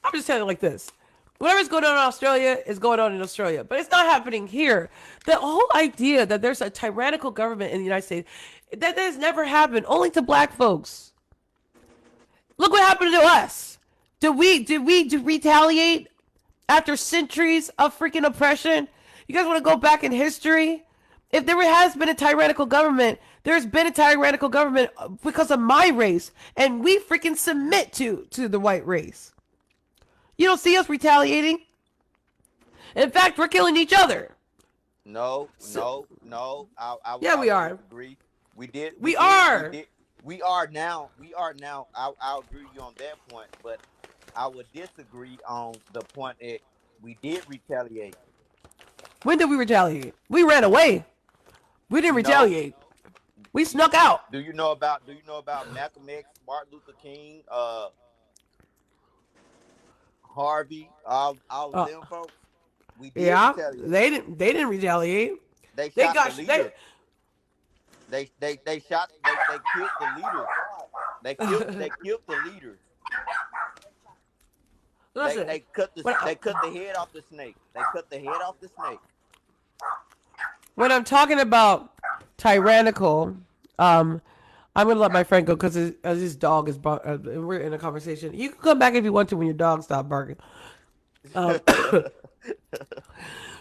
S1: I'm just telling you like this. Whatever's going on in Australia is going on in Australia, but it's not happening here. The whole idea that there's a tyrannical government in the United States, that has never happened, only to black folks. Look what happened to us. Did we retaliate after centuries of freaking oppression? You guys want to go back in history? If there has been a tyrannical government, there's been a tyrannical government because of my race, and we freaking submit to the white race. You don't see us retaliating. In fact, we're killing each other.
S6: No,
S1: So,
S6: no, no.
S1: yeah,
S6: I
S1: we
S6: would
S1: are.
S6: disagree.
S1: We are.
S6: We are now. We are now. I'll agree with you on that point, but I would disagree on the point that we did retaliate.
S1: When did we retaliate? We ran away. We didn't
S6: No.
S1: retaliate. We snuck out.
S6: Do you know about Malcolm X, Martin Luther King, Harvey, all of
S1: Uh,
S6: them folks? We did
S1: yeah,
S6: retaliate.
S1: they didn't retaliate.
S6: They
S1: They
S6: shot the
S1: got they.
S6: leaders. They killed the leaders. They killed the leaders.
S1: Listen,
S6: They cut the head off the snake. They cut the head off the snake.
S1: when I'm talking about tyrannical, I'm gonna let my friend go because his dog is. We're in a conversation. You can come back if you want to when your dog stops barking. Um,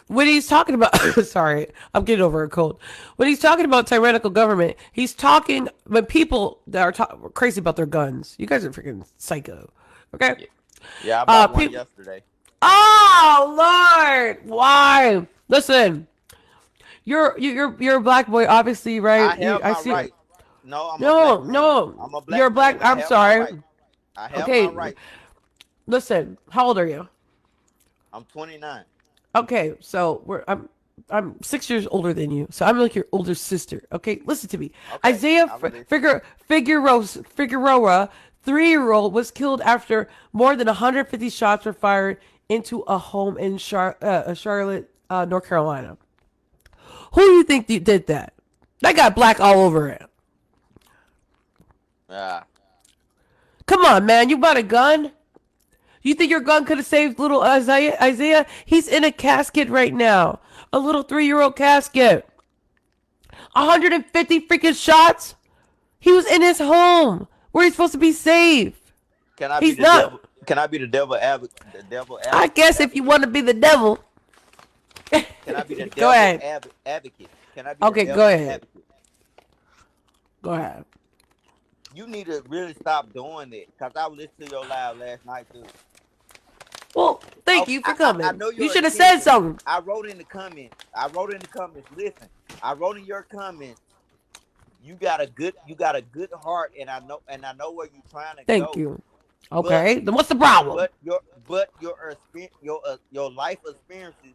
S1: when he's talking about, sorry, I'm getting over a cold. When he's talking about tyrannical government, he's talking when people that are crazy about their guns. You guys are freaking psycho. Okay.
S6: Yeah, I bought one
S1: People.
S6: yesterday.
S1: Oh Lord, why? Listen, you're a black boy, obviously, right?
S6: I have
S1: I
S6: my
S1: see.
S6: rights. No, I'm a
S1: No,
S6: black man.
S1: no,
S6: I'm a
S1: you're a
S6: black
S1: black.
S6: man. I
S1: I'm
S6: have my
S1: sorry.
S6: rights. I have
S1: Okay,
S6: my rights.
S1: listen. How old are you?
S6: I'm 29.
S1: Okay, so I'm 6 years older than you, so I'm like your older sister. Okay, listen to me.
S6: Okay,
S1: Isaiah
S6: I will listen.
S1: Figueroa, 3-year-old, was killed after more than 150 shots were fired into a home in Charlotte, North Carolina. Who do you think did that? That got black all over it.
S6: Ah,
S1: Come on, man, you bought a gun? You think your gun could have saved little Isaiah? Isaiah, he's in a casket right now. A little 3-year-old casket. 150 freaking shots? He was in his home where he's supposed to be safe.
S6: can I be
S1: He's
S6: the
S1: not.
S6: devil? Can I be the devil advocate? The devil
S1: I guess if you want to be the devil.
S6: Can I be the devil
S1: Go ahead.
S6: advocate? Can I be
S1: Okay,
S6: the
S1: go
S6: devil
S1: ahead.
S6: advocate?
S1: Go ahead.
S6: You need to really stop doing it, because I was listening to your live last night too.
S1: Well, thank
S6: Okay,
S1: you for coming.
S6: I know
S1: You
S6: your
S1: should have said
S6: intentions.
S1: something.
S6: I wrote in the comments. Listen, I wrote in your comments. You got a good heart, and I know where you're trying to
S1: Thank
S6: go.
S1: you. Okay, then what's the problem?
S6: But your life experiences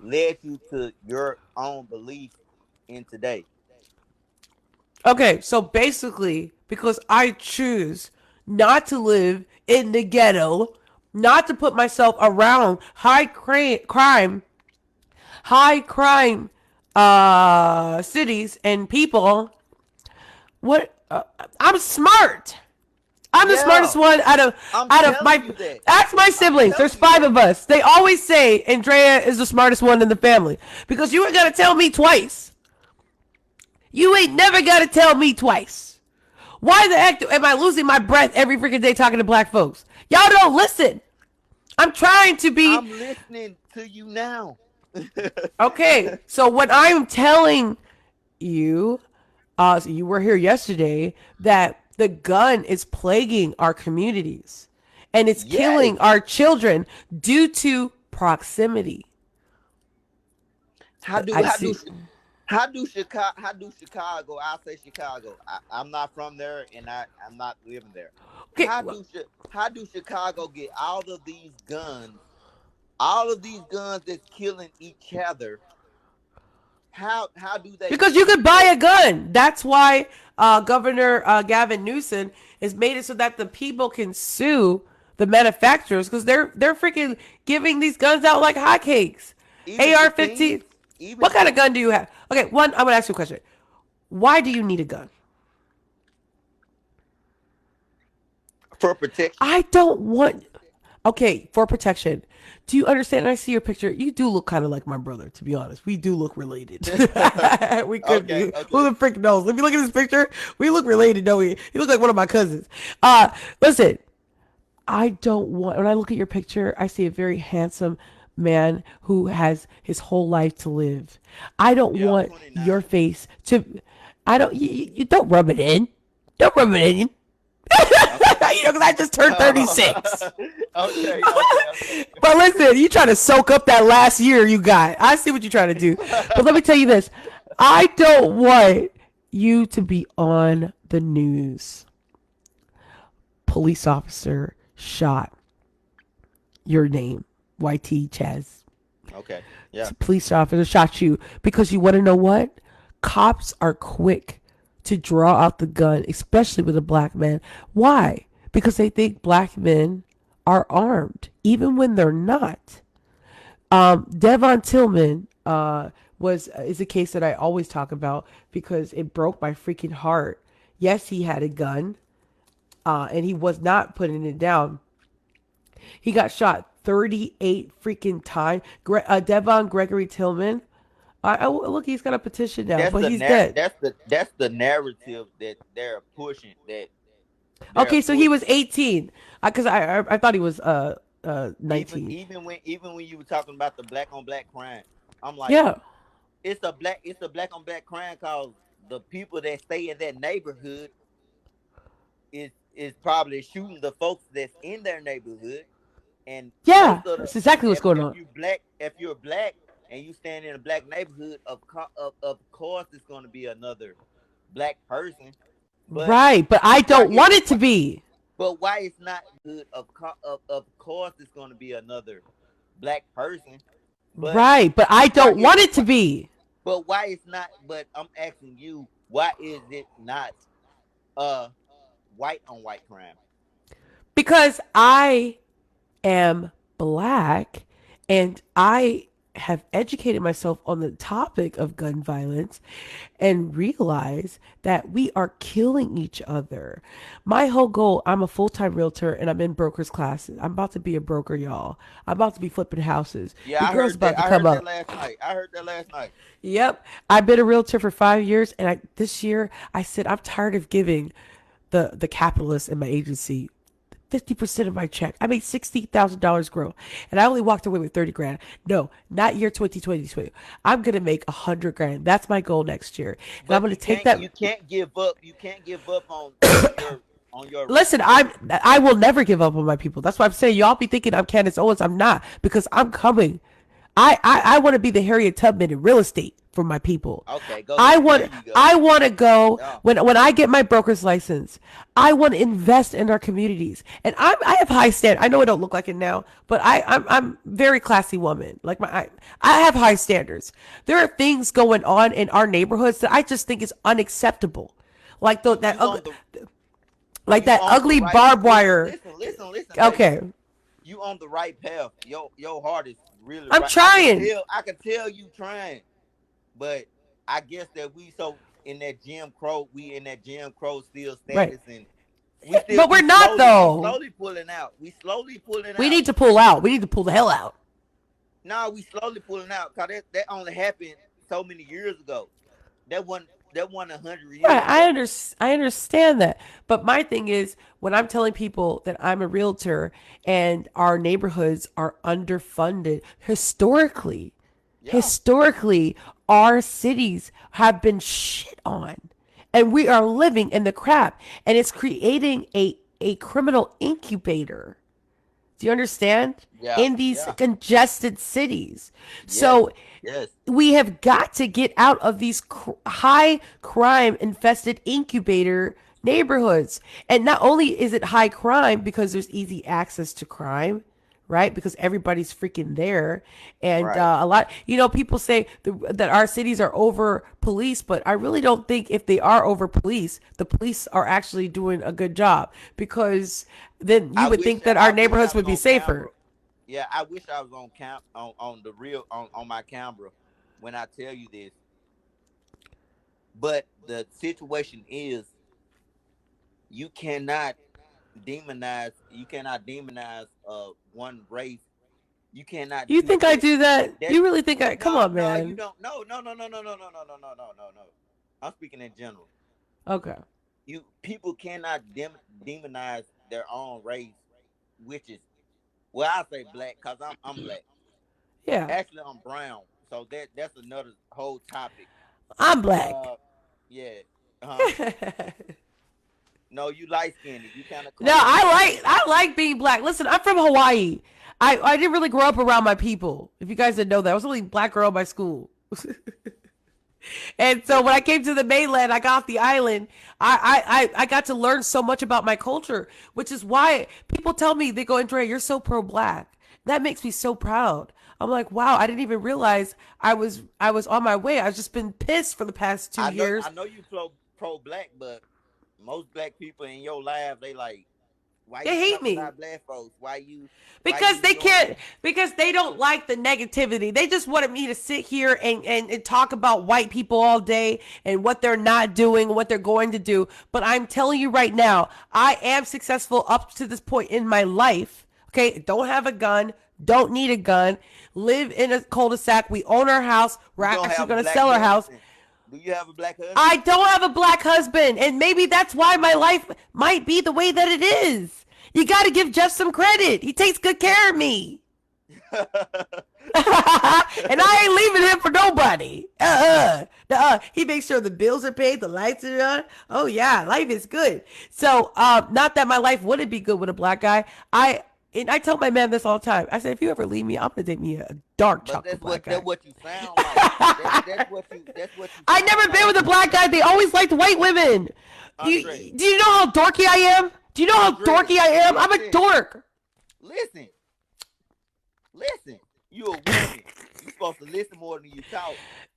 S6: led you to your own belief in today.
S1: Okay, so basically, because I choose not to live in the ghetto, not to put myself around high crime cities and people, what I'm smart. I'm the
S6: Yeah,
S1: smartest one
S6: I'm
S1: out of
S6: telling
S1: my.
S6: you that.
S1: Ask my
S6: I'm
S1: siblings. There's
S6: telling you
S1: 5
S6: that.
S1: of us. They always say Andrea is the smartest one in the family because you ain't gotta tell me twice. You ain't never gotta tell me twice. Why the heck am I losing my breath every freaking day talking to black folks? Y'all don't listen. I'm trying to be
S6: I'm listening to you now.
S1: okay. So when I'm telling you, so you were here yesterday, that the gun is plaguing our communities and it's
S6: Yes.
S1: killing our children due to proximity.
S6: How do
S1: I
S6: how do
S1: see.
S6: Chicago? I say Chicago. I'm not from there, and I'm not living there.
S1: Okay,
S6: How do Chicago get all of these guns? All of these guns that's killing each other. How do they
S1: because you could
S6: keep
S1: buy
S6: that?
S1: a gun. That's why Governor Gavin Newsom has made it so that the people can sue the manufacturers because they're freaking giving these guns out like hotcakes.
S6: Even to
S1: AR-15.
S6: teens, even
S1: What kind of
S6: to
S1: gun do you have? Okay, one. I'm gonna ask you a question. Why do you need a gun?
S6: for protection.
S1: I don't want. Okay, for protection. Do you understand? I see your picture. You do look kind of like my brother, to be honest. We do look related. We could
S6: Okay,
S1: be. Who
S6: okay.
S1: the frick knows? If you look at this picture, we look related, don't we? You look like one of my cousins. Listen, I don't want. When I look at your picture, I see a very handsome man who has his whole life to live. I don't
S6: Yeah, I'm
S1: want your
S6: 29.
S1: face to. I don't. You don't rub it in. Don't rub it in.
S6: Okay.
S1: because I just turned 36.
S6: Okay.
S1: But listen, you trying to soak up that last year you got. I see what you're trying to do. But let me tell you this. I don't want you to be on the news. Police officer shot your name, YT Chaz.
S6: Okay. Yeah.
S1: Police officer shot you because you want to know what? Cops are quick to draw out the gun, especially with a black man. Why? Because they think black men are armed, even when they're not. Devon Tillman is a case that I always talk about because it broke my freaking heart. Yes, he had a gun, and he was not putting it down. He got shot 38 freaking times. Devon Gregory Tillman. Look, he's got a petition now, but he's dead.
S6: That's the narrative that they're pushing.
S1: Okay, so he was 18. Because I thought he was 19.
S6: Even when you were talking about the black on black crime, I'm like,
S1: yeah,
S6: it's a black on black crime because the people that stay in that neighborhood is probably shooting the folks that's in their neighborhood. And
S1: yeah, that's exactly what's going on.
S6: If you're black and you stand in a black neighborhood, of course it's going to be another black person.
S1: But I don't want it to be.
S6: But why it's not good? Of course it's going to be another black person.
S1: But I don't want it to be.
S6: But why it's not? But I'm asking you, why is it not white on white crime?
S1: Because I am black and I have educated myself on the topic of gun violence and realize that we are killing each other. My whole goal, I'm a full-time realtor and I'm in brokers classes. I'm about to be a broker, y'all. I'm about to be flipping houses.
S6: Yeah, I heard that last night.
S1: Yep. I've been a realtor for 5 years and this year I said I'm tired of giving the capitalists in my agency 50% of my check. I made $60,000 grow, and I only walked away with 30 grand. No, not year 2020. I'm gonna make 100 grand. That's my goal next year. And
S6: but
S1: I'm gonna take that.
S6: You can't give up. You can't give up on your.
S1: Listen, I will never give up on my people. That's why I'm saying y'all be thinking I'm Candace Owens. I'm not, because I'm coming. I want to be the Harriet Tubman in real estate for my people.
S6: Okay, go.
S1: I want to go when I get my broker's license. I want to invest in our communities, and I have high standards. I know I don't look like it now, but I'm very classy woman. Like I have high standards. There are things going on in our neighborhoods that I just think is unacceptable, like that ugly barbed wire.
S6: Listen.
S1: Okay.
S6: Baby. You on the right path. Your heart is really.
S1: I'm
S6: right.
S1: trying.
S6: I can tell you trying, but I guess that we in that Jim Crow still status, right. And
S1: but we're not though.
S6: We slowly pulling out.
S1: We need to pull out. We need to pull the hell out.
S6: No, we slowly pulling out because that only happened so many years ago. That wasn't 100 years.
S1: Right, I understand that, but my thing is when I'm telling people that I'm a realtor and our neighborhoods are underfunded historically, our cities have been shit on, and we are living in the crap, and it's creating a criminal incubator. Do you understand?
S6: Yeah,
S1: in these congested cities.
S6: Yes,
S1: so
S6: yes.
S1: We have got to get out of these high crime infested incubator neighborhoods. And not only is it high crime because there's easy access to crime, right? Because everybody's freaking there. And a lot, people say that our cities are over police, but I really don't think if they are over police, the police are actually doing a good job, because then you would think that our neighborhoods would be safer.
S6: Camera. Yeah, I wish I was on my camera when I tell you this. But the situation is, you cannot demonize one race. You cannot.
S1: You think I do that? You really think I? Come on, man.
S6: No, you don't. No. I'm speaking in general.
S1: Okay.
S6: People cannot demonize their own race, which is, well, I say black because I'm black.
S1: Yeah.
S6: Actually, I'm brown, so that's another whole topic.
S1: I'm black.
S6: Yeah. No, you light skinned. You kind of
S1: No,
S6: color.
S1: I like being black. Listen, I'm from Hawaii. I didn't really grow up around my people. If you guys didn't know that, I was the only black girl in my school. And so when I came to the mainland, I got off the island. I got to learn so much about my culture, which is why people tell me, they go, Andrea, you're so pro black. That makes me so proud. I'm like, wow, I didn't even realize I was on my way. I've just been pissed for the past 2 years.
S6: I know you pro black, but most black people in your life, they like, why
S1: They
S6: you
S1: hate
S6: talking
S1: me.
S6: about black folks?
S1: Because they can't, because they don't like the negativity. They just wanted me to sit here and talk about white people all day and what they're not doing, what they're going to do. But I'm telling you right now, I am successful up to this point in my life. Okay, don't have a gun, don't need a gun, live in a cul-de-sac. We own our house. We're actually going to sell our house.
S6: Do you have a black husband?
S1: I don't have a black husband, and maybe that's why my life might be the way that it is. You got to give Jeff some credit. He takes good care of me. And I ain't leaving him for nobody. He makes sure the bills are paid, the lights are on. Oh yeah, life is good. So, not that my life wouldn't be good with a black guy. I tell my man this all the time. I said, if you ever leave me, I'm gonna date me a dark chocolate black guy.
S6: That's what you sound like. That's what you.
S1: I never been with a black guy. They always liked white women. Do you know how dorky I am? Do you know how dorky I am? I'm a dork.
S6: Listen. You a woman. You supposed to listen more than you talk.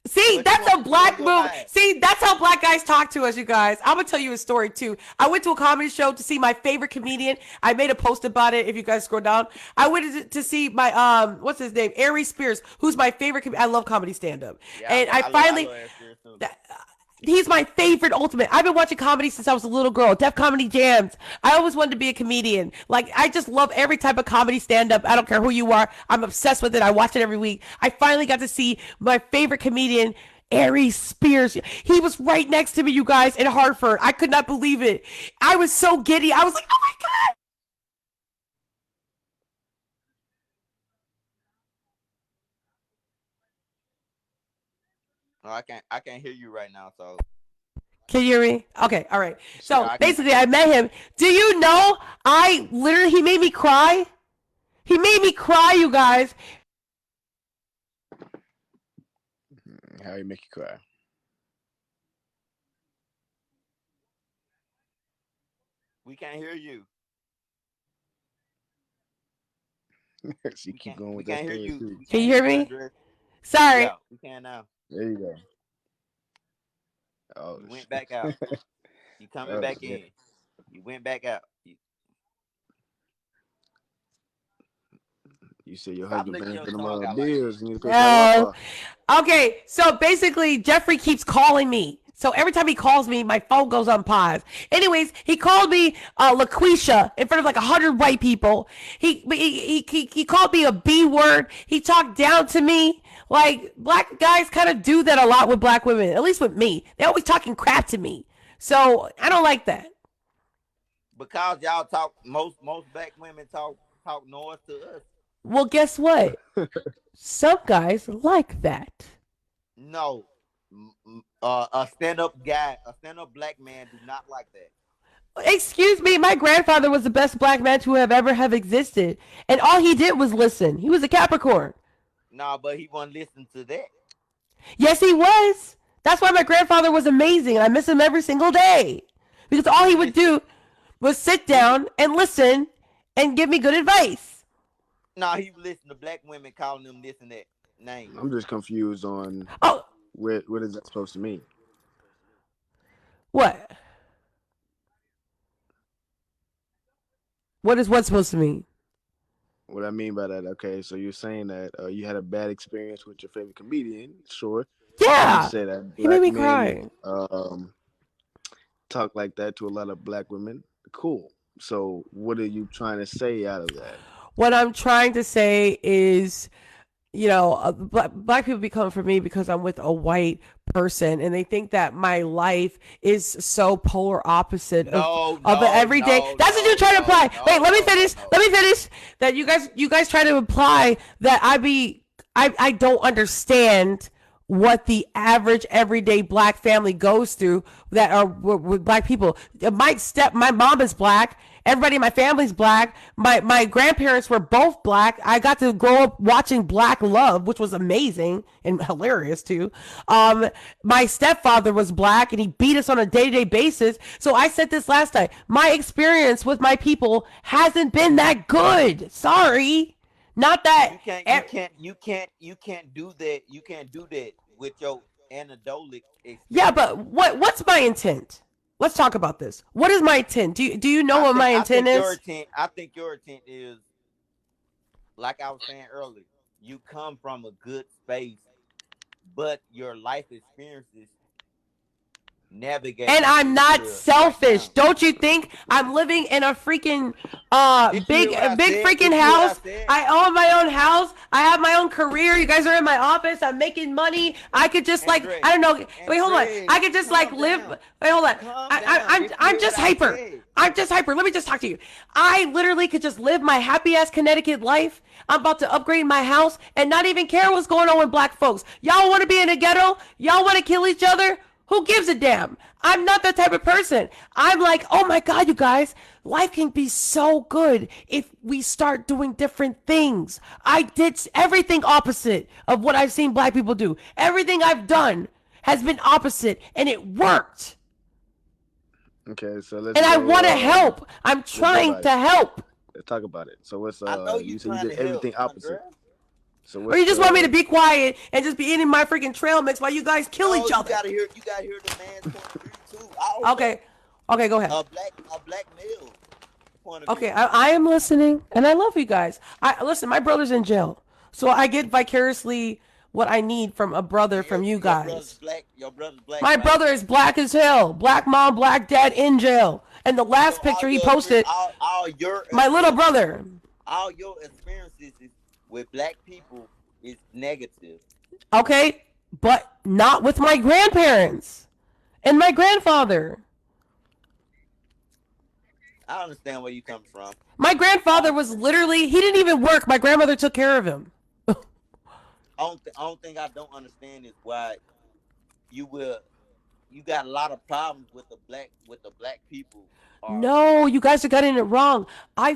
S1: See, that's a black move. See, that's how black guys talk to us, you guys. I'm going to tell you a story, too. I went to a comedy show to see my favorite comedian. I made a post about it, if you guys scroll down. I went to see my, what's his name? Aries Spears, who's my favorite. I love comedy stand-up. Yeah, and I finally... He's my favorite ultimate. I've been watching comedy since I was a little girl. Def Comedy Jams. I always wanted to be a comedian. Like, I just love every type of comedy stand-up. I don't care who you are. I'm obsessed with it. I watch it every week. I finally got to see my favorite comedian, Aries Spears. He was right next to me, you guys, in Hartford. I could not believe it. I was so giddy. I was like, oh my God.
S6: No, I can't hear you right now, so.
S1: Can you hear me? Okay, all right. So basically, I met him. Do you know, he made me cry. He made me cry, you guys.
S7: How he make you cry?
S6: We can't hear you.
S7: She keep going with
S6: that.
S7: We can't hear
S6: you.
S1: Can you hear me? Sorry.
S6: Yeah, we can now.
S7: There you go. Oh,
S6: you went back out. You coming back in. You went back out.
S7: You said your husband been for them bills.
S1: Okay, so basically, Jeffrey keeps calling me. So every time he calls me, my phone goes on pause. Anyways, he called me LaQuisha in front of like 100 white people. He called me a B word. He talked down to me. Like, black guys kind of do that a lot with black women, at least with me. They're always talking crap to me. So I don't like that.
S6: Because y'all talk, most black women talk noise to us.
S1: Well, guess what? Some guys like that.
S6: No. A stand-up black man do not like that.
S1: Excuse me, my grandfather was the best black man to have existed. And all he did was listen. He was a Capricorn.
S6: Nah, but he wasn't listening to that.
S1: Yes, he was. That's why my grandfather was amazing. I miss him every single day. Because all he would do was sit down and listen and give me good advice.
S6: Nah, he would listen to black women calling them this and that name.
S7: I'm just confused on what is that supposed to mean?
S1: What? What is what supposed to mean?
S7: What I mean by that, okay, so you're saying that you had a bad experience with your favorite comedian, sure.
S1: Yeah.
S7: You said that
S1: he made me cry.
S7: Talk like that to a lot of black women. Cool. So what are you trying to say out of that?
S1: What I'm trying to say is, you know, black people be coming for me because I'm with a white person, and they think that my life is so polar opposite of the everyday. That's what you're trying to imply. Wait, let me finish. Let me finish. That you guys try to imply that I don't understand what the average everyday black family goes through that are with black people. My mom is black. Everybody in my family's black. My grandparents were both black. I got to grow up watching Black Love, which was amazing and hilarious too. My stepfather was black and he beat us on a day-to-day basis. So I said this last night. My experience with my people hasn't been that good. Sorry. Not that
S6: you can't do that. You can't do that with your anecdotal experience.
S1: Yeah, but what's my intent? Let's talk about this. What is my intent? Do you know what my intent is?
S6: I think your intent is, like I was saying earlier, you come from a good space, but your life experiences navigate.
S1: And I'm not selfish. Right, don't you think I'm living in a freaking big freaking house? I own my own house. I have my own career. You guys are in my office. I'm making money. I could just Andrea, I don't know. Wait, hold on. I could just live. Wait, hold on. I'm just hyper. I'm just hyper. Let me just talk to you. I literally could just live my happy ass Connecticut life. I'm about to upgrade my house and not even care what's going on with black folks. Y'all want to be in a ghetto? Y'all want to kill each other? Who gives a damn? I'm not that type of person. I'm like, oh my God, you guys, life can be so good if we start doing different things. I did everything opposite of what I've seen black people do. Everything I've done has been opposite, and it worked.
S7: Okay, so let's.
S1: And I want to help. I'm trying to help.
S7: Let's talk about it. So what's
S6: you
S7: said you did everything opposite.
S1: So or you just want me to be quiet and just be eating my freaking trail mix while you guys kill each other?
S6: You gotta hear the man's point of view too.
S1: Okay, go ahead.
S6: A black male point of
S1: view. Okay, I am listening, and I love you guys. Listen, my brother's in jail, so I get vicariously what I need from a brother from you guys.
S6: Your brother's black.
S1: My brother is black as hell. Black mom, black dad in jail. And the last picture he posted, my little brother.
S6: All your experiences with black people is negative.
S1: Okay, but not with my grandparents and my grandfather.
S6: I understand where you come from.
S1: My grandfather was literally, he didn't even work. My grandmother took care of him.
S6: Only thing I don't understand is why you got a lot of problems with the black people.
S1: No, you guys are getting it wrong. I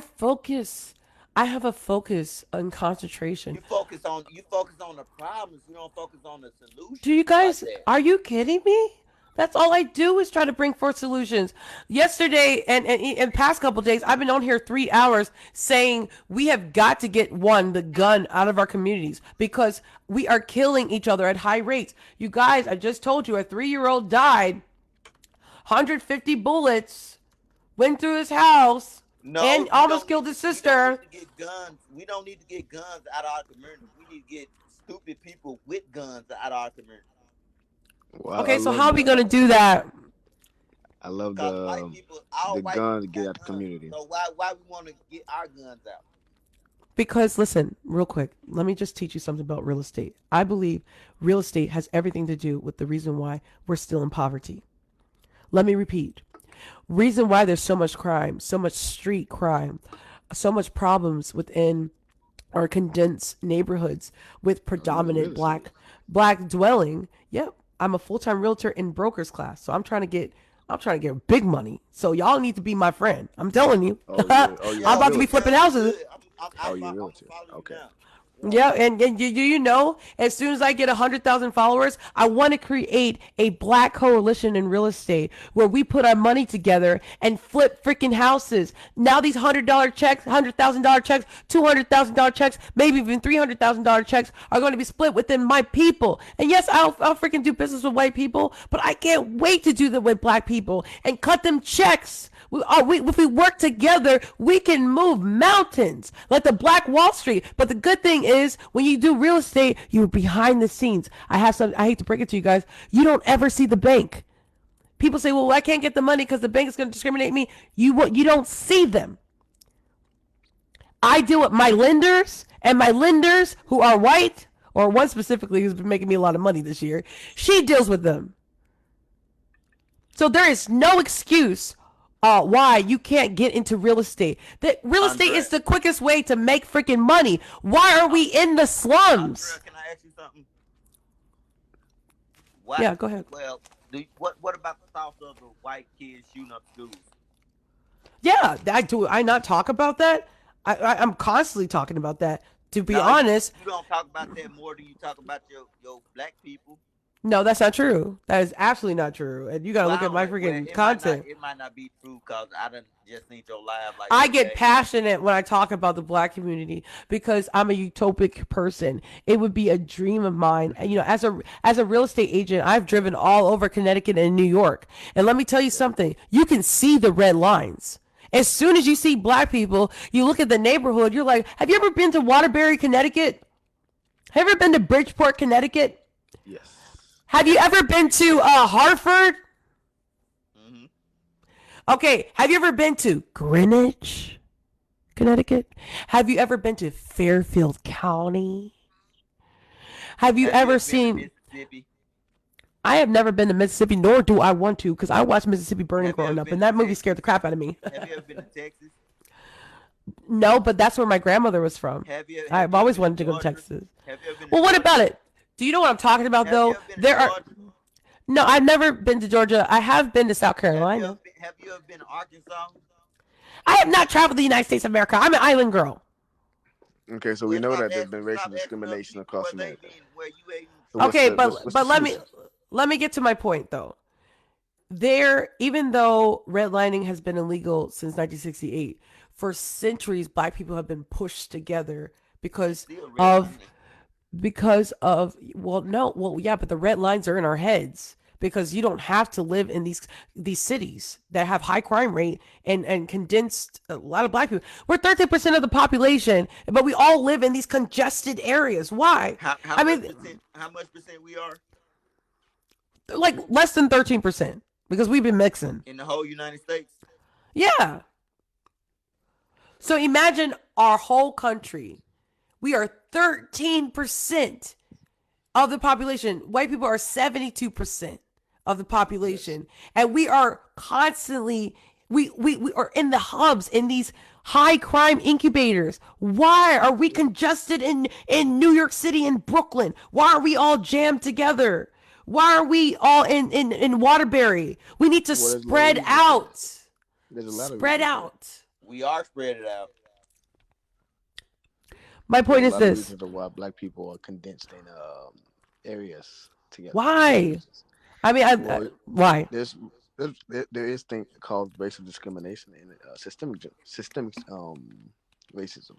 S1: have a focus on concentration.
S6: You focus on the problems. You don't focus on the solutions.
S1: Do you guys? Are you kidding me? That's all I do is try to bring forth solutions. Yesterday and past couple days, I've been on here 3 hours saying we have got to get the gun out of our communities because we are killing each other at high rates. You guys, I just told you a 3-year-old died. 150 bullets went through his house.
S6: No,
S1: and almost killed his sister.
S6: We don't need to get guns out of our community. We need to get stupid people with guns out of our community.
S7: Wow,
S1: okay, so how are we gonna do that?
S7: I love the guns get out of the community.
S6: So why we want to get our guns out?
S1: Because listen, real quick, let me just teach you something about real estate. I believe real estate has everything to do with the reason why we're still in poverty. Let me repeat. Reason why there's so much crime, so much street crime, so much problems within our condensed neighborhoods with predominant black dwelling. Yep, I'm a full-time realtor in broker's class, so I'm trying to get big money. So y'all need to be my friend. I'm telling you. I'm about to be flipping houses.
S7: You're a realtor. Okay.
S1: Yeah, and you know, as soon as I get 100,000 followers, I want to create a black coalition in real estate where we put our money together and flip freaking houses. Now these $100 checks, $100,000 checks, $200,000 checks, maybe even $300,000 checks are going to be split within my people. And yes, I'll freaking do business with white people, but I can't wait to do that with black people and cut them checks. If we work together, we can move mountains like the Black Wall Street. But the good thing is, when you do real estate, you're behind the scenes. I hate to break it to you guys. You don't ever see the bank. People say, well, I can't get the money because the bank is going to discriminate me. You don't see them. I deal with my lenders, and my lenders who are white, or one specifically who's been making me a lot of money this year, she deals with them. So there is no excuse why you can't get into real estate. That real estate is the quickest way to make freaking money. Why are we in the slums?
S6: Andrea, can I ask you something? Why?
S1: Yeah, go ahead.
S6: Well, what about the thoughts of the white kids shooting up schools?
S1: Yeah, I do. I not talk about that. I'm constantly talking about that. To be
S6: No,
S1: honest,
S6: you don't talk about that more than you talk about your black people.
S1: no, that's not true. That is absolutely not true. And you got to
S6: Well,
S1: look
S6: I
S1: at
S6: don't
S1: my
S6: know. Well,
S1: freaking content.
S6: it might not be true because I done just seen your live like
S1: I
S6: 3
S1: get
S6: days ago.
S1: passionate when I talk about the black community because I'm a utopic person. It would be a dream of mine. You know, as a real estate agent, I've driven all over Connecticut and New York. And let me tell you something. You can see the red lines. As soon as you see black people, you look at the neighborhood, you're like, have you ever been to Waterbury, Connecticut? Have you ever been to Bridgeport, Connecticut?
S7: Yes.
S1: Have you ever been to Hartford?
S6: Hmm.
S1: Okay, have you ever been to Greenwich, Connecticut? Have you ever been to Fairfield County? Have you
S6: Have you
S1: ever
S6: ever been to
S1: seen?
S6: Mississippi?
S1: I have never been to Mississippi, nor do I want to, because I watched Mississippi Burning
S6: Have you
S1: growing
S6: ever
S1: up,
S6: been
S1: and
S6: to
S1: that movie
S6: Texas?
S1: scared the crap out of me.
S6: Have you ever been to Texas?
S1: No, but that's where my grandmother was from.
S6: Have
S1: I've
S6: you ever
S1: always
S6: been to
S1: wanted to go to
S6: Georgia?
S1: Texas.
S6: Have you ever been to
S1: Well, what
S6: Georgia?
S1: about it? Do you know what I'm talking about,
S6: Have you
S1: though?
S6: ever been to
S1: There are
S6: Georgia?
S1: no. I've never been to Georgia. I have been to South Carolina.
S6: Have you ever been to Arkansas?
S1: I have not traveled the United States of America. I'm an island girl.
S7: Okay, so we
S6: Well,
S7: know that there's been racial
S6: stop asking other
S7: discrimination
S6: people
S7: across
S6: where they
S7: America.
S6: been, where you ain't.
S7: So what's
S1: Okay,
S7: the
S1: but
S7: what's the
S1: but
S7: solution?
S1: let me get to my point though. There, even though redlining has been illegal since 1968, for centuries black people have been pushed together
S6: It's
S1: because
S6: still
S1: of
S6: redlining.
S1: well no well yeah, but the red lines are in our heads because you don't have to live in these cities that have high crime rate and condensed a lot of black people. We're 13% of the population, but we all live in these congested areas. Why?
S6: How
S1: I
S6: much
S1: mean,
S6: percent? How much percent we are
S1: like less than 13% because we've been mixing.
S6: in the whole United States?
S1: Yeah. So imagine our whole country. We are 13% of the population. White people are 72% of the population. And we are constantly, we are in the hubs, in these high crime incubators. Why are we congested in New York City and Brooklyn? Why are we all jammed together? Why are we all in Waterbury? We need to
S7: Well, there's a lot of
S1: spread
S7: reasons for that.
S1: out.
S7: There's a lot of
S1: Spread
S7: reasons for that.
S1: out.
S6: We are spread it out.
S1: My
S7: There's
S1: point
S7: a
S1: is
S7: lot of
S1: this.
S7: reasons of why black people are condensed in areas together.
S1: Why? I mean,
S7: Well,
S1: why?
S7: there's there is thing called racial discrimination and systemic racism.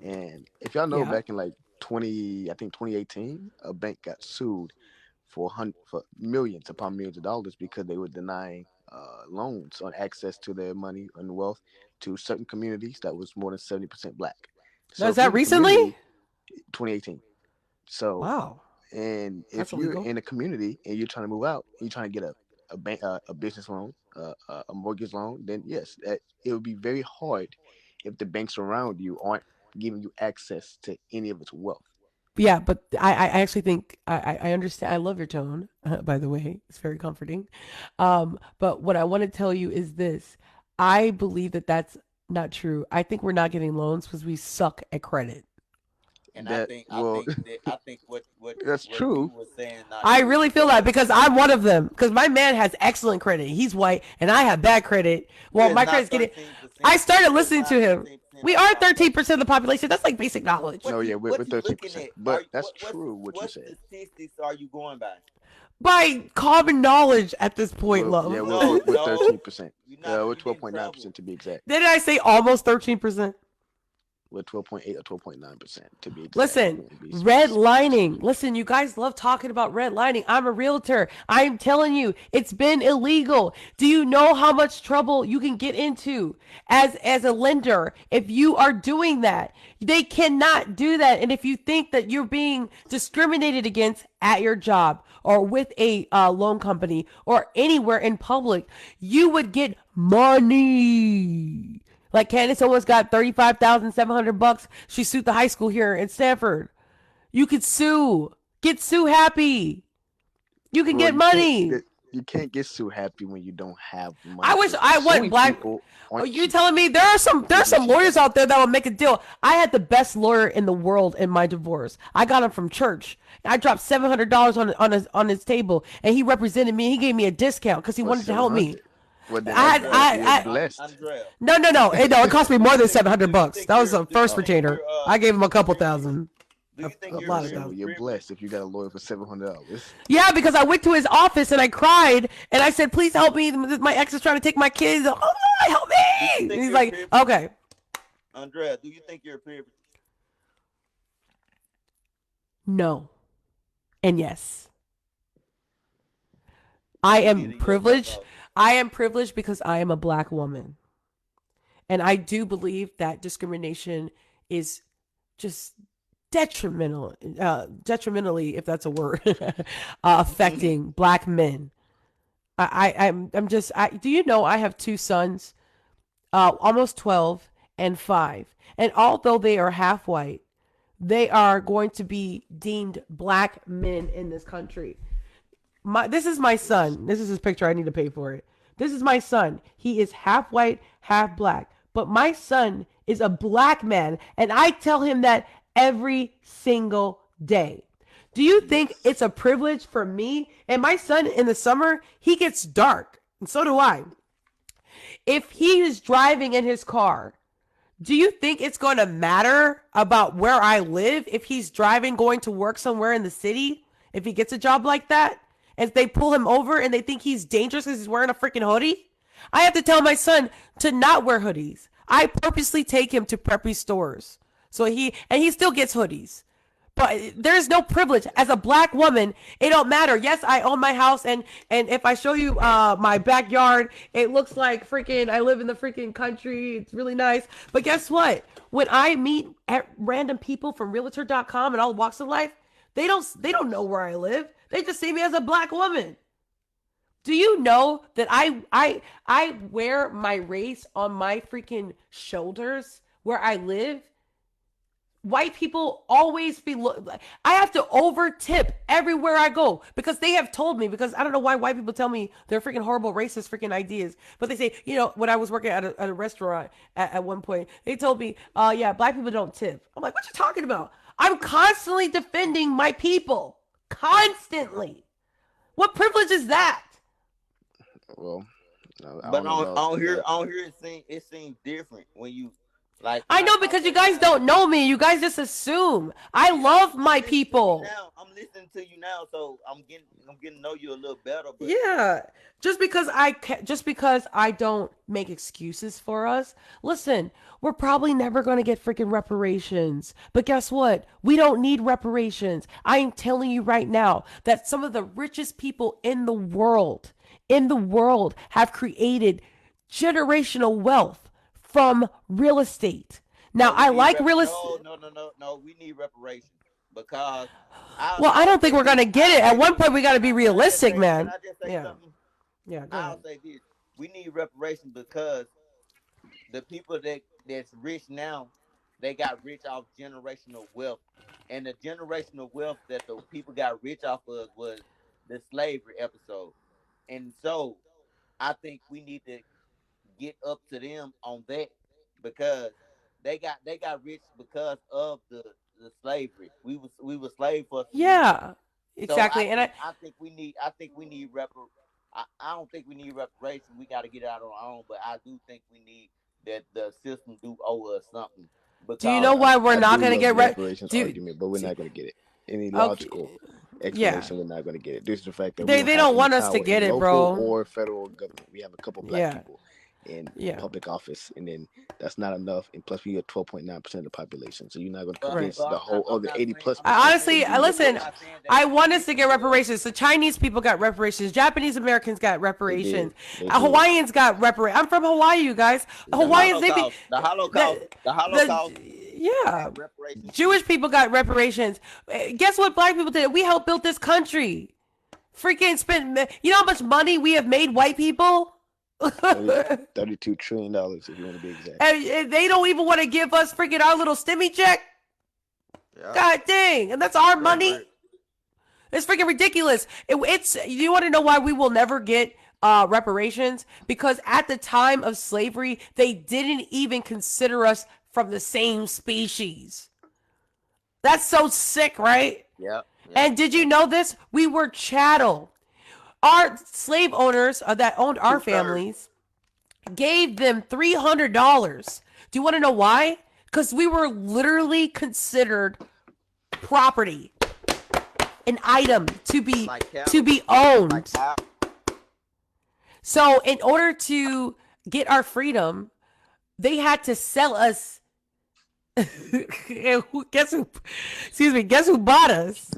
S7: And if y'all know,
S1: Yeah.
S7: back in like 2018, a bank got sued for millions upon millions of dollars because they were denying loans on access to their money and wealth to certain communities that was more than 70% black.
S1: Now,
S7: So
S1: is
S7: if you're
S1: that
S7: in a
S1: recently?
S7: community, 2018. So,
S1: Wow.
S7: and
S1: That's
S7: if you're
S1: illegal.
S7: in a community and you're trying to move out, you're trying to get a bank a business loan, a mortgage loan, then yes, that it would be very hard if the banks around you aren't giving you access to any of its wealth.
S1: Yeah, but I actually think I understand. I love your tone, by the way. It's very comforting. But what I want to tell you is this. I believe that that's not true. I think we're not getting loans because we suck at credit.
S6: And
S7: That well,
S6: I think
S7: that's
S6: what you
S7: true.
S6: were saying not
S1: I
S6: true
S1: really feel that
S6: because
S1: because I'm one of them. Because my man has excellent credit. He's white, and I have bad credit. Well,
S6: we're
S1: my
S6: not
S1: credit's getting.
S6: 13%.
S1: I started
S6: We're
S1: listening to
S6: not
S1: him.
S6: 13%
S1: We
S6: of the
S1: are
S6: population.
S1: 13% of the population. That's like basic knowledge.
S7: No, yeah, we're
S6: What you
S7: thirteen
S6: looking
S7: percent,
S6: at?
S7: but that's true what you
S6: What
S7: said.
S6: statistics are you going by?
S1: By common knowledge at this point,
S7: Yeah,
S1: love.
S7: we're 13%.
S6: You're not.
S7: We're
S6: You get in
S7: 12.9%
S6: trouble.
S7: to be exact.
S1: Didn't I say almost 13%?
S7: We're 12.8 or 12.9% to be exact.
S1: Listen, redlining. Listen, you guys love talking about redlining. I'm a realtor. I'm telling you, it's been illegal. Do you know how much trouble you can get into as a lender if you are doing that? They cannot do that. And if you think that you're being discriminated against at your job or with a loan company or anywhere in public, you would get money. Like Candace almost got $35,700. She sued the high school here in Stanford. You could sue. Get sue happy. You can
S7: Well,
S1: get money.
S7: you can't get too happy when you don't have the money.
S1: I wish
S7: 'Cause
S1: I
S7: suing
S1: what black.
S7: people
S1: Are
S7: aren't
S1: you
S7: cheap.
S1: telling me there's some
S7: Isn't cheap
S1: lawyers
S7: at all.
S1: out there that will make a deal? I had the best lawyer in the world in my divorce. I got him from church. I dropped $700 on his table, and he represented me. He gave me a discount because he
S7: Or
S1: wanted to help me.
S7: 700. Well, then
S1: I
S7: that's
S1: had
S6: Andrea,
S7: you're
S1: I
S7: blessed.
S6: Andrea,
S1: no no no no it cost me more than $700. That was a
S6: do you
S1: first
S6: think
S1: retainer.
S6: you're
S1: I gave him a couple
S6: you're
S1: thousand,
S6: do you think
S1: a
S6: you're
S1: lot of
S7: So
S1: thousand.
S7: you're
S6: privileged?
S7: blessed if you got a lawyer for $700.
S1: Yeah, because I went to his office and I cried and I said, "Please help me. My ex is trying to take my kids. Oh, help
S6: Do you
S1: me!"
S6: think
S1: And he's
S6: you're
S1: like,
S6: privileged?
S1: "Okay,
S6: Andrea, do you think you're privileged?
S1: no, and yes, I
S6: You
S1: am
S6: getting yourself
S1: privileged.
S6: out.
S1: I am privileged because I am a black woman, and I do believe that discrimination is just detrimentally, if that's a word, affecting black men. I'm just. Do you know I have two sons, almost 12 and 5, and although they are half white, they are going to be deemed black men in this country. This is my son. This is his picture. I need to pay for it. This is my son. He is half white, half black. But my son is a black man, and I tell him that every single day. Do you think
S7: Yes.
S1: it's a privilege for me? And my son in the summer, he gets dark, and so do I. If he is driving in his car, do you think it's going to matter about where I live if he's driving going to work somewhere in the city? If he gets a job like that? And they pull him over and they think he's dangerous because he's wearing a freaking hoodie? I have to tell my son to not wear hoodies. I purposely take him to preppy stores. So he still gets hoodies. But there's no privilege. As a black woman, it don't matter. Yes, I own my house, and if I show you my backyard, it looks like freaking I live in the freaking country. It's really nice. But guess what? When I meet random people from realtor.com and all walks of life, they don't know where I live. They just see me as a black woman. Do you know that I wear my race on my freaking shoulders where I live? White people always I have to over tip everywhere I go because they have told me, because I don't know why white people tell me they're freaking horrible racist freaking ideas, but they say, when I was working at a restaurant at one point, they told me, yeah, black people don't tip. I'm like, what you talking about? I'm constantly defending my people. Constantly. What privilege is that?
S7: Well, I
S6: But
S7: don't know about
S6: on here,
S7: that.
S6: it seems different when you like.
S1: I
S6: When I
S1: know,
S6: talk
S1: because
S6: to
S1: you guys
S6: now,
S1: don't know me. You guys just assume. I love my people.
S6: I'm listening to you now, so I'm getting to know you a little better. But
S1: Yeah. Just because I don't make excuses for us. Listen, we're probably never going to get freaking reparations. But guess what? We don't need reparations. I am telling you right now that some of the richest people in the world have created generational wealth from real estate. Now, I like real estate.
S6: no. We need reparations because
S1: Well, I don't think we're going to get it. At one point, we got to be
S6: Can I just
S1: realistic,
S6: say,
S1: man.
S6: can I just say
S1: Yeah.
S6: something?
S1: Yeah, go
S6: I'll
S1: ahead.
S6: say this: we need reparations because the people that's rich now, they got rich off generational wealth, and the generational wealth that the people got rich off of was the slavery episode. And so I think we need to get up to them on that because they got rich because of the slavery. We were slaves for some reason.
S1: Yeah,
S6: So I
S1: exactly. And
S6: think I think we need I don't think we need reparations. We got to get it out on our own. But I do think we need that the system do owe us something
S1: do you know
S6: because
S1: why we're
S7: I
S1: not
S7: do
S1: going to
S7: love
S1: get
S7: the reparations argument, but we're
S1: do,
S7: not going to get it. Any
S1: okay,
S7: logical
S1: yeah.
S7: explanation, we're not going to get it. Due to the fact that we
S1: They
S7: don't
S1: they
S7: have
S1: don't
S7: any
S1: want us to
S7: power
S1: get
S7: in
S1: it,
S7: local
S1: bro.
S7: or federal government. We have a couple black
S1: Yeah,
S7: people in
S1: yeah,
S7: public office, and then that's not enough. And plus, we have 12.9% of the population, so you're not going to
S6: but,
S1: right.
S7: convince
S6: but
S7: the whole
S6: I'm
S7: other
S6: not
S7: 80
S6: saying
S7: plus
S6: I'm not
S7: percent
S6: saying
S7: to
S1: Honestly,
S7: do
S6: I'm
S1: listen,
S7: reparations.
S6: not saying that
S1: I
S6: we
S1: want us to
S6: shouldn't
S1: get
S6: do it.
S1: reparations. The Chinese people got reparations. Japanese Americans got
S7: They
S1: reparations.
S7: did. They did.
S1: Hawaiians got reparations. I'm from Hawaii, you guys.
S7: They
S6: The
S7: did.
S1: Hawaiians, they be
S6: Holocaust, the Holocaust,
S1: the
S6: the Holocaust
S1: yeah.
S6: had reparations too.
S1: Jewish people got reparations. Guess what black people did? We helped build this country. Freaking spent, you know how much money we have made white people?
S7: 30, $32 trillion dollars, if you want to be exact.
S1: And they don't even want to give us freaking our little stimmy check.
S6: Yeah,
S1: God dang. And that's our
S6: that's right.
S1: money. It's freaking ridiculous. You want to know why we will never get reparations? Because at the time of slavery, they didn't even consider us from the same species. That's so sick, right?
S6: Yep. Yep.
S1: And did you know this? We were chattel. Our slave owners that owned our
S5: 2/3.
S1: families gave them $300. Do you want to know why? Because we were literally considered property, an item to be
S6: Like cattle.
S1: owned.
S6: Like cow.
S1: So in order to get our freedom, they had to sell us. Guess who? Excuse me. Guess who bought us?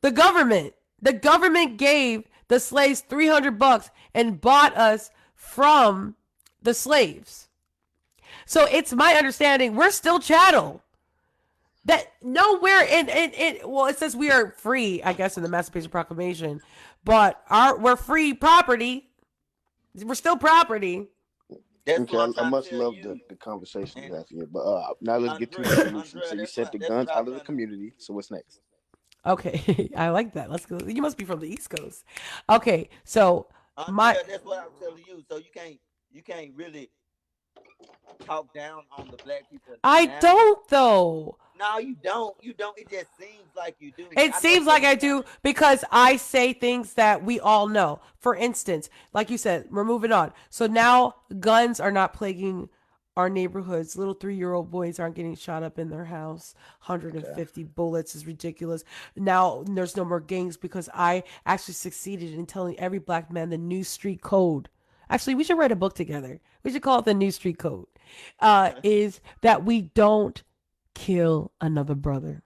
S1: The government. The government gave the slaves $300 and bought us from the slaves. So it's my understanding we're still chattel. That nowhere well, it says we are free, I guess, in the Emancipation Proclamation, but we're free property. We're still property.
S6: That's
S7: Okay,
S6: what I'm
S7: I
S6: trying
S7: much
S6: to tell
S7: love
S6: you.
S7: the conversation you
S6: And
S7: have here. But now let's get to the
S6: Andrea,
S7: solution. So you
S6: that's
S7: said the
S6: what
S7: guns
S6: I'm
S7: out of the
S6: trying to.
S7: community. So what's next?
S1: Okay, I like that. Let's go. You must be from the East Coast. Okay, so
S6: Andrea, that's what I'm telling you. So you can't really talk down on the black people
S1: I
S6: now.
S1: don't though.
S6: No, you don't. You don't. It just seems like you do.
S1: It
S6: I know
S1: seems
S6: you
S1: like
S6: ain't
S1: I
S6: been
S1: do because I say things that we all know. For instance, like you said, we're moving on. So now guns are not plaguing our neighborhoods. Little 3-year-old boys aren't getting shot up in their house.
S7: Okay.
S1: 150 bullets is ridiculous. Now there's no more gangs because I actually succeeded in telling every black man the new street code. Actually, we should write a book together. We should call it the new street code. Is that we don't kill another brother.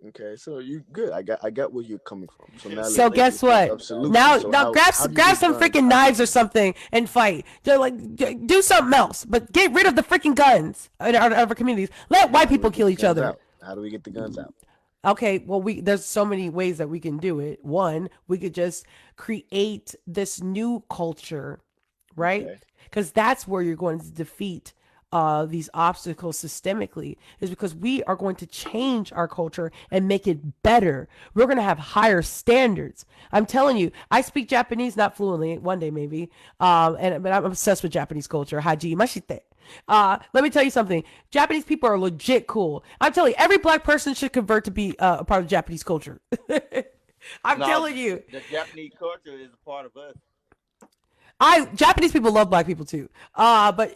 S7: Okay, so you good. I got where you're coming from. So now
S1: So
S7: let's get to
S1: guess
S7: the point
S1: what?
S7: of solution.
S1: Now,
S7: So
S1: now grab
S7: how do you
S1: grab
S7: get
S1: some
S7: guns
S1: freaking
S7: out the
S1: knives or something and fight. Do something else, but get rid of the freaking guns in our communities. Let white
S7: How do we
S1: people
S7: get
S1: kill
S7: the
S1: each
S7: guns
S1: other.
S7: out? How do we get the guns out?
S1: Okay, well, there's so many ways that we can do it. One, we could just create this new culture, right?
S7: Okay.
S1: Because that's where you're going to defeat these obstacles systemically, is because we are going to change our culture and make it better. We're going to have higher standards. I'm telling you, I speak Japanese, not fluently, one day maybe, but I'm obsessed with Japanese culture. Haji mashite. Let me tell you something. Japanese people are legit cool. I'm telling you, every black person should convert to be a part of Japanese culture. I'm
S6: No,
S1: telling you.
S6: the Japanese culture is a part of us.
S1: Japanese people love black people too. But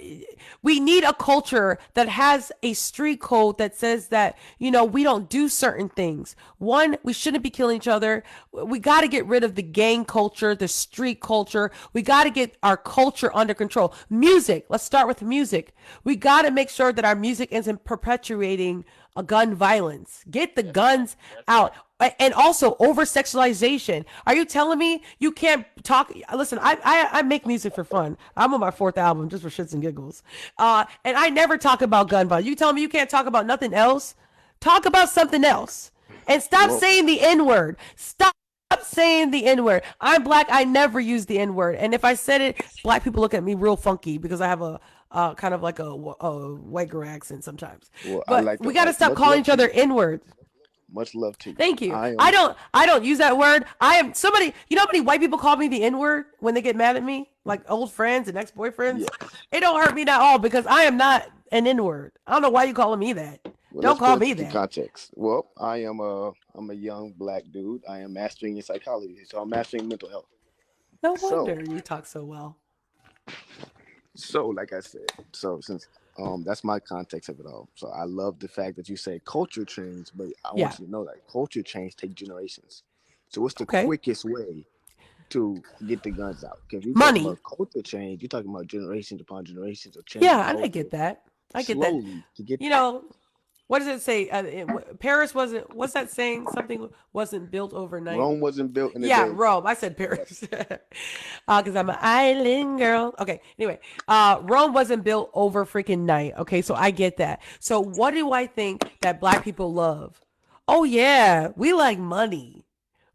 S1: we need a culture that has a street code that says that, we don't do certain things. One, we shouldn't be killing each other. We got to get rid of the gang culture, the street culture. We got to get our culture under control. Music. Let's start with music. We got to make sure that our music isn't perpetuating a gun violence. Get the guns out. And also over sexualization. Are you telling me you can't talk? Listen, I make music for fun. I'm on my 4th album just for shits and giggles. And I never talk about gun violence. You tell me you can't talk about nothing else? Talk about something else. And stop saying the N-word. Stop saying the N-word. I'm black. I never use the N-word. And if I said it, black people look at me real funky because I have a kind of like a white girl accent sometimes.
S7: Well, I
S1: But
S7: like
S1: we
S7: to
S1: got to stop
S7: much
S1: calling
S7: love
S1: each
S7: to
S1: other
S7: you.
S1: N-words.
S7: Much love to you.
S1: Thank you.
S7: I
S1: I
S7: am
S1: don't use that word. I am somebody. You know how many white people call me the N-word when they get mad at me, like old friends and ex-boyfriends.
S7: yes.
S1: It don't hurt me at all because I am not an N-word. I don't know why you calling me that.
S7: Well,
S1: Don't
S7: let's
S1: call
S7: put it
S1: me
S7: into
S1: that.
S7: context. Well, I'm a young black dude. I am mastering in psychology, so I'm mastering mental health.
S1: No
S7: So,
S1: wonder you talk so well.
S7: like I said, since that's my context of it all. So I love the fact that you say culture change, but I
S1: Yeah.
S7: want you to know that culture change take generations. So what's the
S1: Okay.
S7: quickest way to get the guns out? Because you talking
S1: Money.
S7: about culture change, you're talking about generations upon generations of changing
S1: Yeah, and I
S7: culture
S1: get that. I get that.
S7: slowly to get
S1: You
S7: there.
S1: know, what does it say? Paris wasn't. What's that saying? Something wasn't built overnight.
S7: Rome wasn't built in a
S1: Yeah,
S7: day.
S1: Rome. I said
S7: Yep.
S1: Paris. Because I'm an island girl. Okay, anyway. Rome wasn't built over freaking night. Okay, so I get that. So what do I think that black people love? Oh, yeah. We like money.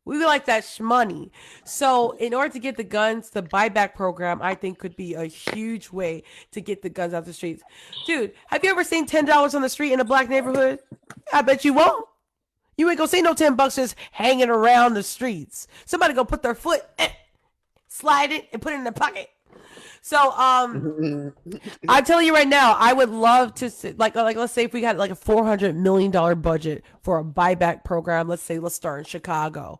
S1: We like that shmoney. So in order to get the guns, the buyback program, I think could be a huge way to get the guns out the streets. Dude, have you ever seen $10 on the street in a black neighborhood? I bet you won't. You ain't gonna see no $10 just hanging around the streets. Somebody gonna put their foot, slide it, and put it in their pocket. So, I tell you right now, I would love to like let's say if we got like a $400 million budget for a buyback program. Let's start in Chicago.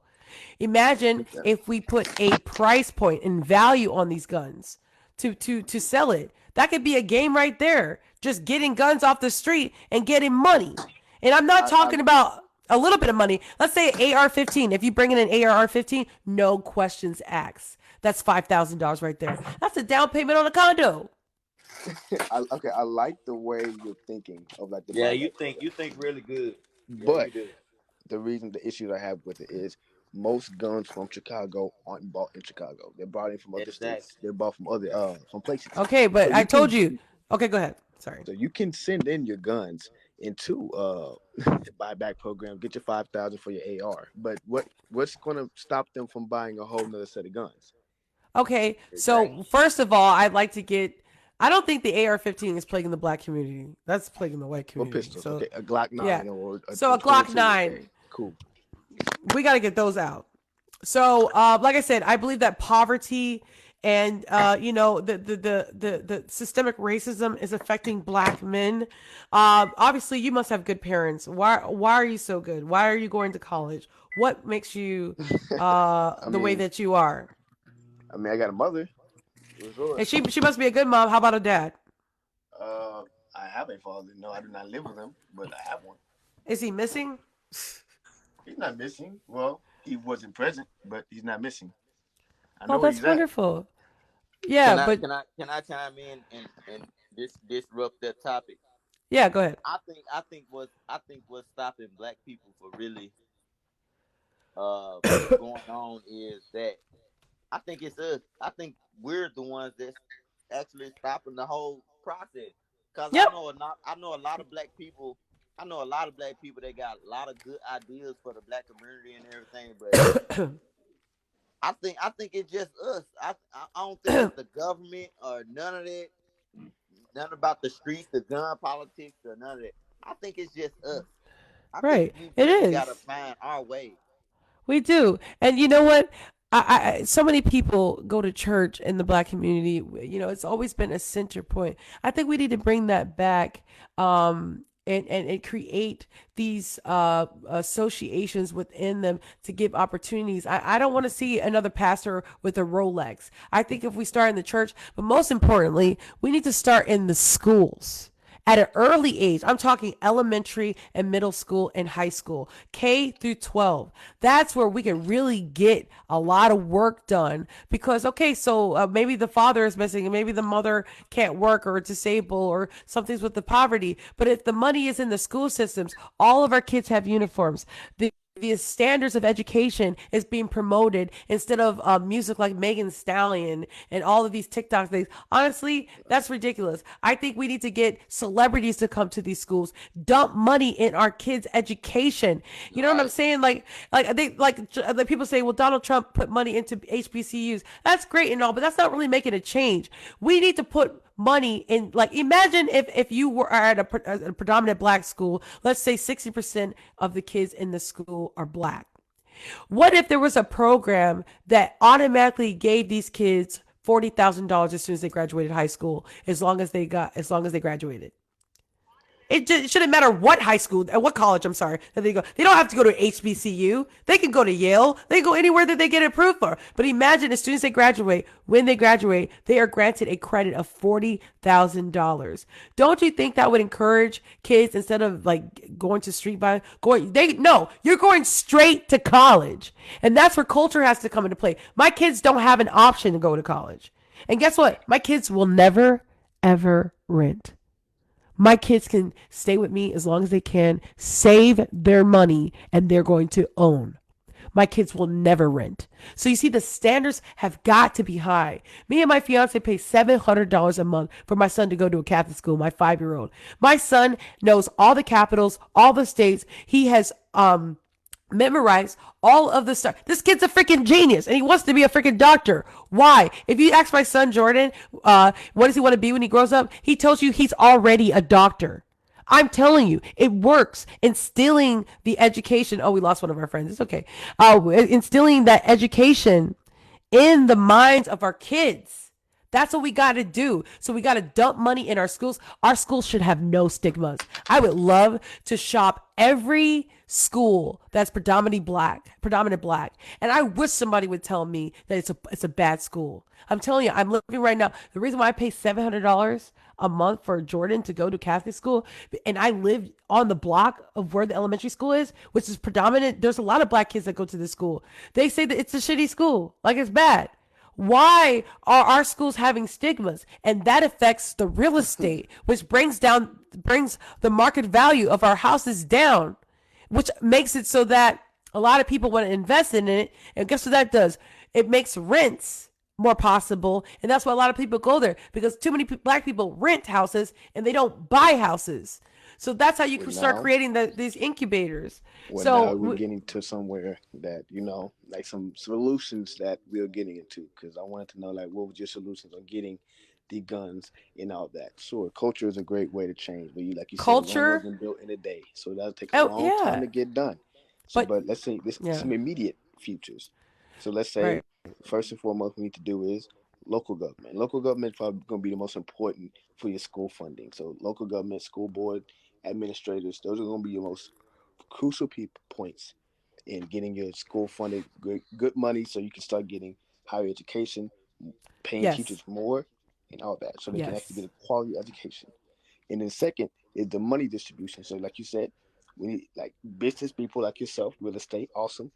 S1: Imagine if we put a price point and value on these guns to sell it. That could be a game right there. Just getting guns off the street and getting money. And I'm not talking about a little bit of money. Let's say AR-15. If you bring in an AR-15, no questions asked. That's $5,000 right there. That's a down payment on a condo.
S7: Okay, I like the way you're thinking of like the
S6: Yeah,
S7: buyback
S6: you think really good. Yeah,
S7: but
S6: you do.
S7: the issues I have with it is most guns from Chicago aren't bought in Chicago. They're bought in from other
S6: Exactly.
S7: states. They're bought from other from places.
S1: Okay, but
S7: So
S1: I
S7: you
S1: told
S7: can
S1: you. Okay, go ahead. Sorry.
S7: so you can send in your guns into buyback program. Get your 5,000 for your AR. But what's going to stop them from buying a whole nother set of guns?
S1: Okay,
S6: Exactly.
S1: so first of all, I'd like to get. I don't think the AR-15 is plaguing the black community. That's plaguing the white
S7: Or
S1: community.
S7: pistols?
S1: So
S7: Okay, a Glock 9
S1: yeah,
S7: or
S1: so a Glock
S7: 22.
S1: 9,
S7: Okay, cool.
S1: we got to get those out. So, like I said, I believe that poverty and the systemic racism is affecting black men. Obviously, you must have good parents. Why are you so good? Why are you going to college? What makes you
S7: I
S1: the way
S7: mean,
S1: that you are?
S7: I got a mother. For sure.
S1: And she must be a good mom. How about a dad?
S7: Uh, I have a father. No, I do not live with him, but I have one.
S1: Is he missing?
S7: He's not missing. Well, he wasn't present, but he's not missing. I
S1: Oh,
S7: know where
S1: that's
S7: he's at.
S1: wonderful. Yeah, but
S6: Can I chime in and disrupt that topic?
S1: yeah, go ahead.
S6: I think what's stopping black people for really going on is that I think it's us. I think we're the ones that's actually stopping the whole process. Cause
S1: Yep.
S6: I know a lot of black people. I know a lot of black people that got a lot of good ideas for the black community and everything, but I think it's just us. I don't think it's the government or none of that. None about the streets, the gun politics, or none of that. I think it's just us. I think
S1: Right.
S6: we
S1: It
S6: really gotta
S1: is.
S6: find our way.
S1: We do. And you know what? So many people go to church in the black community. It's always been a center point. I think we need to bring that back, and create these associations within them to give opportunities. I don't want to see another pastor with a Rolex. I think if we start in the church, but most importantly, we need to start in the schools at an early age. I'm talking elementary and middle school and high school, K through 12. That's where we can really get a lot of work done because, okay, so maybe the father is missing and maybe the mother can't work or disabled or something's with the poverty. But if the money is in the school systems, all of our kids have uniforms. The standards of education is being promoted instead of music like Megan Stallion and all of these TikTok things. Honestly, that's ridiculous. I think we need to get celebrities to come to these schools, dump money in our kids' education. You know what I'm saying? Like people say, well, Donald Trump put money into HBCUs. That's great and all, but that's not really making a change. We need to put money in, like, imagine if you were at a predominant black school. Let's say 60% of the kids in the school are black. What if there was a program that automatically gave these kids $40,000 as soon as they graduated high school, as long as they graduated? It shouldn't matter what high school, what college, I'm sorry, that they go. They don't have to go to HBCU. They can go to Yale. They can go anywhere that they get approved for. But imagine as soon as they graduate, when they graduate, they are granted a credit of $40,000. Don't you think that would encourage kids instead of like going to street by no, you're going straight to college. And that's where culture has to come into play. My kids don't have an option to go to college. And guess what? My kids will never, ever rent. My kids can stay with me as long as they can, save their money, and they're going to own. My kids will never rent. So you see, the standards have got to be high. Me and my fiance pay $700 a month for my son to go to a Catholic school, my 5-year-old. My son knows all the capitals, all the states. He has memorize all of the stuff. This kid's a freaking genius and he wants to be a freaking doctor. Why? If you ask my son Jordan, what does he want to be when he grows up? He tells you he's already a doctor. I'm telling you, it works. Instilling the education. Oh, we lost one of our friends. It's okay. Instilling that education in the minds of our kids. That's what we got to do. So we got to dump money in our schools. Our schools should have no stigmas. I would love to shop every school that's predominant black. And I wish somebody would tell me that it's a bad school. I'm telling you, I'm looking right now. The reason why I pay $700 a month for Jordan to go to Catholic school, and I live on the block of where the elementary school is, which is predominant. There's a lot of black kids that go to this school. They say that it's a shitty school, like it's bad. Why are our schools having stigmas? And that affects the real estate, which brings the market value of our houses down, which makes it so that a lot of people want to invest in it. And guess what that does? It makes rents more possible. And that's why a lot of people go there, because too many black people rent houses and they don't buy houses. So that's how you can start creating these incubators.
S7: Well,
S1: So
S7: now we're getting to somewhere that, like some solutions that we're getting into. Because I wanted to know, like, what was your solutions on getting the guns and all that? Sure, culture is a great way to change, but like you said, Rome
S1: culture.
S7: wasn't built in a day, so that'll take a
S1: Oh
S7: long time
S1: yeah.
S7: to get done. So,
S1: But
S7: but let's say this
S1: yeah.
S7: some immediate futures. So let's say
S1: Right.
S7: first and foremost, we need to do is local government. Local government is probably going to be the most important for your school funding. So local government, school board, administrators, those are going to be your most crucial points in getting your school funded good money so you can start getting higher education, paying
S1: Yes.
S7: teachers more, and all that, so they can actually get
S1: Yes.
S7: a quality education. And then second is the money distribution. So like you said, we need like business people like yourself, real estate, awesome,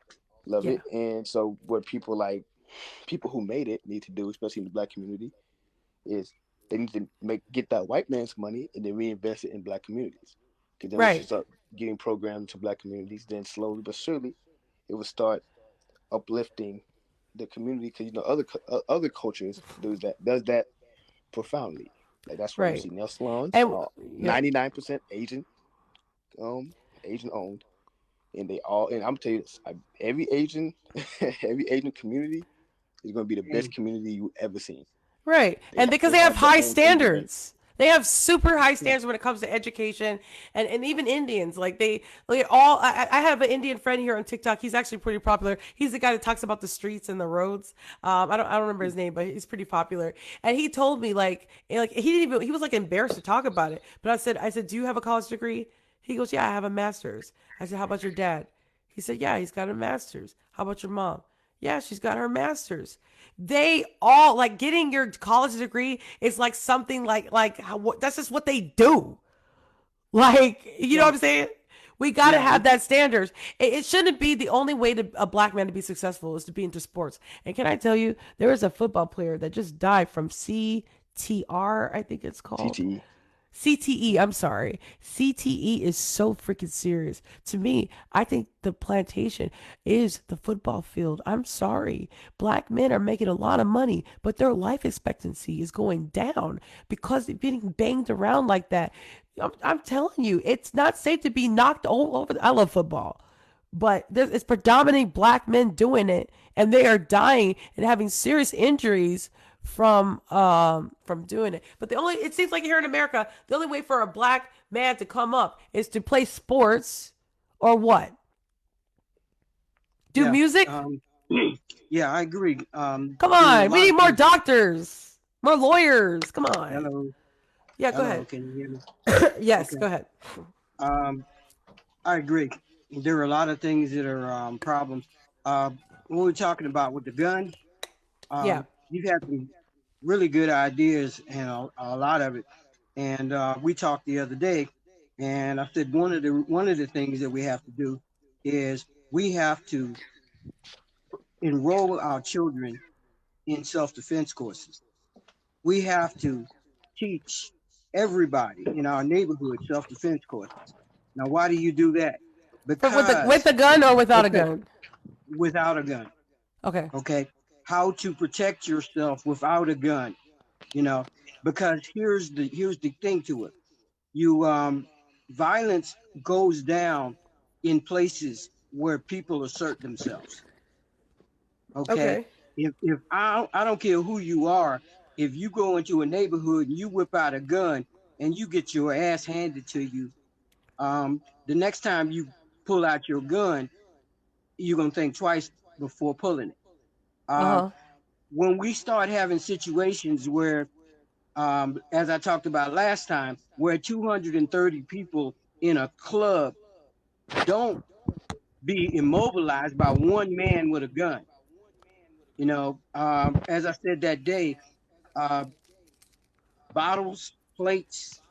S7: love
S1: Yeah.
S7: it. And so what people who made it need to do, especially in the black community, is they need to get that white man's money and then reinvest it in black communities. Because then once you
S1: Right.
S7: start getting programs to black communities, then slowly but surely it will start uplifting the community. Because other cultures does that profoundly. Like that's why you
S1: Right.
S7: see nail salons
S1: And
S7: are
S1: yeah.
S7: 99% um Asian owned, and they all. And I'm telling you this: every Asian, every Asian community is going to be the best community you ever seen.
S1: Right. And because
S7: They
S1: they have
S7: have their
S1: high
S7: own immigrants.
S1: standards. They have super high standards when it comes to education, and even Indians. Like all I have an Indian friend here on TikTok. He's actually pretty popular. He's the guy that talks about the streets and the roads. I don't remember his name, but he's pretty popular. And he told me like he was like embarrassed to talk about it. But I said, "Do you have a college degree?" He goes, "Yeah, I have a master's." I said, "How about your dad?" He said, "Yeah, he's got a master's." "How about your mom?" "Yeah, she's got her master's." They all like getting your college degree is like something that's just what they do. Like, you know
S8: Yeah,
S1: what I'm saying? We got to
S8: yeah,
S1: have that standards. It shouldn't be the only way to a black man to be successful is to be into sports. And can I tell you, there is a football player that just died from CTR, I think it's called.
S7: CTE.
S1: CTE, I'm sorry. CTE is so freaking serious. To me, I think the plantation is the football field. I'm sorry. Black men are making a lot of money, but their life expectancy is going down because they're getting banged around like that. I'm telling you, it's not safe to be knocked all over. I love football, but it's predominantly black men doing it, and they are dying and having serious injuries from doing it. But it seems like here in America, the only way for a black man to come up is to play sports or what? Do
S8: yeah.
S1: music?
S8: Um, yeah, I agree.
S1: Come
S8: There's a
S1: on, we
S8: lot
S1: need
S8: of
S1: more
S8: things.
S1: doctors, more lawyers. Come on.
S8: Hello,
S1: Yeah, go
S8: hello.
S1: ahead.
S8: Can you hear me?
S1: Yes,
S8: Okay.
S1: go ahead.
S8: Um, I agree. There are a lot of things that are problems. Uh, what we're talking about with the gun,
S1: Yeah.
S8: you've had some really good ideas and a lot of it. And we talked the other day, and I said one of the things that we have to do is we have to enroll our children in self-defense courses. We have to teach everybody in our neighborhood self-defense courses. Now, why do you do that?
S1: With
S8: Because
S1: a gun or without a
S8: because
S1: gun?
S8: without a gun,
S1: Okay.
S8: okay? How to protect yourself without a gun, you know? Because here's the thing to it. You violence goes down in places where people assert themselves. Okay.
S1: Okay.
S8: If I don't care who you are, if you go into a neighborhood and you whip out a gun and you get your ass handed to you, the next time you pull out your gun, you're gonna think twice before pulling it. Um,
S1: Uh-huh.
S8: when we start having situations where, as I talked about last time, where 230 people in a club don't be immobilized by one man with a gun. As I said that day, uh, bottles, plates,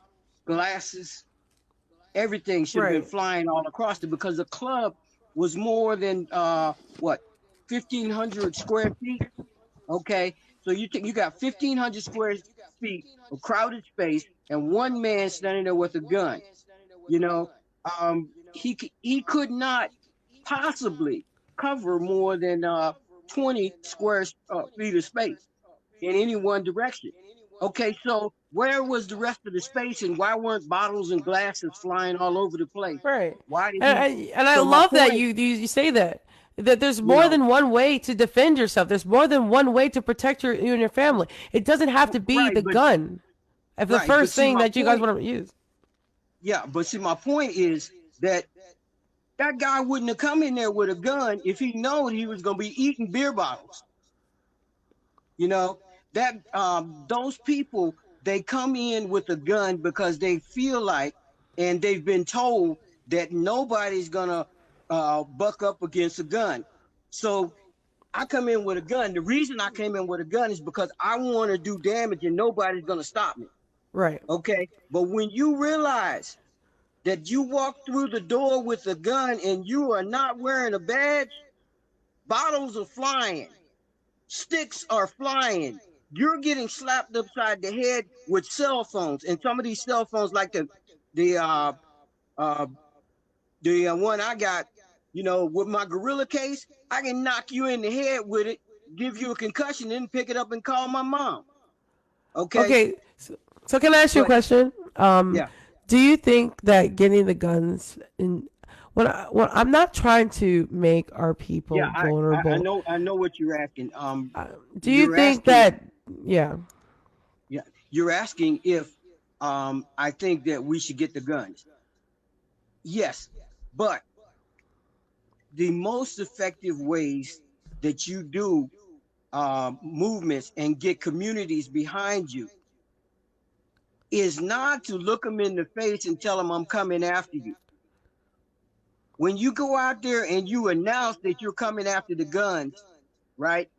S8: glasses, everything should have been
S1: Right.
S8: flying all across it because the club was more than what 1,500 square feet. Okay, so you got 1,500 square feet of crowded space and one man standing there with a gun. You know, he could not possibly cover more than 20 square feet of space in any one direction. Okay, so where was the rest of the space and why weren't bottles and glasses flying all over the place?
S1: Right.
S8: Why did he?
S1: And I
S8: So my
S1: love that
S8: point,
S1: you say that there's
S8: you
S1: more
S8: know,
S1: than one way to defend yourself. There's more than one way to protect you and your family. It doesn't have to be
S8: right,
S1: the gun. If the
S8: but
S1: first
S8: see
S1: thing
S8: my
S1: that you guys
S8: point,
S1: want to use.
S8: yeah, but see my point is that that guy wouldn't have come in there with a gun if he known he was going to be eating beer bottles. You know, that those people, they come in with a gun because they feel like, and they've been told that nobody's gonna buck up against a gun. So I come in with a gun. The reason I came in with a gun is because I want to do damage and nobody's gonna stop me.
S1: Right.
S8: Okay, but when you realize that you walk through the door with a gun and you are not wearing a badge, bottles are flying, sticks are flying. You're getting slapped upside the head with cell phones, and some of these cell phones, like the uh, one I got, with my Gorilla case, I can knock you in the head with it, give you a concussion, then pick it up and call my mom. Okay,
S1: Okay. So can I ask you a
S8: but
S1: question?
S8: yeah,
S1: Do you think that getting the guns in when I'm not trying to make our
S8: yeah,
S1: people
S8: I
S1: vulnerable.
S8: know what you're asking.
S1: Do you
S8: You're
S1: think
S8: asking,
S1: that yeah.
S8: yeah, you're asking if I think that we should get the guns. Yes, but the most effective ways that you do movements and get communities behind you is not to look them in the face and tell them I'm coming after you. When you go out there and you announce that you're coming after the guns, right?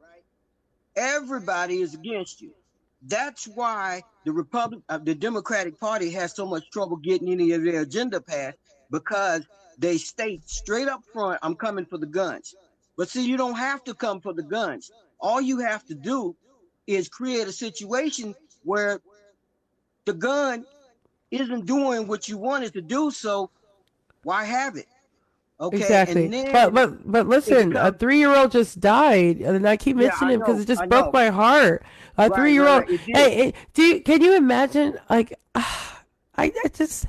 S8: Everybody is against you. That's why the Democratic Party has so much trouble getting any of their agenda passed, because they state straight up front, I'm coming for the guns. But see, you don't have to come for the guns. All you have to do is create a situation where the gun isn't doing what you want it to do. So why have it? Okay.
S1: Exactly.
S8: And then
S1: But
S8: it
S1: listen, a
S8: becomes,
S1: 3-year-old just died, and I keep
S8: yeah,
S1: mentioning him because it
S8: I
S1: just broke
S8: know.
S1: my heart. A
S8: Right.
S1: 3-year-old.
S8: It did.
S1: Hey, can you imagine? Like, I just,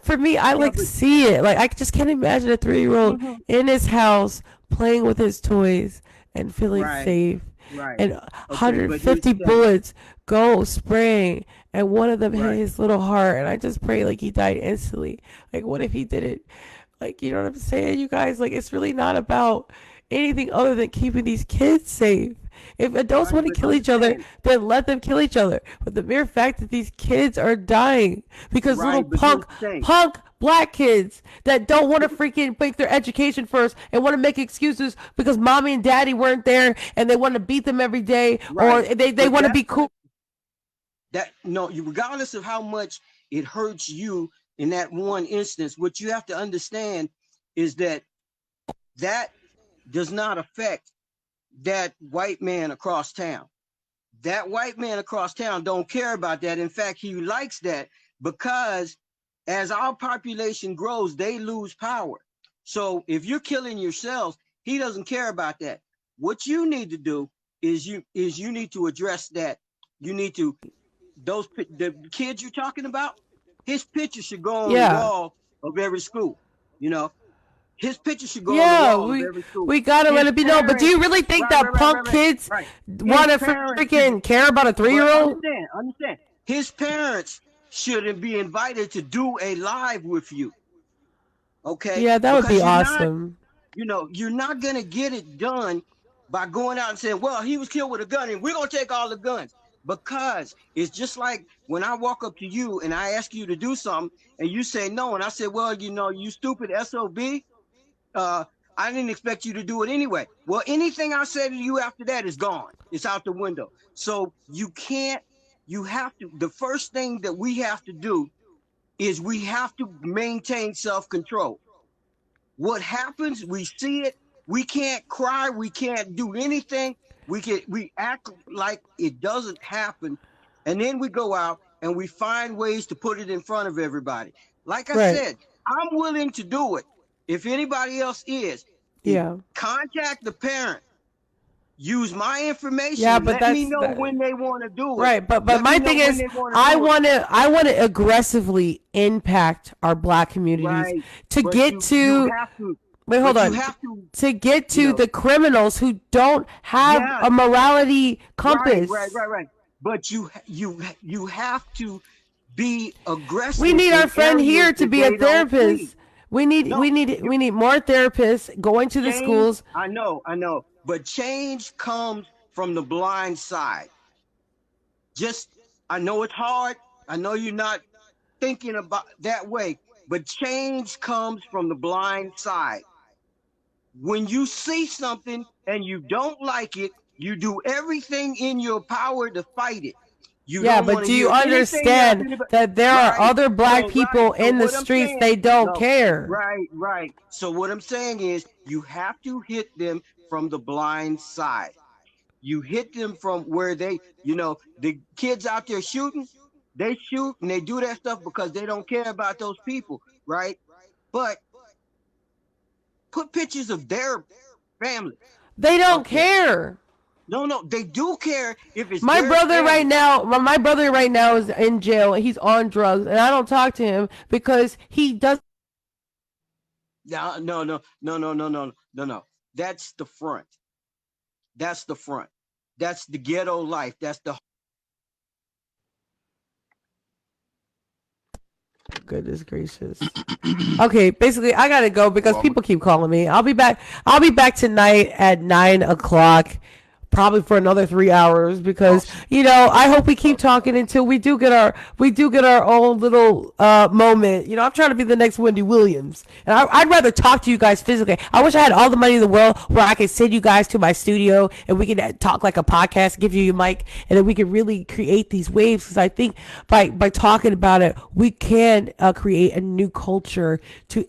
S1: for me, I
S8: Yeah,
S1: like see it. Like, I just can't imagine a 3-year-old
S8: mhm.
S1: in his house playing with his toys and feeling
S8: Right.
S1: safe,
S8: Right.
S1: and
S8: Okay. But here's
S1: 150
S8: the thing.
S1: bullets go spraying, and one of them hit
S8: Right.
S1: his little heart, and I just pray like he died instantly. Like, what if he didn't? Like, you know what I'm saying, you guys? Like, it's really not about anything other than keeping these kids safe. If adults
S8: Right.
S1: want to
S8: But
S1: kill each other,
S8: understand.
S1: then let them kill each other. But the mere fact that these kids are dying because little
S8: Right. But here's the thing.
S1: punk black kids that don't want to freaking make their education first and want to make excuses because mommy and daddy weren't there and they want to beat them every day, or
S8: Right.
S1: they
S8: But
S1: want to be cool.
S8: regardless of how much it hurts you in that one instance, what you have to understand is that that does not affect that white man across town. That white man across town don't care about that. In fact, he likes that because as our population grows, they lose power. So if you're killing yourselves, he doesn't care about that. What you need to do is you need to address that. You need to the kids you're talking about, his picture should go on the
S1: Yeah.
S8: wall of every school. You know, his picture should go on the
S1: Yeah,
S8: wall of every school.
S1: we gotta let
S8: His
S1: it be known. But do
S8: parents,
S1: you really think
S8: right,
S1: that punk kids
S8: right. His
S1: want to
S8: parents should,
S1: freaking care about a
S8: but
S1: 3-year-old?
S8: understand. His parents shouldn't be invited to do a live with you. Okay,
S1: Yeah, that would
S8: because
S1: be awesome.
S8: you're not gonna get it done by going out and saying, well, he was killed with a gun and we're gonna take all the guns. Because it's just like when I walk up to you and I ask you to do something and you say no, and I say, well, you stupid SOB, uh, I didn't expect you to do it anyway. Well, anything I say to you after that is gone. It's out the window. So you have to, the first thing that we have to do is we have to maintain self-control. What happens, we see it, we can't cry, we can't do anything. We act like it doesn't happen. And then we go out and we find ways to put it in front of everybody. Like I
S1: Right.
S8: said, I'm willing to do it. If anybody else is,
S1: Yeah.
S8: contact the parent, use my
S1: Yeah,
S8: information,
S1: but
S8: let me
S1: that's
S8: know
S1: that.
S8: when they want to do it.
S1: Right, but
S8: Let me
S1: my
S8: know
S1: thing
S8: when
S1: is,
S8: they want to
S1: I
S8: do it.
S1: want to aggressively impact our Black communities
S8: Right.
S1: to
S8: But
S1: get
S8: you
S1: to.
S8: have to,
S1: Wait, hold
S8: but you
S1: on.
S8: have to,
S1: To get
S8: you
S1: to
S8: know,
S1: the criminals who don't have
S8: yes,
S1: a morality
S8: right,
S1: compass.
S8: right. But you have to be
S1: We
S8: aggressive
S1: need our
S8: in
S1: friend
S8: areas
S1: here to
S8: that
S1: be a
S8: they don't see.
S1: therapist. We need
S8: No,
S1: we need
S8: you
S1: we need more therapists going to the
S8: change.
S1: schools.
S8: I know. But change comes from the blind side. Just, I know it's hard. I know you're not thinking about that way, but change comes from the blind side. When you see something and you don't like it, you do everything in your power to fight it. You
S1: Yeah,
S8: don't
S1: but
S8: want to
S1: do you
S8: hear anything else.
S1: understand that there are
S8: Right.
S1: other Black
S8: So, right.
S1: people
S8: So
S1: in the
S8: what I'm
S1: streets?
S8: saying,
S1: They don't
S8: no,
S1: care.
S8: right. So what I'm saying is you have to hit them from the blind side. You hit them from where the kids out there shooting, they shoot and they do that stuff because they don't care about those people, right? But put pictures of their family
S1: They don't
S8: up there.
S1: care.
S8: No, they do care if it's
S1: My
S8: their
S1: brother right
S8: family.
S1: now, my brother right now is in jail. He's on drugs, and I don't talk to him because he does.
S8: No. That's the front. That's the front. That's the ghetto life. That's the
S1: Goodness gracious. Okay, basically, I gotta go because
S7: Well,
S1: people keep calling me. I'll be back. I'll be back tonight at 9 o'clock, probably for another 3 hours because
S7: awesome.
S1: I hope we keep
S7: Awesome.
S1: talking until we do get our own little moment. I'm trying to be the next Wendy Williams, and I'd rather talk to you guys physically. I wish I had all the money in the world where I could send you guys to my studio and we could talk like a podcast, give you your mic, and then we could really create these waves. Because I think by talking about it, we can create a new culture to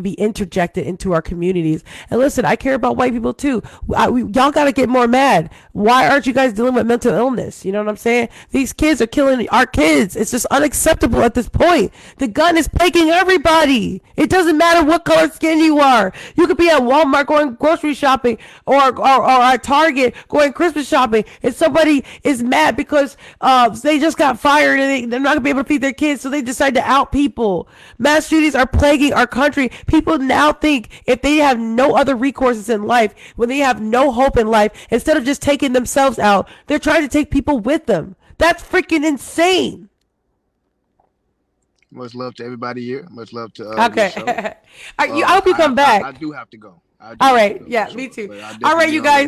S1: be interjected into our communities. And listen, I care about white people too. Y'all got to get more mad. Why aren't you guys dealing with mental illness? You know what I'm saying? These kids are killing our kids. It's just unacceptable at this point. The gun is plaguing everybody. It doesn't matter what color skin you are. You could be at Walmart going grocery shopping or at Target going Christmas shopping, and somebody is mad because they just got fired and they're not going to be able to feed their kids, so they decide to out people. Mass shootings are plaguing our country. People now think if they have no other recourses in life, when they have no hope in life, instead of just taking themselves out, they're trying to take people with them. That's freaking insane.
S7: Much love to everybody here. Much love to your show.
S1: Okay. I hope you come back.
S7: I do have to go. I do
S1: All
S7: have to
S1: right.
S7: go,
S1: Yeah,
S7: for
S1: me
S7: sure.
S1: too.
S7: But I'll
S1: All
S7: definitely
S1: right,
S7: be
S1: you
S7: on later.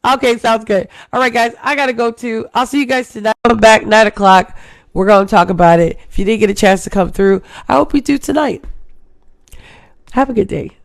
S1: guys. Okay, sounds good. All right, guys. I got to go too. I'll see you guys tonight. Come back 9 o'clock. We're going to talk about it. If you didn't get a chance to come through, I hope you do tonight. Have a good day.